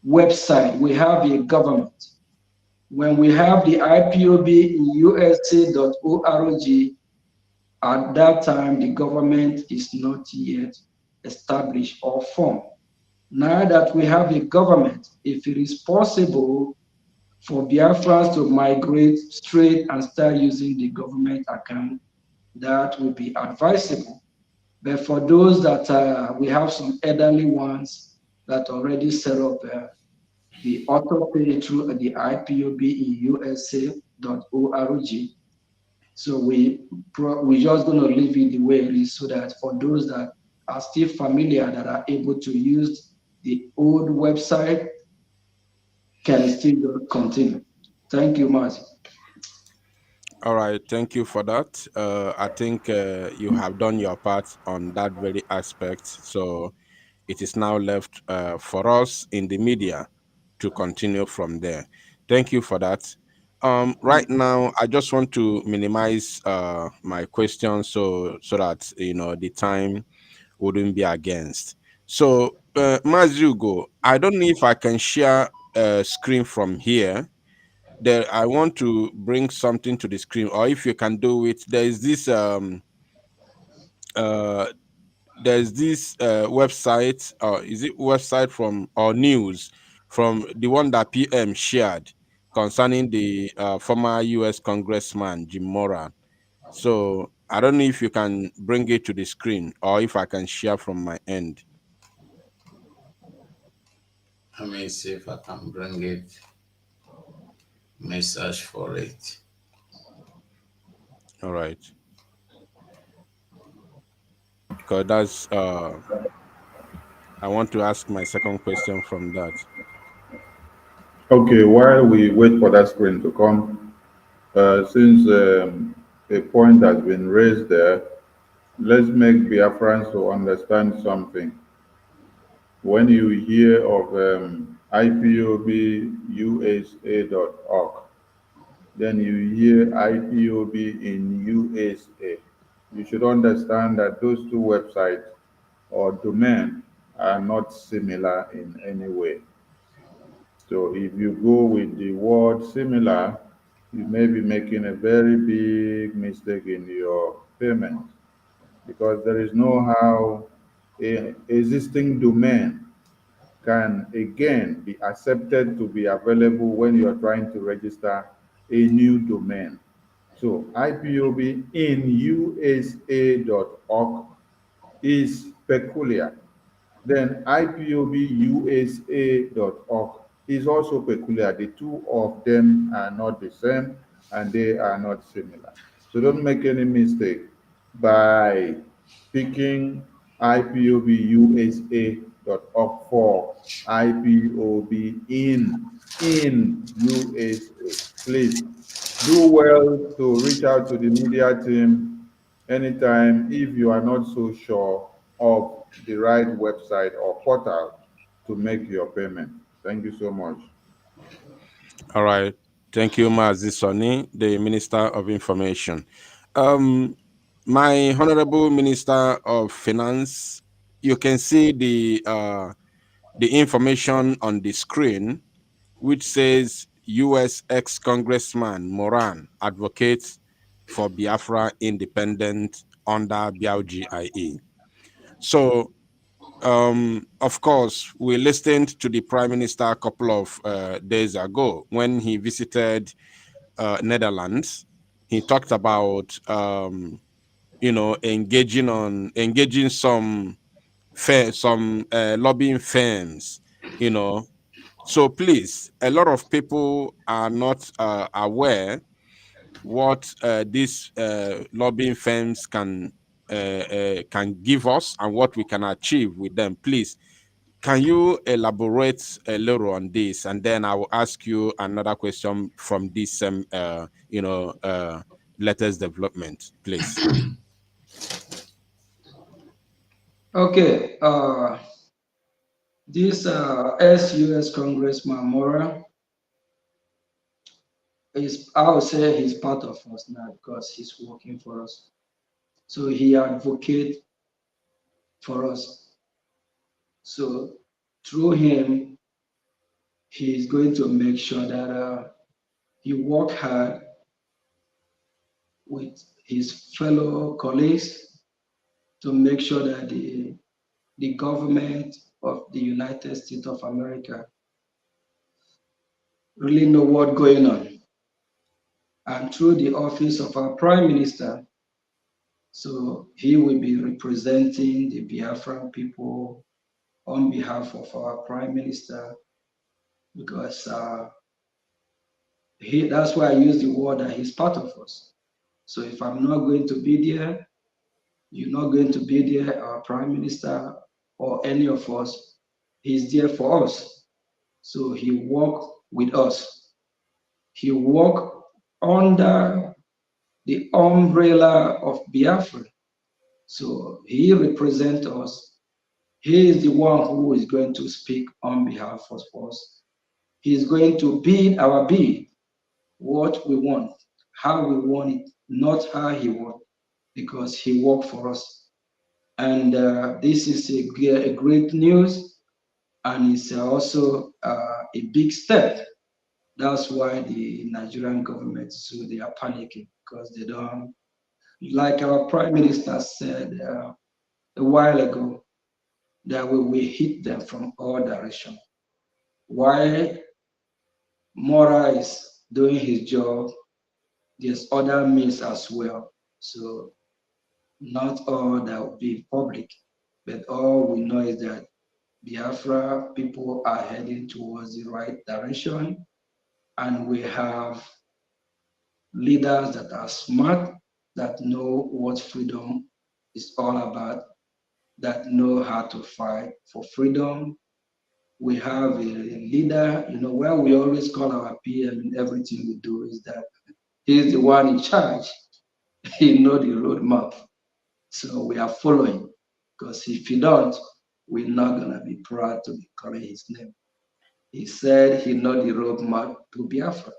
website. We have a government. When we have the IPOB in USA.org, at that time, the government is not yet established or formed. Now that we have a government, if it is possible for Biafrans to migrate straight and start using the government account, that would be advisable. But for those that we have some elderly ones that already set up the auto pay through the IPOB in USA.org. So we just going to leave it the way it is, so that for those that are still familiar, that are able to use the old website, can still continue. Thank you, Martin. All right, thank you for that. I think you have done your part on that very aspect. So it is now left for us in the media to continue from there. Thank you for that. Right now, I just want to minimize my questions so that the time wouldn't be against. So, Mazugo, I don't know if I can share a screen from here. There, I want to bring something to the screen, or if you can do it, there is this there's this website, or is it website from or news from the one that PM shared concerning the former U.S. Congressman Jim Moran. So I don't know if you can bring it to the screen or if I can share from my end. Let me see if I can bring it. Let me search for it. All right. Because that's I want to ask my second question from that. Okay, while we wait for that screen to come, since a point has been raised there, let's make Biafrans to understand something. When you hear of IPOBUSA.org, then you hear IPOB in USA. You should understand that those two websites or domain are not similar in any way. So if you go with the word similar, you may be making a very big mistake in your payment, because there is no how a existing domain can again be accepted to be available when you are trying to register a new domain. So IPOB in USA.org is peculiar. Then IPOBUSA.org is also peculiar. The two of them are not the same and they are not similar. So don't make any mistake by picking IPOBUSA.org for IPOB in USA. Please do well to reach out to the media team anytime if you are not so sure of the right website or portal to make your payment. Thank you so much. All right. Thank you, Mazi Soni, the Minister of Information. My Honorable Minister of Finance, you can see the information on the screen, which says U.S. ex-Congressman Moran advocates for Biafra independent under Brgie. So, of course, we listened to the Prime Minister a couple of days ago when he visited Netherlands. He talked about, engaging some lobbying firms, you know. So please, a lot of people are not aware what these lobbying firms can give us and what we can achieve with them. Please, can you elaborate a little on this, and then I will ask you another question from this latest development, please. Okay, this ex-US Congressman Mora is, I would say he's part of us now because he's working for us. So he advocates for us. So through him, he is going to make sure that he work hard with his fellow colleagues to make sure that the government of the United States of America really know what's going on. And through the office of our Prime Minister, so he will be representing the Biafran people on behalf of our Prime Minister, because that's why I use the word that he's part of us. So if I'm not going to be there, you're not going to be there, our Prime Minister or any of us, he's there for us. So he work with us. He work under the umbrella of Biafra. So he represents us. He is the one who is going to speak on behalf of us. He's going to be our bid, what we want, how we want it, not how he wants, because he worked for us. And this is a great news, and it's also a big step. That's why the Nigerian government, so they are panicking, because they don't, like our Prime Minister said, a while ago that we will hit them from all directions. While Mora is doing his job, there's other means as well. So not all that will be public, but all we know is that Biafra people are heading towards the right direction, and we have leaders that are smart, that know what freedom is all about, that know how to fight for freedom. We have a leader, where we always call our PM in everything we do is that he's the one in charge. He know the roadmap. So we are following, because if you don't, we're not going to be proud to be calling his name. He said he know the roadmap to Biafra.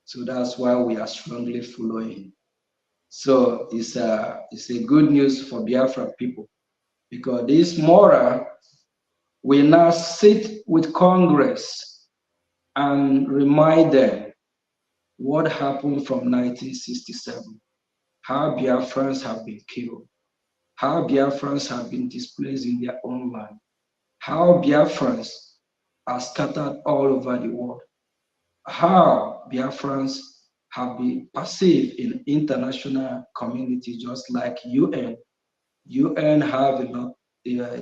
So that's why we are strongly following him. So it's a good news for Biafra people, because this Mora will now sit with Congress and remind them what happened from 1967, how Biafrans have been killed, how Biafrans have been displaced in their own land, how Biafrans are scattered all over the world, how Biafrans have been passive in international community, just like UN. UN have a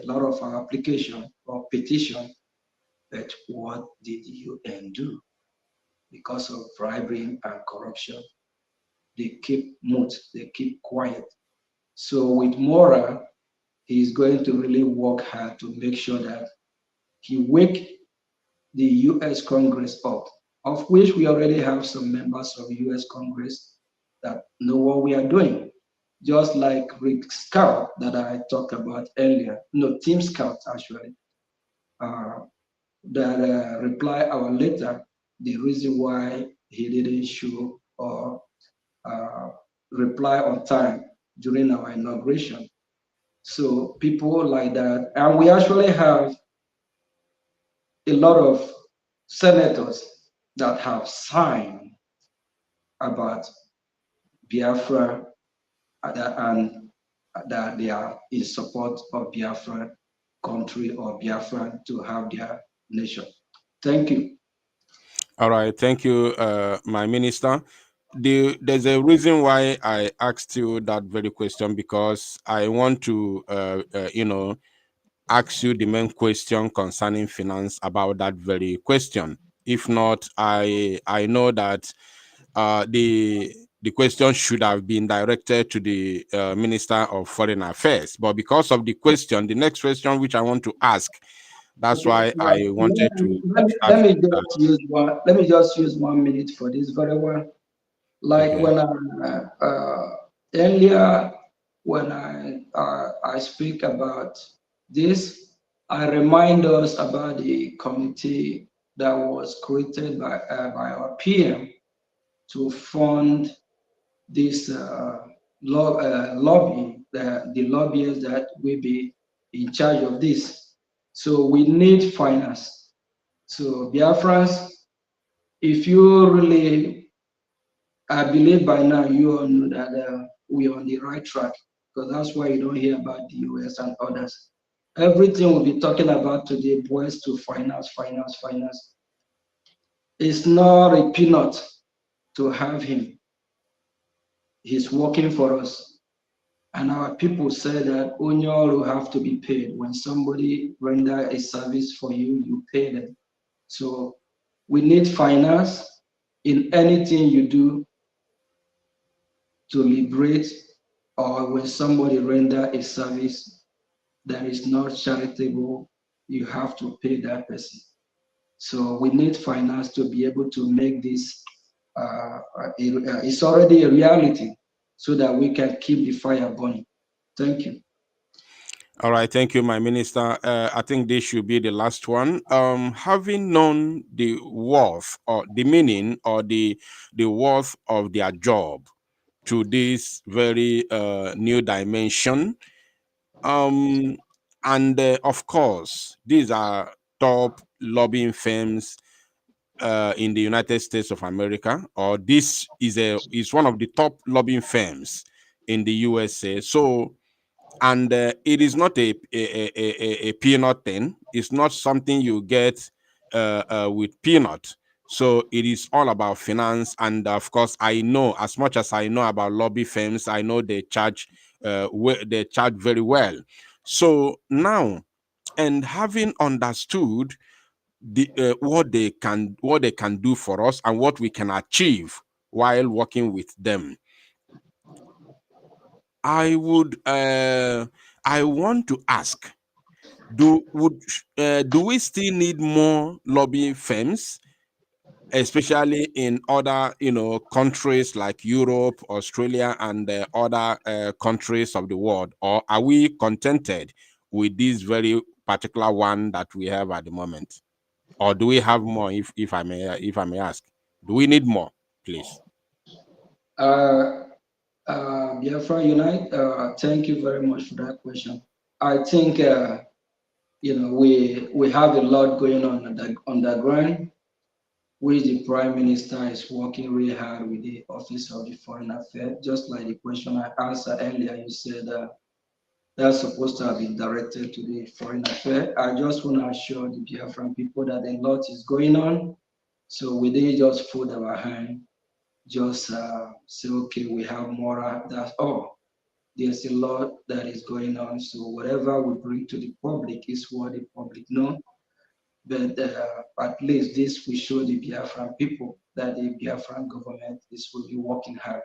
lot of application or petition, but what did UN do? Because of bribery and corruption, they keep mute, they keep quiet. So with Mora, he's going to really work hard to make sure that he wake the US Congress up, of which we already have some members of US Congress that know what we are doing. Just like Rick Scout that I talked about earlier, no, Team Scout actually, that reply our letter, the reason why he didn't show or reply on time during our inauguration. So people like that, and we actually have a lot of senators that have signed about Biafra and that they are in support of Biafra country or Biafra to have their nation. Thank you. All right, thank you, my minister. There's a reason why I asked you that very question, because I want to, ask you the main question concerning finance about that very question. If not, I know that the question should have been directed to the Minister of Foreign Affairs, but because of the question, the next question which I want to ask, that's Okay, why well, I wanted to start let me with that. just use one. Let me just use 1 minute for this very one. Like Okay. when earlier when I speak about this, I remind us about the committee that was created by our PM to fund this lobby, the lobbyists that will be in charge of this. So we need finance. So Biafrans, if you really, I believe by now you all know that we are on the right track, because that's why you don't hear about the US and others. Everything we'll be talking about today boils to finance, finance, finance. It's not a peanut to have him. He's working for us. And our people say that Onyol will have to be paid. When somebody render a service for you, you pay them. So we need finance in anything you do to liberate, or when somebody render a service that is not charitable, you have to pay that person. So we need finance to be able to make this, it's already a reality, so that we can keep the fire burning. Thank you. All right, thank you, my minister. I think this should be the last one. Having known the worth or the meaning or the worth of their job to this very new dimension, and of course, these are top lobbying firms in the United States of America, or this is one of the top lobbying firms in the USA. So And it is not a peanut thing. It's not something you get with peanut. So it is all about finance. And of course, I know, as much as I know about lobby firms, I know they charge they charge very well. So now, and having understood the what they can do for us and what we can achieve while working with them, I want to ask, do we still need more lobby firms, especially in other countries like Europe, Australia, and other countries of the world, or are we contented with this very particular one that we have at the moment, or do we have more? If I may ask, do we need more, please? Biafra Unite, thank you very much for that question. I think we have a lot going on the ground, which the Prime Minister is working really hard with the Office of the Foreign Affairs. Just like the question I answered earlier, you said that's supposed to have been directed to the Foreign Affairs. I just want to assure the Biafran people that a lot is going on. So we didn't just fold our hand, just say, okay, we have more. That's all. There's a lot that is going on. So whatever we bring to the public is what the public know. But at least this will show the Biafran people that the Biafran government is really working hard.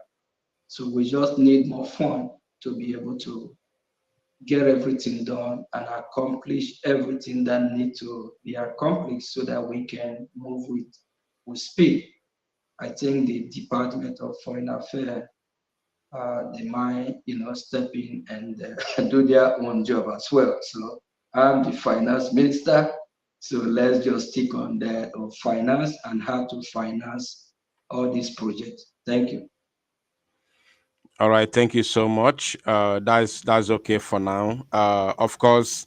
So we just need more fund to be able to get everything done and accomplish everything that needs to be accomplished so that we can move with speed. I think the Department of Foreign Affairs, they might, step in and do their own job as well. So I'm the finance minister, so let's just stick on the finance and how to finance all these projects. Thank you. All right, thank you so much. That's okay for now. Of course,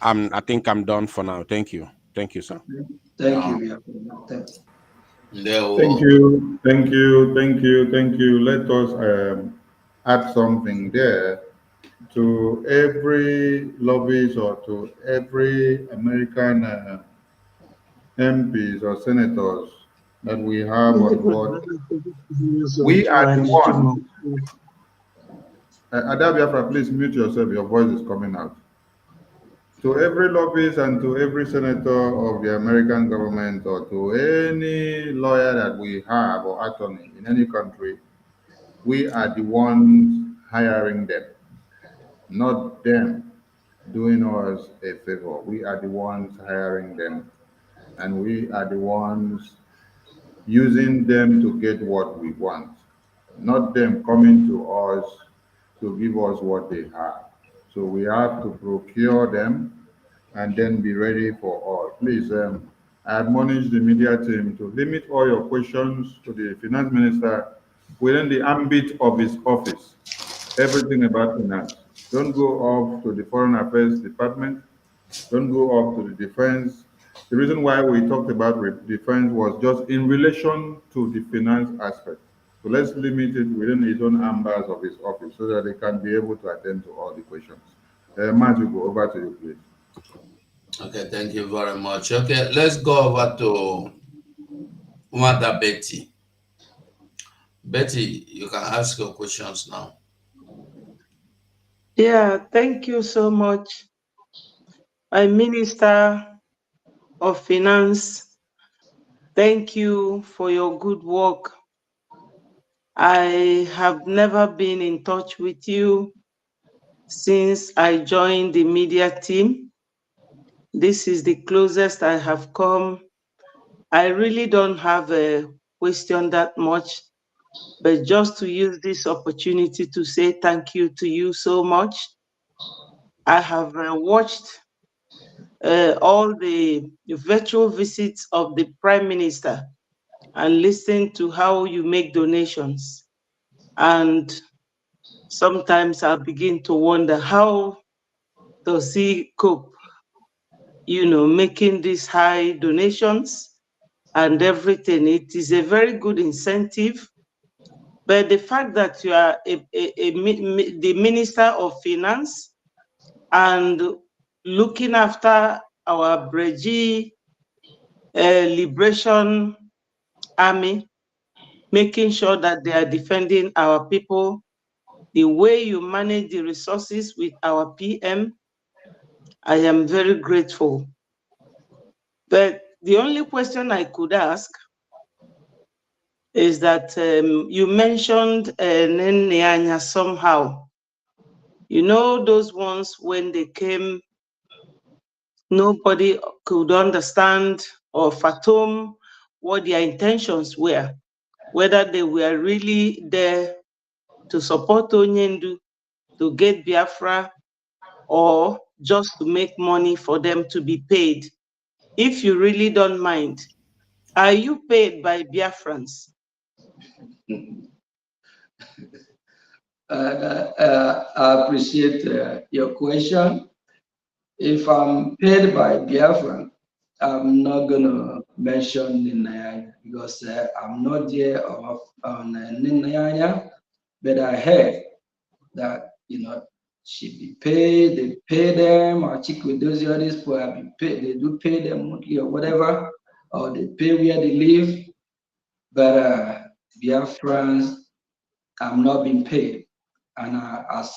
I think I'm done for now. Thank you, sir. Thank you. Thanks. Thank you, thank you, thank you, thank you. Let us add something there to every lobbyist or to every American MPs or senators that we have on board. We are the ones. Ada Biafra, please mute yourself. Your voice is coming out. To every lobbyist and to every senator of the American government or to any lawyer that we have or attorney in any country, we are the ones hiring them, not them doing us a favor. We are the ones hiring them, and we are the ones using them to get what we want, not them coming to us to give us what they have. So we have to procure them and then be ready for all. Please, I admonish the media team to limit all your questions to the finance minister within the ambit of his office. Everything about finance. Don't go off to the foreign affairs department. Don't go off to the defense. The reason why we talked about defense was just in relation to the finance aspect. So let's limit it within his own ambers of his office so that they can be able to attend to all the questions. Matthew, go over to you, please. Okay, thank you very much. Okay, let's go over to Mother Betty. Betty, you can ask your questions now. Yeah, thank you so much. My Minister of Finance, thank you for your good work. I have never been in touch with you since I joined the media team. This is the closest I have come. I really don't have a question that much, but just to use this opportunity to say thank you to you so much. I have watched all the virtual visits of the Prime Minister and listened to how you make donations. And sometimes I begin to wonder, how does he cope, making these high donations and everything? It is a very good incentive, But the fact that you are the Minister of Finance and looking after our Brgie Liberation Army, making sure that they are defending our people, the way you manage the resources with our PM, I am very grateful. But the only question I could ask is that you mentioned Nenyanya somehow. You know, those ones when they came, nobody could understand or fathom what their intentions were, whether they were really there to support Onyendu, to get Biafra, or just to make money for them to be paid. If you really don't mind, are you paid by Biafrans? I appreciate your question. If I'm paid by Biafran, I'm not going to mention Ninayanya because I'm not there on Ninayanya, but I heard that, she be paid, they pay them, or chick with those others people have been paid, they do pay them monthly or whatever, or they pay where they live. But Biafrans, I'm not being paid. And as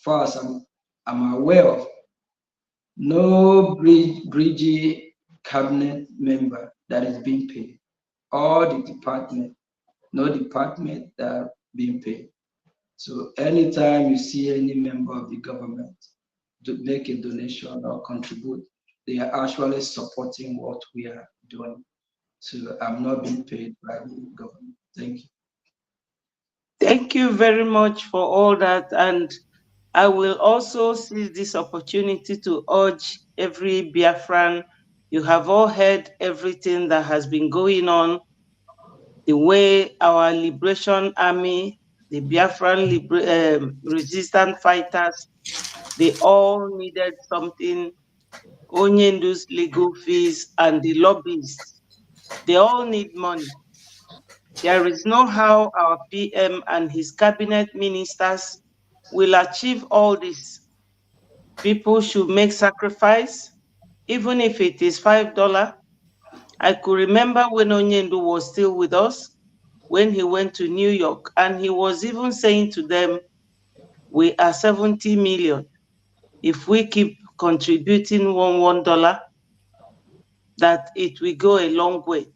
far as I'm aware of, no Brgie cabinet member that is being paid. All the department, no department that are being paid. So anytime you see any member of the government to make a donation or contribute, they are actually supporting what we are doing. So I'm not being paid by the government. Thank you. Thank you very much for all that. And I will also seize this opportunity to urge every Biafran, you have all heard everything that has been going on, the way our liberation army, the Biafran resistant fighters, they all needed something, Onyendu's legal fees and the lobbyists, they all need money. There is no how our PM and his cabinet ministers will achieve all this. People should make sacrifice, even if it is $5. I could remember when Onyendu was still with us, when he went to New York, and he was even saying to them, we are 70 million. If we keep contributing $1, that it will go a long way.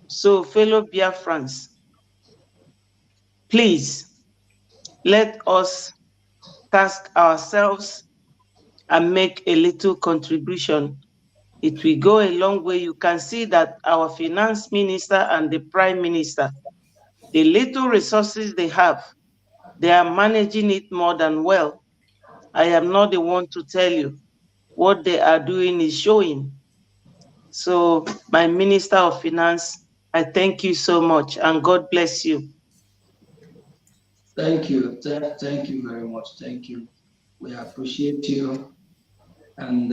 So, fellow Biafrans, please let us task ourselves and make a little contribution. It will go a long way. You can see that our finance minister and the prime minister, the little resources they have, they are managing it more than well. I am not the one to tell you. What they are doing is showing. So, my Minister of Finance, I thank you so much, and God bless you. Thank you. Thank you very much. Thank you. We appreciate you. And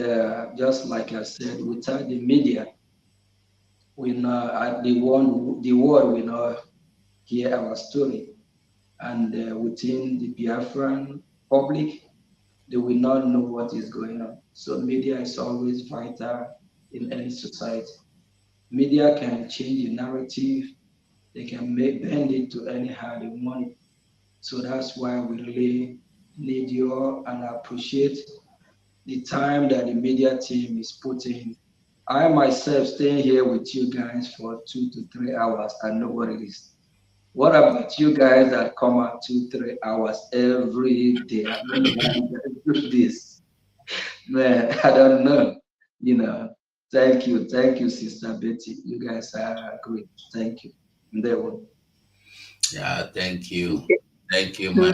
just like I said, without the media, we know the world will not hear our story. And within the Biafran public, they will not know what is going on. So media is always vital in any society. Media can change the narrative. They can bend it to anyhow they want it. So that's why we really need you and appreciate the time that the media team is putting. I myself staying here with you guys for 2 to 3 hours. I know what it is. What about you guys that come out 2-3 hours every day? I don't know how you guys do this. Man, I don't know. Thank you, Sister Betty. You guys are great. Thank you. Yeah, thank you. Thank you, man.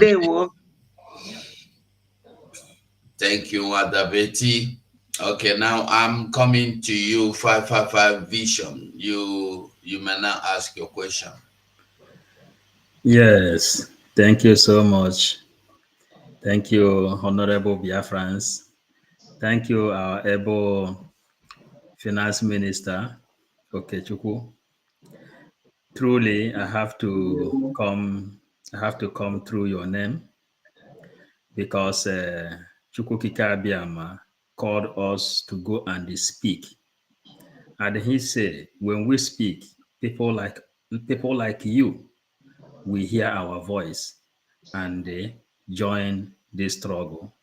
Thank you, Mother Betty. Okay, now I'm coming to you, 555 Vision. You may now ask your question. Yes, thank you so much. Thank you, Honorable Biafrans. Thank you, our able Finance Minister, Okechukwu. Truly, I have to come I have to come through your name because Chukwukike Abiyama called us to go and speak. And he said, when we speak, people like you will hear our voice and join this struggle.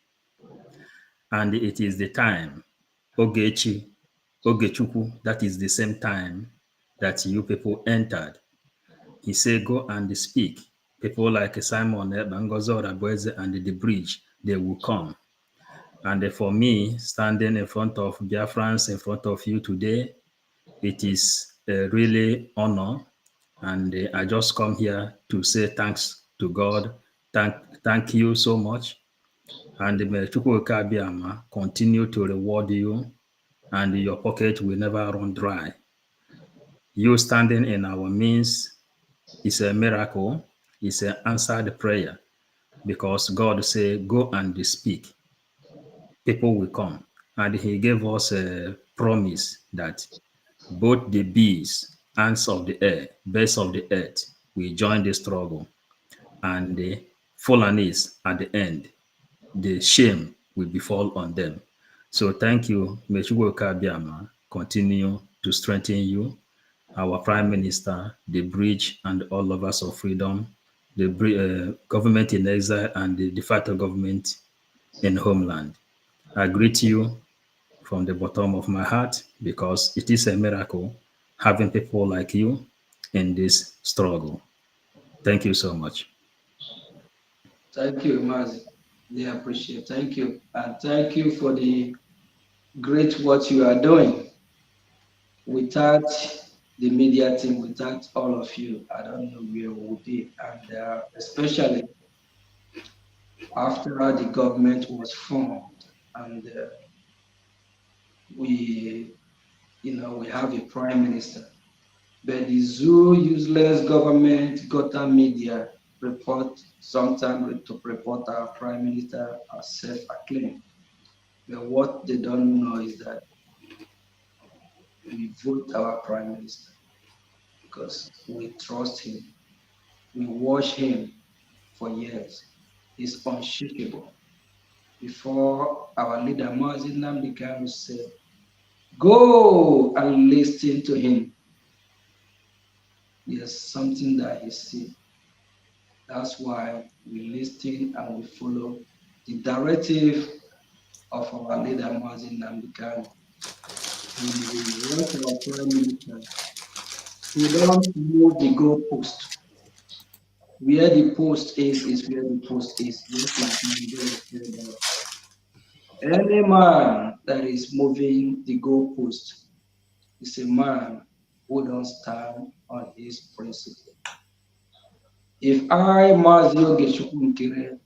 And it is the time, Ogechukwu, that is the same time that you people entered. He said, go and speak. People like Simon Bangozo Rabueze and the Brgie, they will come. And for me, standing in front of Biafrans, in front of you today, it is a really honor. And I just come here to say thanks to God. Thank you so much. And may Chukwuka Abiyama continue to reward you, and your pocket will never run dry. You standing in our midst is a miracle. It's an answered prayer because God said, go and speak. People will come. And he gave us a promise that both the bees, ants of the air, birds of the earth will join the struggle. And the Fulanis at the end, the shame will befall on them. So thank you. May Chukwuka Abiyama continue to strengthen you, our Prime Minister, the Brgie, and all of us of freedom, the government in exile, and the de facto government in homeland. I greet you from the bottom of my heart because it is a miracle having people like you in this struggle. Thank you so much. Thank you, Mazi. They appreciate. Thank you. And thank you for the great what you are doing. Without the media team, without all of you, I don't know where we would be. And especially after the government was formed and we have a prime minister. But the zoo useless government got media report sometimes to report our prime minister as self-acclaimed. But what they don't know is that we vote our prime minister because we trust him. We watch him for years. He's unshakable. Before our leader Mazi Nnamdi Kanu said, go and listen to him. There's something that he said. That's why we listen and we follow the directive of our leader Mazi Nnamdi Kanu. When we want our prime minister, we don't move the goalpost. Where the post is where the post is. Just like Mandela said, any man that is moving the goalpost is a man who don't stand on his principle. If I, Mazi Ogechukwu Nkere,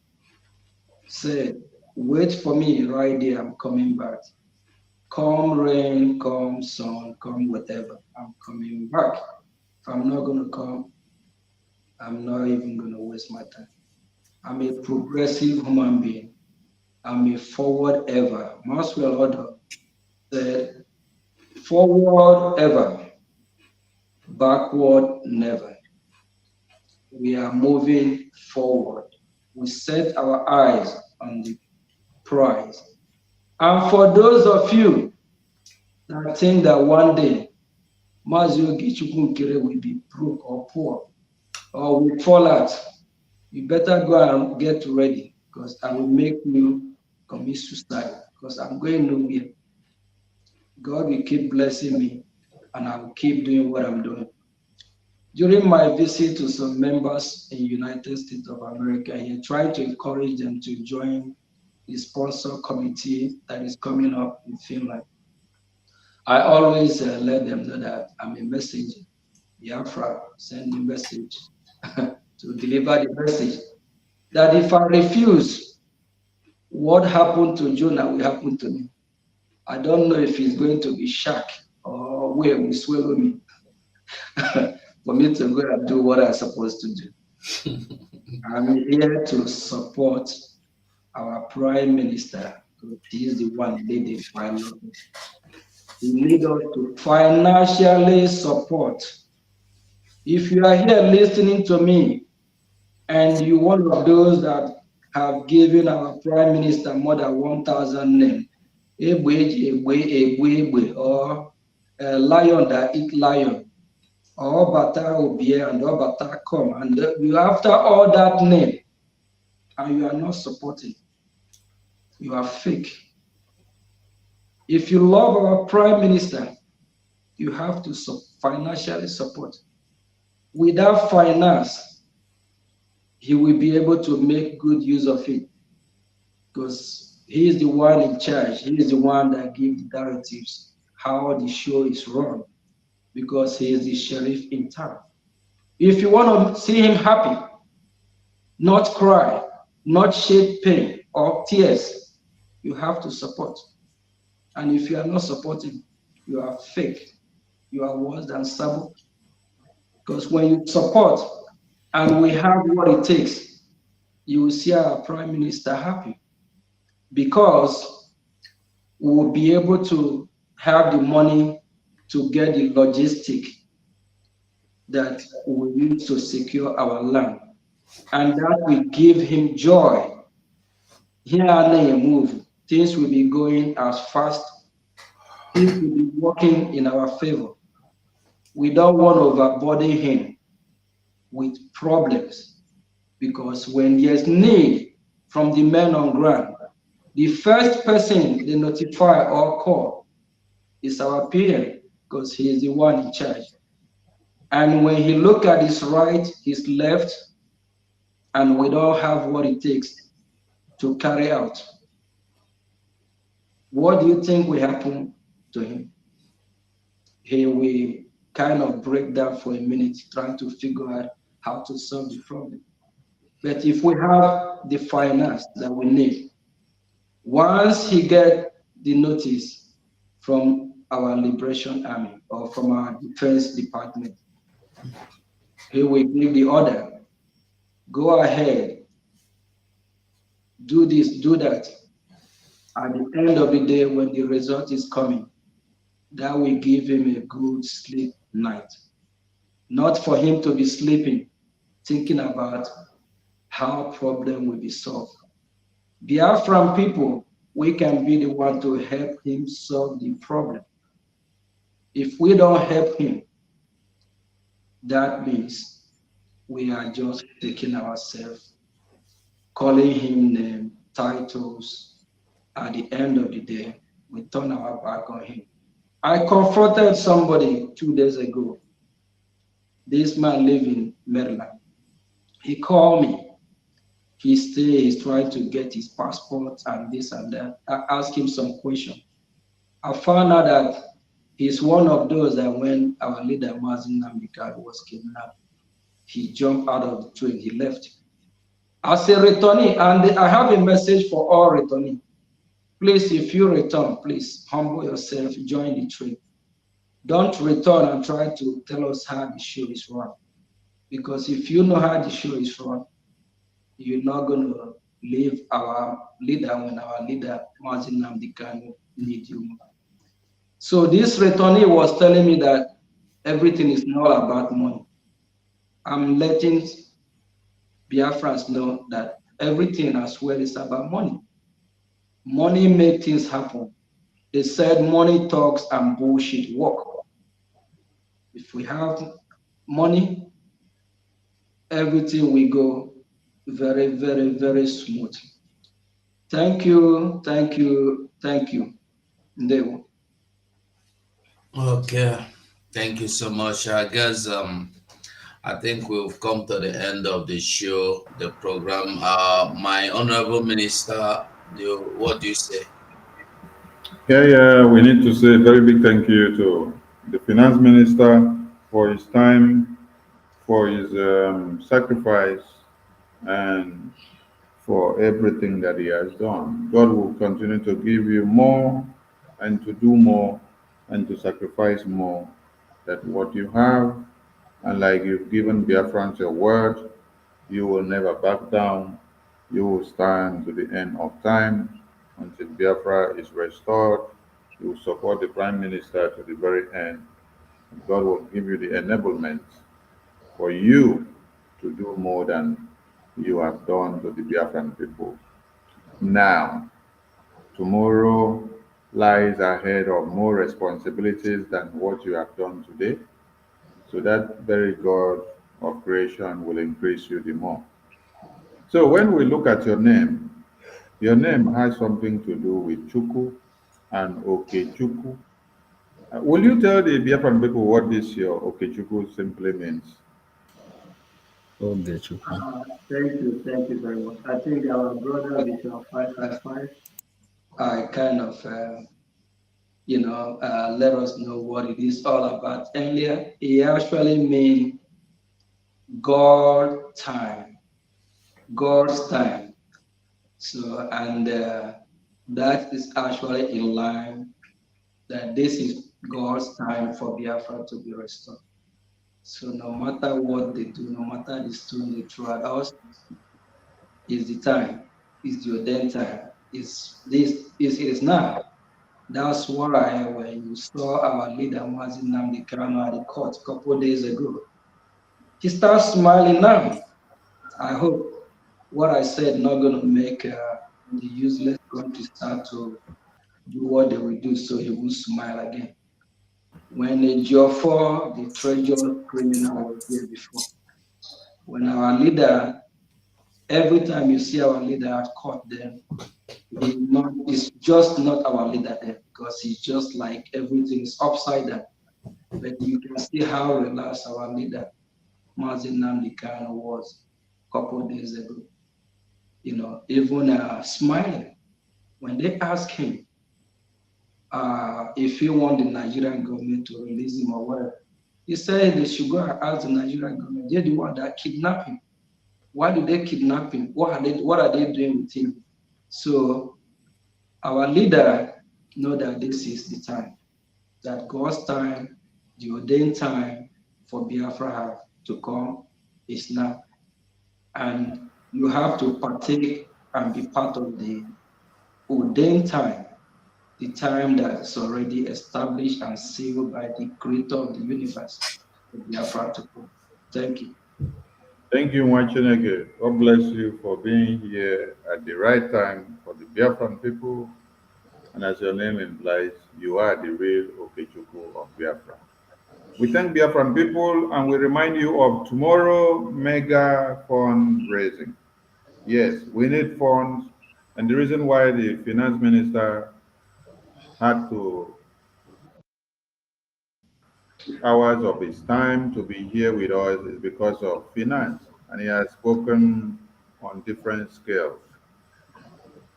said, wait for me right there, I'm coming back. Come rain, come sun, come whatever, I'm coming back. If I'm not going to come, I'm not even going to waste my time. I'm a progressive human being. I'm a forward ever. Maxwell Odo said, forward ever, backward never. We are moving forward. We set our eyes on the prize. And for those of you that think that one day Mazi Ogechukwu Nkere will be broke or poor or will fall out, you better go and get ready because I will make you commit suicide because I'm going nowhere. God will keep blessing me and I will keep doing what I'm doing. During my visit to some members in the United States of America, he tried to encourage them to join the sponsor committee that is coming up in Finland. I always let them know that I'm a messenger. Biafra send the message to deliver the message. That if I refuse, what happened to Jonah will happen to me. I don't know if he's going to be shocked or where will swallow me for me to go and do what I'm supposed to do. I'm here to support our prime minister. He is the one leading financially. He needs us to financially support. If you are here listening to me, and you one of those that have given our Prime Minister more than 1,000 names, or lion that eat lion, or bata obie and or bata come, and you after all that name, and you are not supporting, you are fake. If you love our Prime Minister, you have to financially support. Without finance, he will be able to make good use of it, because he is the one in charge. He is the one that gives the directives how the show is run, because he is the sheriff in town. If you want to see him happy, not cry, not shed pain or tears, you have to support. And if you are not supporting, you are fake. You are worse than Sabo. Because when you support and we have what it takes, you will see our Prime Minister happy, because we will be able to have the money to get the logistic that we need to secure our land. And that will give him joy. Here and there move, things will be going as fast, things will be working in our favor. We don't want to overburden him with problems, because when there's need from the men on ground, the first person they notify or call is our PM, because he is the one in charge. And when he look at his right, his left, and we don't have what it takes to carry out, what do you think will happen to him? He will kind of break down for a minute, trying to figure out how to solve the problem. But if we have the finance that we need, once he get the notice from our Liberation Army or from our Defense Department, he will give the order, go ahead, do this, do that. At the end of the day, when the result is coming, that will give him a good sleep night. Not for him to be sleeping, thinking about how problem will be solved. Biafran people, we can be the one to help him solve the problem. If we don't help him, that means we are just taking ourselves, calling him name, titles. At the end of the day, we turn our back on him. I confronted somebody 2 days ago. This man lives in Maryland. He called me. He's trying to get his passport and this and that. I asked him some questions. I found out that he's one of those that when our leader, Mazin Namdekano, was kidnapped, he jumped out of the train, he left. As a returnee, and I have a message for all returnees. Please, if you return, please humble yourself, join the train. Don't return and try to tell us how the show is run. Because if you know how the show is run, you're not going to leave our leader when our leader, Mazin Namdekano, need you. So this returnee was telling me that everything is not about money. I'm letting Biafrans know that everything as well is about money. Money makes things happen. They said money talks and bullshit work. If we have money, everything will go very, very, very smooth. Thank you, thank you, thank you. Ndewo. Okay, thank you so much. I guess I think we've come to the end of the show, the program. My honorable minister, what do you say? Yeah, we need to say a very big thank you to the finance minister for his time, for his sacrifice, and for everything that he has done. God will continue to give you more and to do more and to sacrifice more than what you have. And like you've given Biafrans your word, you will never back down. You will stand to the end of time until Biafra is restored. You will support the Prime Minister to the very end. And God will give you the enablement for you to do more than you have done to the Biafran people. Now, tomorrow lies ahead of more responsibilities than what you have done today. So that very God of creation will increase you the more. So when we look at your name has something to do with Chuku and Okechuku. Will you tell the Biafran people what this your Okechuku simply means? Okay, Chukwu. Thank you very much. I think our brother Bishop 555, I kind of, let us know what it is all about earlier. It actually means God time, God's time. So, and that is actually in line that this is God's time for Biafra to be restored. So no matter what they do, no matter the stone they throw at us, is the time, is the ordained time, is now. That's why when you saw our leader Mazi Nnamdi Kanu at the court a couple of days ago, he starts smiling now. I hope what I said not going to make the useless country start to do what they will do so he will smile again. When Ejiofor, the treasure criminal, was there before, when our leader, every time you see our leader at court, then he's just not our leader there because he's just like everything is upside down. But you can see how relaxed our leader, Mazi Nnamdi Kanu, was a couple of days ago. Even smiling when they asked him if he want the Nigerian government to release him or whatever. He said they should go and ask the Nigerian government. They're the one that kidnapped him. Why do they kidnap him? What are they doing with him? So our leader know that this is the time, that God's time, the ordained time for Biafra to come is now. And you have to partake and be part of the ordained time, the time that's already established and sealed by the creator of the universe for Biafra to come. Thank you. Thank you, Mwachineke. God bless you for being here at the right time for the Biafran people. And as your name implies, you are the real Okechukwu of Biafra. We thank Biafran people and we remind you of tomorrow mega fundraising. Yes, we need funds. And the reason why the finance minister had to hours of his time to be here with us is because of finance. And he has spoken on different scales.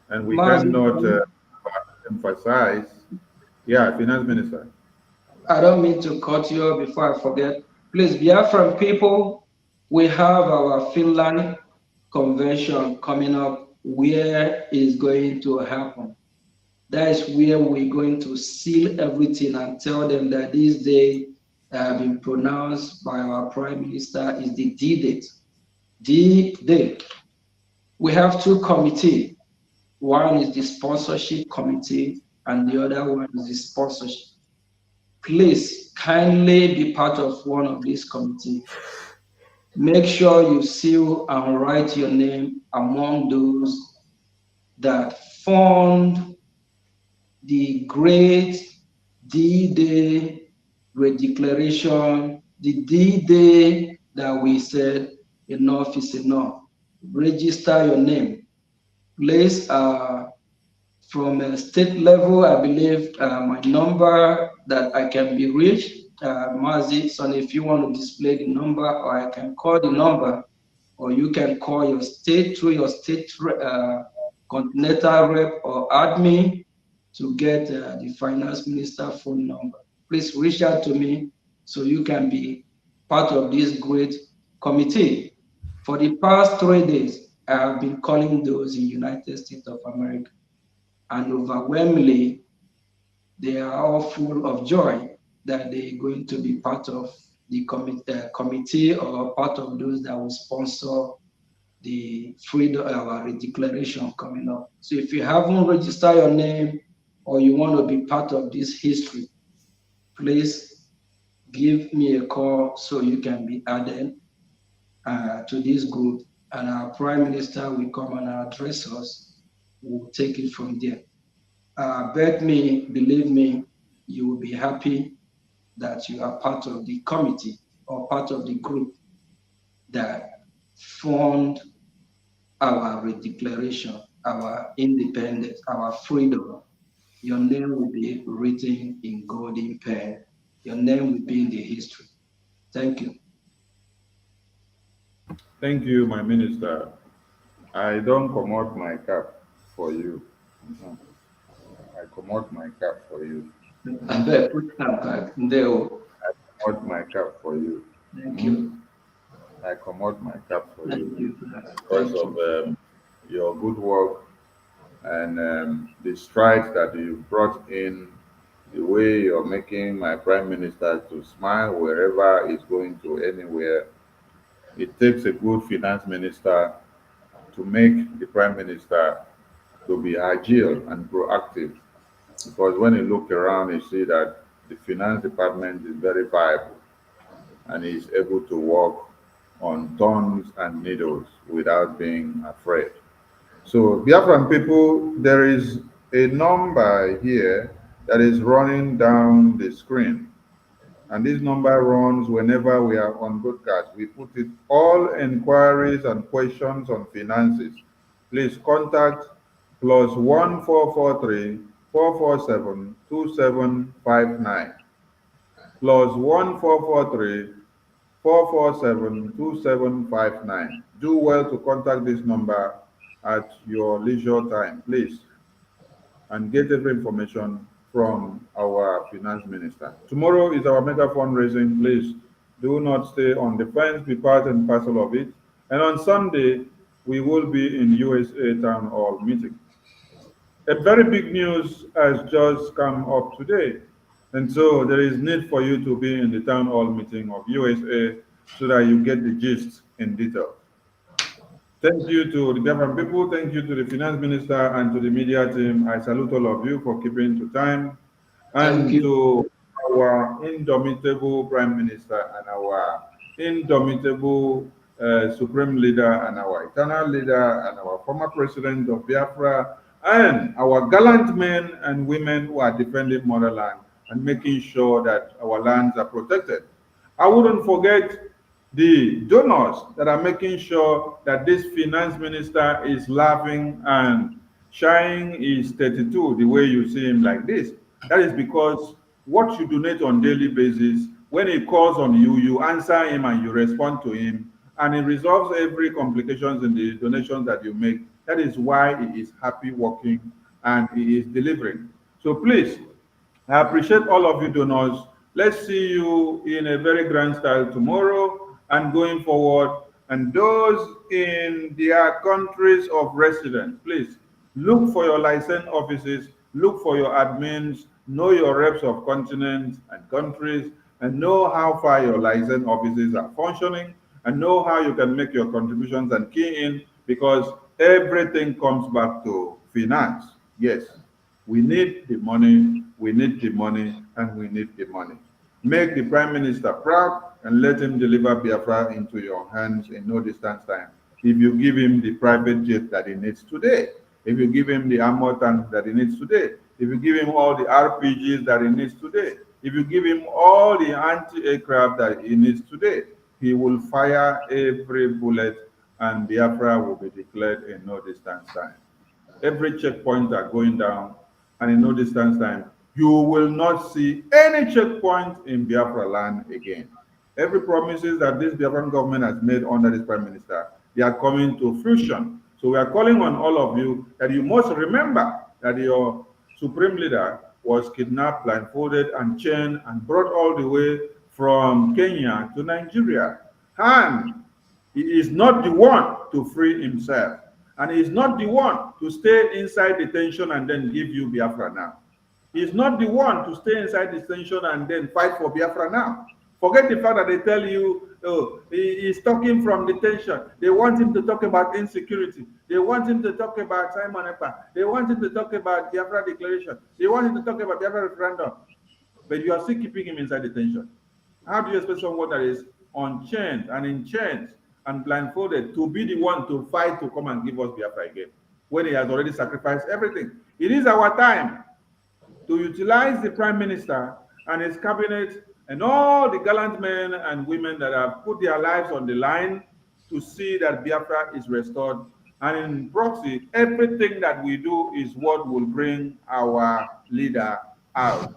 And we cannot emphasize, finance minister. I don't mean to cut you off before I forget. Please, Biafran people, we have our Finland convention coming up where is going to happen. That is where we're going to seal everything and tell them that this day have been pronounced by our prime minister is the D-date. D-day. We have two committees. One is the sponsorship committee and the other one is the sponsorship. Please kindly be part of one of these committees. Make sure you seal and write your name among those that fund the great D-Day declaration, the D-Day that we said enough is enough. Register your name. Please, from a state level, I believe my number that I can be reached, Mazi, so if you want to display the number, or I can call the number, or you can call your state through your state continental rep or admin to get the finance minister phone number. Please reach out to me so you can be part of this great committee. For the past 3 days, I have been calling those in United States of America, and overwhelmingly, they are all full of joy that they're going to be part of the committee or part of those that will sponsor the freedom declaration coming up. So if you haven't registered your name or you want to be part of this history, please give me a call so you can be added to this group and our Prime Minister will come and address us. We'll take it from there. Believe me, you will be happy that you are part of the committee or part of the group that formed our redeclaration, our independence, our freedom. Your name will be written in golden pen. Your name will be in the history. Thank you. Thank you, my minister. I don't come out my cap for you. Mhm. I come out my cap for you. And then put that back. There. Come out my cap for you. Thank Mhm. you. I come out my cap for Thank you you. because Thank of you. your good work and the strides that you brought in, the way you're making my prime minister to smile wherever he's going to anywhere. It takes a good finance minister to make the prime minister to be agile and proactive, because when you look around, you see that the finance department is very viable and is able to work on tons and needles without being afraid. So, Biafran people, there is a number here that is running down the screen. And this number runs whenever we are on broadcast. We put it all inquiries and questions on finances. Please contact +1443 447 2759. +1443 447 2759. Do well to contact this number at your leisure time, please, and get every information from our finance minister. Tomorrow is our mega fundraising. Please do not stay on the fence, be part and parcel of it. And on Sunday, we will be in USA Town Hall meeting. A very big news has just come up today. And so there is need for you to be in the town hall meeting of USA so that you get the gist in detail. Thank you to the government people. Thank you to the finance minister and to the media team. I salute all of you for keeping to time. Thank And you. to our indomitable prime minister and our indomitable supreme leader and our eternal leader and our former president of Biafra and our gallant men and women who are defending motherland and making sure that our lands are protected. I wouldn't forget the donors that are making sure that this finance minister is laughing and shine is 32 the way you see him like this. That is because what you donate on daily basis, when he calls on you, you answer him and you respond to him, and he resolves every complications in the donations that you make. That is why he is happy working and he is delivering. So please, I appreciate all of you donors. Let's see you in a very grand style tomorrow and going forward. And those in their countries of residence, please look for your license offices, look for your admins, know your reps of continents and countries, and know how far your license offices are functioning, and know how you can make your contributions and key in, because everything comes back to finance. Yes. We need the money, we need the money, and we need the money. Make the Prime Minister proud and let him deliver Biafra into your hands in no distance time. If you give him the private jet that he needs today, if you give him the armor tanks that he needs today, if you give him all the RPGs that he needs today, if you give him all the anti-aircraft that he needs today, he will fire every bullet and Biafra will be declared in no distance time. Every checkpoint are going down, and in no distance time, you will not see any checkpoint in Biafra land again. Every promises that this Biafran government has made under this prime minister, they are coming to fruition. So we are calling on all of you that you must remember that your supreme leader was kidnapped, blindfolded, and chained and brought all the way from Kenya to Nigeria. And he is not the one to free himself. And he is not the one to stay inside detention and then give you Biafra now. He is not the one to stay inside detention and then fight for Biafra now. Forget the fact that they tell you, oh, he is talking from detention. They want him to talk about insecurity. They want him to talk about Simon Ekpa. They want him to talk about Biafra declaration. They want him to talk about Biafra referendum. But you are still keeping him inside detention. How do you expect someone that is on chains and in chains and blindfolded to be the one to fight to come and give us Biafra again, when he has already sacrificed everything. It is our time to utilize the Prime Minister and his cabinet and all the gallant men and women that have put their lives on the line to see that Biafra is restored. And in proxy, everything that we do is what will bring our leader out.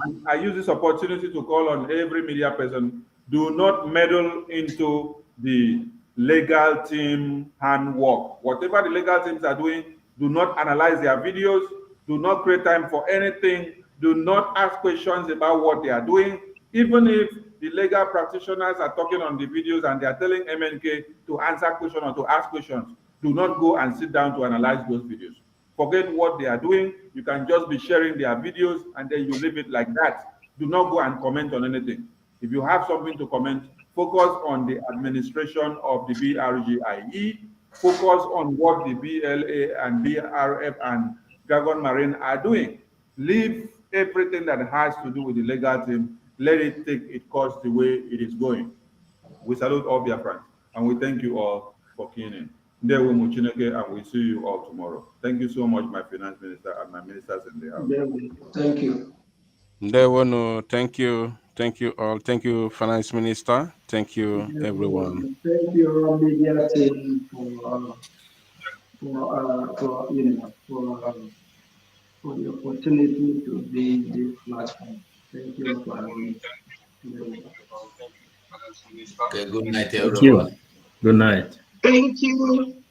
And I use this opportunity to call on every media person, do not meddle into the legal team handwork. Whatever the legal teams are doing, do not analyze their videos, do not create time for anything, do not ask questions about what they are doing. Even if the legal practitioners are talking on the videos and they are telling MNK to answer questions or to ask questions, do not go and sit down to analyze those videos. Forget what they are doing. You can just be sharing their videos and then you leave it like that. Do not go and comment on anything. If you have something to comment, focus on the administration of the BRGIE, focus on what the BLA and BRF and Dragon Marine are doing. Leave everything that has to do with the legal team. Let it take its course the way it is going. We salute all Biafrans and we thank you all for keying in. And we see you all tomorrow. Thank you so much, my finance minister and my ministers in the house. Thank you. Thank you. Thank you all. Thank you, finance minister. Thank you, everyone. Thank you, media team, for the opportunity to be in this platform. Thank you for having me. Okay, good night, Thank you. everyone. Good night. Thank you.